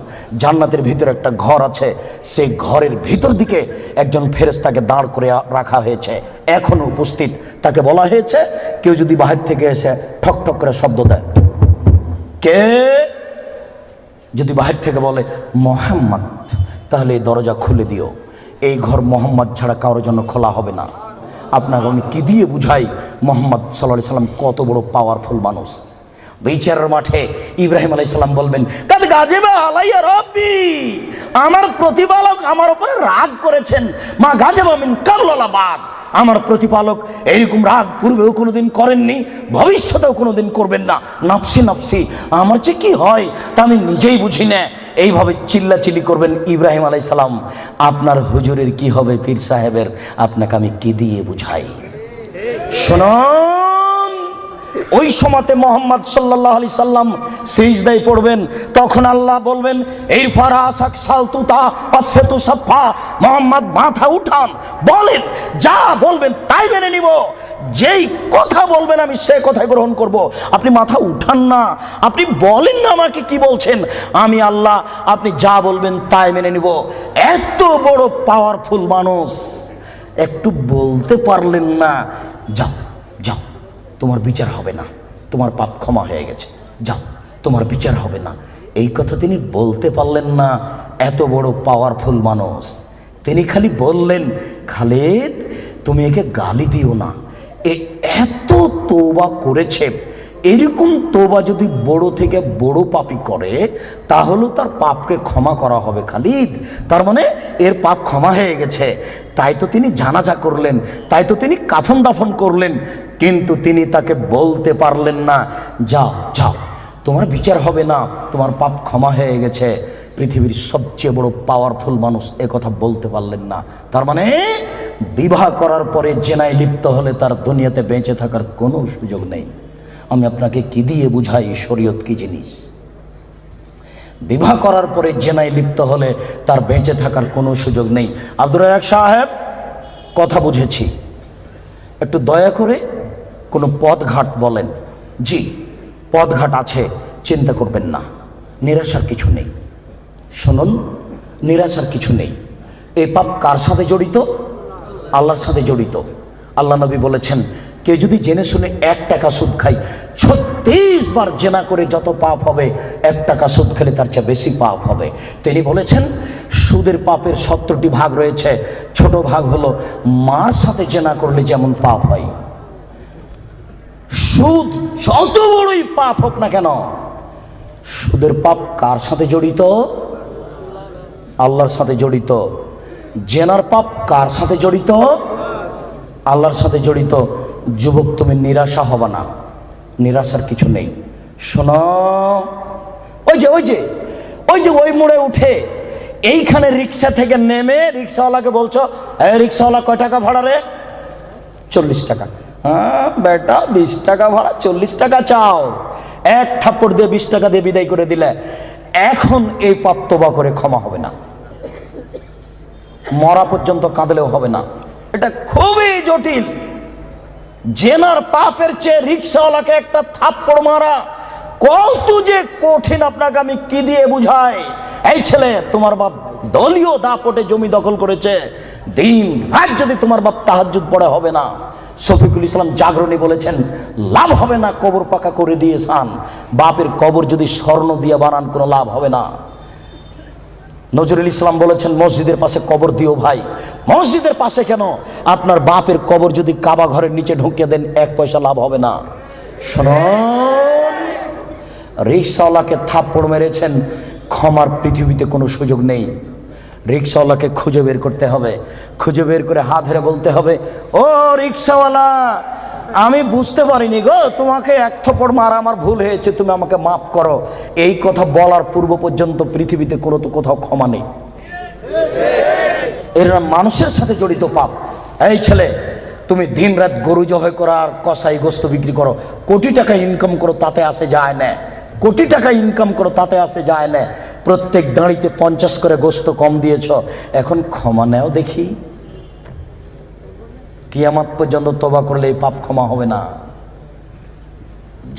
জান্নাতের ভিতরে একটা ঘর আছে, সেই ঘরের ভিতর দিকে একজন ফেরেশতাকে দাঁড় করে রাখা হয়েছে, এখনো উপস্থিত। তাকে বলা হয়েছে, কেউ যদি বাহির থেকে এসে ঠক ঠক করে শব্দ দেয়, কে যদি বাহির থেকে বলে মুহাম্মদ, তাহলে এই দরজা খুলে দিও। এই ঘর মুহাম্মদ ছাড়া কারোর জন্য খোলা হবে না। আপনাকে আমি কি দিয়ে বুঝাই মুহাম্মদ সাল্লাল্লাহু আলাইহি সাল্লাম কত বড় পাওয়ারফুল মানুষ। বিচারের মাঠে ইব্রাহিম আলাইহিস সালাম বলবেন, কাদ গাজিবা আলাইয়া রাব্বি, আমার প্রতিপালক আমার উপরে রাগ করেছেন। মা গাজিবা মিন কাবলা বাদ, আমার প্রতিপালক এইরকম রাগ পূর্বেও কোনোদিন করেননি, ভবিষ্যতেও কোনোদিন করবেন না। নাফসি নাফসি, আমার যে কি হয় তা আমি নিজেই বুঝি না। এইভাবে চিল্লাচিল্লি করবেন ইব্রাহিম আলাইহিস সালাম। আপনার হুজুরের কি হবে, পীর সাহেবের, আপনাকে আমি কি দিয়ে বুঝাই? শুনুন, ওই সময়তে মুহাম্মদ সাল্লাল্লাহু আলাইহি সাল্লাম সিজদায় পড়বেন, তখন আল্লাহ বলবেন, এই ফারাসাক সালতুতা আসেতু সাফা, মুহাম্মদ মাথা উঠান, বলেন, যা বলবেন তাই মেনে নিব, যেই কথা বলবেন আমি সে কথা গ্রহণ করব। আপনি মাথা উঠান না, আপনি বলেন না আমাকে কি বলছেন, আমি আল্লাহ, আপনি যা বলবেন তাই মেনে নিব। এত বড় পাওয়ারফুল মানুষ, একটু বলতে পারলেন না, যাও যাও তোমার বিচার হবে না, তোমার পাপ ক্ষমা হয়ে গেছে, যাও তোমার বিচার হবে না, এই কথা তিনি বলতে পারলেন না। এত বড় পাওয়ারফুল মানুষ, তিনি খালি বললেন, খালিদ তুমি একে গালি দিও না। এত তওবা করেছে, এরকম তওবা যদি বড় থেকে বড় পাপী করে তাহলে তার পাপকে ক্ষমা করা হবে খালিদ। তার মানে এর পাপ ক্ষমা হয়ে গেছে, তাই তো তিনি জানাজা করলেন, তাই তো তিনি কাফন দাফন করলেন। কিন্তু তিনি তাকে বলতে পারলেন না, যাও যাও তোমার বিচার হবে না, তোমার পাপ ক্ষমা হয়ে গেছে। পৃথিবীর সবচেয়ে বড় পাওয়ারফুল মানুষ এ কথা বলতে পারলেন না। তার মানে বিবাহ করার পরে জেনায় লিপ্ত হলে তার দুনিয়াতে বেঁচে থাকার কোনো সুযোগ নেই। আমি আপনাকে কি দিয়ে বুঝাই শরীয়ত কি জিনিস? বিবাহ করার পরে জেনায় লিপ্ত হলে তার বেঁচে থাকার কোনো সুযোগ নেই। আব্দুর রাজ্জাক সাহেব, কথা বুঝেছি, একটু দয়া করে কোনো পথঘাট বলেন। জি, পথঘাট আছে, চিন্তা করবেন না, নিরাশার কিছু নেই। শুনুন, নিরাশার কিছু নেই। এই পাপ কার সাথে জড়িত? আল্লাহর সাথে জড়িত। আল্লাহ নবী বলেছেন, কেউ যদি জেনে শুনে 1 টাকা সুদ খায়, 36 বার জেনা করে যত পাপ হবে, 1 টাকা সুদ খেলে তার চেয়ে বেশি পাপ হবে। তিনি বলেছেন, সুদের পাপের 70টি ভাগ রয়েছে, ছোট ভাগ হলো মার সাথে জেনা করলে যেমন পাপ হয়। সুদ যত বড়ই পাপ হোক না কেন, সুদের পাপ কার সাথে জড়িত? আল্লাহর সাথে জড়িত। জেনার পাপ কার সাথে জড়িত? আল্লাহর সাথে জড়িত। যুবক, তুমি নিরাশা হবে না, নিরাশার কিছু নেই। শোনো, ওই যে ওই যে ওই যে ওই মোড়ে উঠে এইখানে রিক্সা থেকে নেমে রিক্সাওয়ালাকে বলছো, এই রিক্সাওয়ালা কয় টাকা ভাড়া রে? 40 টাকা। হ্যাঁ বেটা, 20 টাকা ভাড়া, 40 টাকা চাও। এক থাপ্পড় দিয়ে 20 টাকা দিয়ে বিদায় করে দিলে এখন এই পাপ তওবা করে ক্ষমা হবে না, মরা পর্যন্ত কাঁদলেও হবে না। এটা খুবই জটিল। জেনার পাপের চেয়ে রিক্সাওয়ালাকে একটা থাপ্পড় মারা কত যে কঠিন, আপনাকে আমি কি দিয়ে বুঝাই? এই ছেলে, তোমার বাপ দলীয় দাপটে জমি দখল করেছে, দিন রাত যদি তোমার বাপ তাহাজ্জুদ পড়ে হবে না। শফিকুল ইসলাম জাগরণী বলেছেন, লাভ হবে না কবর পাকা করে দিয়ে সান, বাপের কবর যদি স্বর্ণ দিয়ে বানান কোনো লাভ হবে না। নজরুল ইসলাম বলেছেন, মসজিদের পাশে কবর দিও ভাই। মসজিদের পাশে কেন, আপনার বাপের কবর যদি কাবা ঘরের নিচে ঢুকিয়ে দেন 1 পয়সা লাভ হবে না। শুনুন, রিক্সাওয়ালাকে থাপ্পড় মেরেছেন, ক্ষমার পৃথিবীতে কোনো সুযোগ নেই। রিক্সাওয়ালাকে খুঁজে বের করতে হবে, খুঁজে বের করে হাত ধরে বলতে হবে, ও রিক্সাওয়ালা, আমি বুঝতে পারিনি গো, তোমাকে এক থাপ্পড় মারা আমার ভুল হয়েছে, তুমি আমাকে মাফ করো। এই কথা বলার পূর্ব পর্যন্ত পৃথিবীতে কোনো তো কোথাও ক্ষমা নেই। এরা মানুষের সাথে জড়িত পাপ। এই ছেলে, তুমি দিন রাত গরু জবাই করো আর কসাই গোস্ত বিক্রি করো, কোটি টাকা ইনকাম করো, তাতে আসে যায় না। কোটি টাকা ইনকাম করো, তাতে আসে যায় না। প্রত্যেক দাঁড়িতে 50 করে গোস্ত কম দিয়েছ, এখন ক্ষমা নেও দেখি। কিয়ামত পর্যন্ত তওবা করলে এই পাপ ক্ষমা হবে না।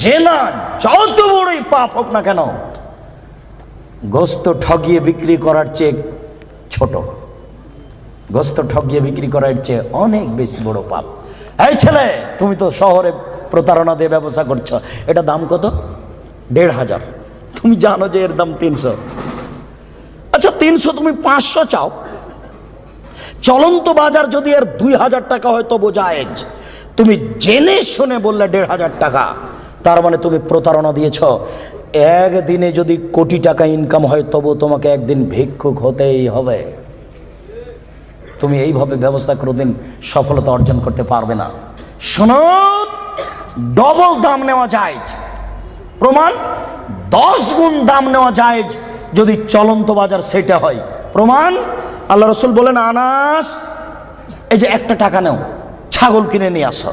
যে না যত বড়ই পাপ হোক না কেন, গোস্ত ঠগিয়ে বিক্রি করার চেয়ে ছোট, গোস্ত ঠগিয়ে বিক্রি করার চেয়ে অনেক বেশি বড় পাপ। এই ছেলে, তুমি তো শহরে প্রতারণা দিয়ে ব্যবসা করছো, এটা দাম কত? 1500। তুমি জানো যে এর দাম 300। আচ্ছা 300 তুমি 500 চাও, চলন্ত বাজার যদি এর 2000 টাকা হয় তবু জায়েজ। তুমি জেনে শুনে বললে 1500 টাকা, তার মানে তুমি প্রতারণা দিয়েছ। একদিনে যদি কোটি টাকা ইনকাম হয় তবু তোমাকে একদিন ভিক্ষুক হতেই হবে। তুমি এইভাবে ব্যবসা কোনোদিন সফলতা অর্জন করতে পারবে না। শুনুন, ডবল দাম নেওয়া যায়, প্রমাণ 10 গুণ দাম নেওয়া যায় যদি চলন্ত বাজার সেটা হয়। প্রমাণ, আল্লাহ রসুল বলেন, আনাস, এই যে 1 টাকা নাও, ছাগল কিনে নিয়ে আসো।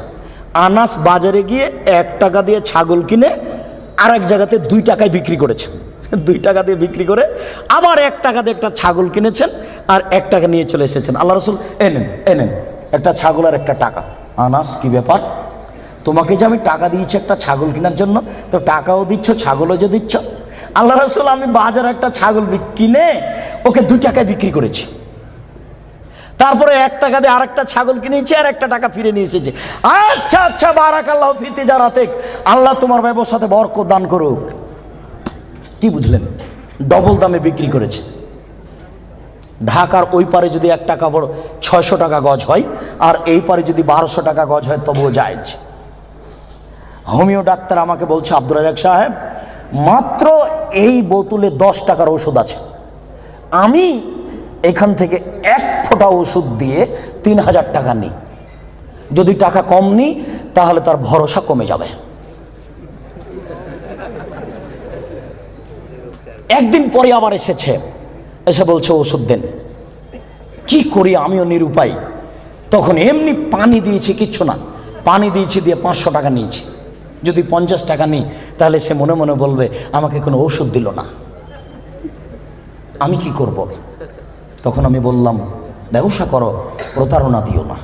আনাস বাজারে গিয়ে 1 টাকা দিয়ে ছাগল কিনে আরেক জায়গাতে 2 টাকায় বিক্রি করেছেন। 2 টাকা দিয়ে বিক্রি করে আবার 1 টাকা দিয়ে একটা ছাগল কিনেছেন আর 1 টাকা নিয়ে চলে এসেছেন। আল্লাহ রসুল, এনেন একটা ছাগল আর 1 টাকা। আনাস, কি ব্যাপার? তোমাকে যে আমি টাকা দিয়েছি একটা ছাগল কেনার জন্য, তো টাকাও দিচ্ছ, ছাগলও যে দিচ্ছ। আল্লাহ রসুল, আমি বাজারে একটা ছাগল কিনে ওকে 2 টাকায় বিক্রি করেছি, তারপরে 1 টাকা দিয়ে আরেকটা ছাগল কিনেছি আর 1 টাকা ফিরে নিয়ে এসেছি। আচ্ছা আচ্ছা, বারাকাল্লাহু ফি তিজারাতিক, আল্লাহ তোমার ব্যবসাতে বরকত দান করুক। কি বুঝলেন? ডবল দামে বিক্রি করেছে। ঢাকার ওই পারে যদি 1 টাকা বড় 600 টাকা গজ হয় আর এই পারে যদি 1200 টাকা গজ হয় তবুও জায়েজ। হোমিও ডাক্তার আমাকে বলছে, আব্দুর রাজাক সাহেব, মাত্র এই বোতলে 10 টাকার ওষুধ আছে, আমি এখান থেকে 1 ফোঁটা ওষুধ দিয়ে 3000 টাকা নিই, যদি টাকা কম নিই তাহলে তার ভরসা কমে যাবে। একদিন পরে আবার এসেছে, এসে বলছে ওষুধ দেন। কি করি, আমিও নিরুপায়। তখন এমনি পানি দিয়েছি, কিচ্ছু না, পানি দিয়েছি, দিয়ে 500 টাকা নিয়েছি। যদি 50 টাকা নিই তাহলে সে মনে মনে বলবে আমাকে কোনো ওষুধ দিল না, আমি কি করব? তখন আমি বললাম, ব্যবসা করো, প্রতারণা দিও না।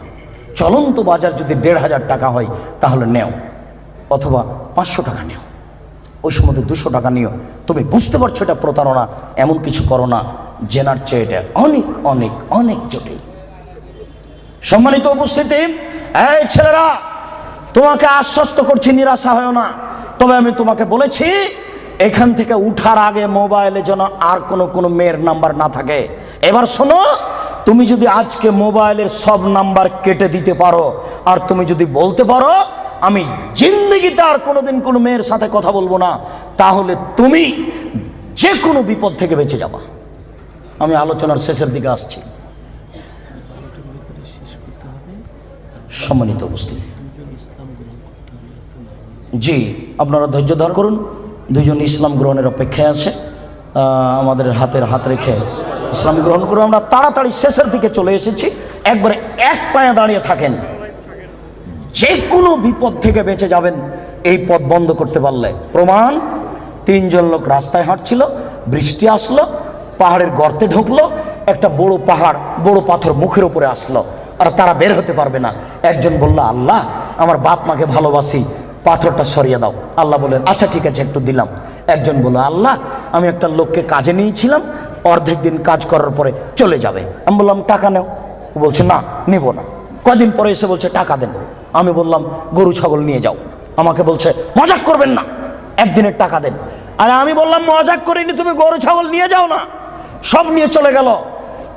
চলন্ত বাজার যদি 1500 টাকা হয় তাহলে নেও, অথবা 500 টাকা নেও, ওই সময় 200 টাকা নিও। তুমি বুঝতে পারছো এটা প্রতারণা, এমন কিছু করো না। জেনার চেয়ে এটা অনেক অনেক অনেক জটিল। সম্মানিত উপস্থিতি, এই ছেলেরা, তোমাকে আশ্বস্ত করছি, নিরাশা হয় না। তবে আমি তোমাকে বলেছি, এখান থেকে উঠার আগে মোবাইলে যেন আর কোনো মেয়ের নাম্বার না থাকে। এবার শোনো, তুমি যদি আজকে মোবাইলের সব নাম্বার কেটে দিতে পারো আর তুমি যদি বলতে পারো আমি জিন্দেগিতে আর কোনোদিন কোনো মেয়ের সাথে কথা বলবো না, তাহলে তুমি যে কোনো বিপদ থেকে বেঁচে যাবা। আমি আলোচনার শেষের দিকে আসছি। সম্মানিত উপস্থিতি, জি, আপনারা ধৈর্য ধারণ করুন, দুইজন ইসলাম গ্রহণের অপেক্ষায় আছে, আমাদের হাত রেখে ইসলাম গ্রহণ করে আমরা তাড়াতাড়ি শেষের দিকে চলে এসেছি। একবারে এক পায়ে দাঁড়িয়ে থাকেন, যে কোনো বিপদ থেকে বেঁচে যাবেন এই পথ বন্ধ করতে পারলে। প্রমাণ, 3 জন লোক রাস্তায় হাঁটছিল, বৃষ্টি আসলো, পাহাড়ের গর্তে ঢুকলো, একটা বড় পাহাড়, বড় পাথর মুখের উপরে আসলো, আর তারা বের হতে পারবে না। একজন বলল, আল্লাহ আমার বাপ মাকে ভালোবাসি, পাথরটা সরিয়ে দাও। আল্লাহ বললেন, আচ্ছা ঠিক আছে, একটু দিলাম। একজন বলল, আল্লাহ আমি একটা লোককে কাজে নিয়েছিলাম, অর্ধেক দিন কাজ করার পরে চলে যাবে। আমি বললাম, টাকা নেও। ও বলছে, না নেব না। কদিন পরে এসে বলছে, টাকা দেন। আমি বললাম, গরু ছাগল নিয়ে যাও। আমাকে বলছে, মজাক করবেন না, একদিনের টাকা দেন। আর আমি বললাম, মজাক করিনি, তুমি গরু ছাগল নিয়ে যাও না। সব নিয়ে চলে গেল।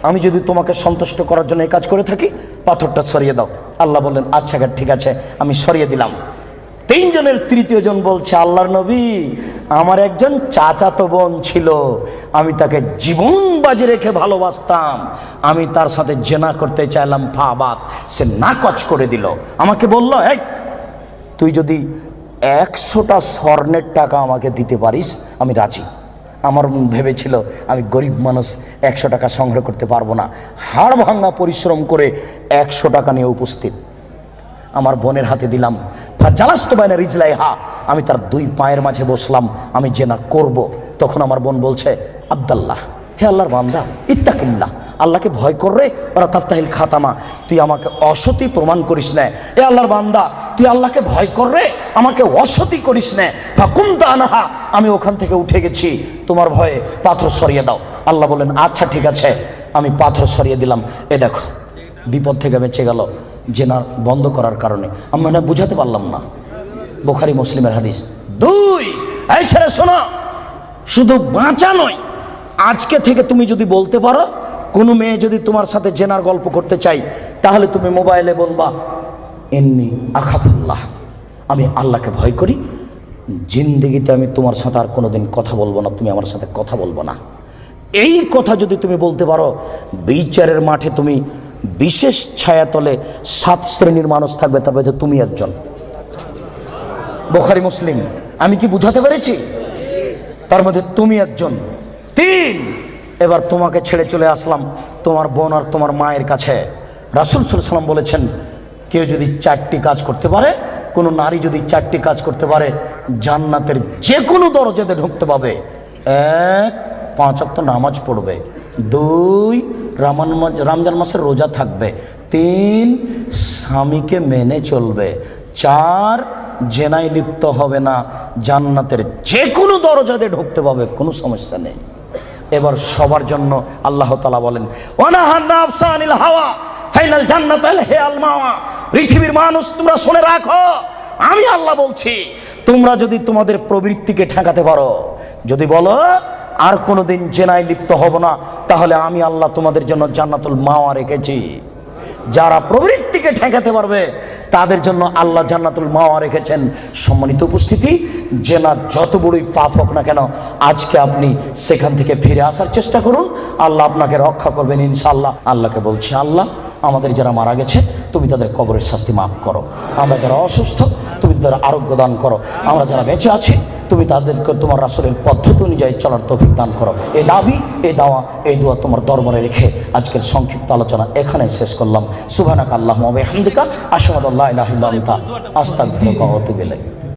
আমি যদি তোমাকে সন্তুষ্ট করার জন্য এই কাজ করে থাকি, পাথরটা সরিয়ে দাও। আল্লাহ বললেন, আচ্ছা ঠিক আছে, আমি সরিয়ে দিলাম। 3 জনের তৃতীয় জন বলছে, আল্লাহর নবী আমার একজন চাচাতো বোন ছিল, আমি তাকে জীবন বাজি রেখে ভালোবাসতাম, আমি তার সাথে জেনা করতে চাইলাম, ফাবাত, সে নাকচ করে দিল। আমাকে বলল, এই তুই যদি 100টা স্বর্ণের টাকা আমাকে দিতে পারিস আমি রাজি। আমার ভেবেছিল আমি গরিব মানুষ, 100 টাকা সংগ্রহ করতে পারবো না। হাড় ভাঙা পরিশ্রম করে 100 টাকা নিয়ে উপস্থিত, আমার বোনের হাতে দিলাম। জালাস্তু বাইনা রিজলাইহা, আমি তার 2 পায়ের মাঝে বসলাম, আমি জেনা করব। তখন আমার বোন বলছে, আব্দাল্লাহ, হে আল্লাহর বান্দা, ইত্তাকিল্লাহ, আল্লাহকে ভয় কররে, ওরা তাফতাহিল খাতামা, তুই আমাকে অসতী প্রমাণ করিস না। এ আল্লাহর বান্দা, তুই আল্লাহকে ভয় কররে, আমাকে অসতী করিস না। ফাকুমতা আনহা, আমি ওখান থেকে উঠে গেছি, তোমার ভয়ে পাথর সরিয়ে দাও। আল্লাহ বলেন, আচ্ছা ঠিক আছে, আমি পাথর সরিয়ে দিলাম। এ দেখো, বিপদ থেকে বেঁচে গেল জেনা বন্ধ করার কারণে। আমি মানে বুঝাতে পারলাম না, বুখারী মুসলিমের হাদিস। 2, এই ছেলে শোনো, শুধু বাঁচা নয়, আজকে থেকে তুমি যদি বলতে পারো, কোনো মেয়ে যদি তোমার সাথে জেনার গল্প করতে চাই, তাহলে তুমি মোবাইলে বলবা, এমনি আখাফুল্লাহ, আমি আল্লাহকে ভয় করি, জিন্দেগিতে আমি তোমার সাথে আর কোনোদিন কথা বলবো না, তুমি আমার সাথে কথা বলবো না। এই কথা যদি তুমি বলতে পারো, বিচারের মাঠে তুমি বিশেষ ছায়াতলে 7 শ্রেণীর মানুষ থাকবে, তার মধ্যে তুমি একজন। বুখারী মুসলিম। আমি কি বুঝাতে পেরেছি? তার মধ্যে তুমি একজন। 3, এবার তোমাকে ছেড়ে চলে আসলাম তোমার বোন আর তোমার মায়ের কাছে। রাসূল সাল্লাল্লাহু আলাইহি ওয়াসাল্লাম বলেছেন, কেউ যদি 4টি কাজ করতে পারে, কোনো নারী যদি 4টি কাজ করতে পারে, জান্নাতের যে কোনো দরজাতে ঢুকতে পাবে। 1, 5 ওয়াক্ত নামাজ পড়বে। 2, রমজান মাসের রোজা থাকবে। 3, স্বামীকে মেনে চলবে। 4, জেনায় লিপ্ত হবে না, জান্নাতের যে কোনো দরজাতে ঢুকতে পাবে, কোনো সমস্যা নেই। এবার সবার জন্য আল্লাহ তাআলা বলেন, ওয়ানাহান নাফসা আনিল হাওয়া ফাইনাল জান্নাতাল হিয়াল মাওয়া। পৃথিবীর মানুষ তোমরা শুনে রাখো, আমি আল্লাহ বলছি, তোমরা যদি তোমাদের প্রবৃত্তিকে ঠেকাতে পারো, যদি বলো আর কোনোদিন জেনায় লিপ্ত হব না, তাহলে আমি আল্লাহ তোমাদের জন্য জান্নাতুল মাওয়া রেখেছি। যারা প্রবৃত্তিকে ঠেকাতে পারবে তাদের জন্য আল্লাহ জান্নাতুল মাওয়া রেখেছেন। সম্মানিত উপস্থিতি, জেনা যত বড়ই পাপ হোক না কেন, আজকে আপনি সেখান থেকে ফিরে আসার চেষ্টা করুন, আল্লাহ আপনাকে রক্ষা করবেন ইনশাআল্লাহ। আল্লাহকে বলছি, আল্লাহ আমাদের যারা মারা গেছে তুমি তাদের কবরের শাস্তি মাফ করো, আমরা যারা অসুস্থ তুমি তাদের আরোগ্য দান করো, আমরা যারা বেঁচে আছি তুমি তাদেরকে তোমার রাসূলের পদ্ধতি অনুযায়ী চলার তৌফিক দান করো। এই দাবি, এই দাওয়া, এই দোয়া তোমার দরবারে রেখে আজকের সংক্ষিপ্ত আলোচনা এখানে শেষ করলাম। সুবহানাকা আল্লাহুম্মা ওয়া বিহামদিকা আশহাদু আল্লা ইলাহা ইল্লা আনতা আস্তাগফিরুকা ওয়া আতুবু ইলাইক।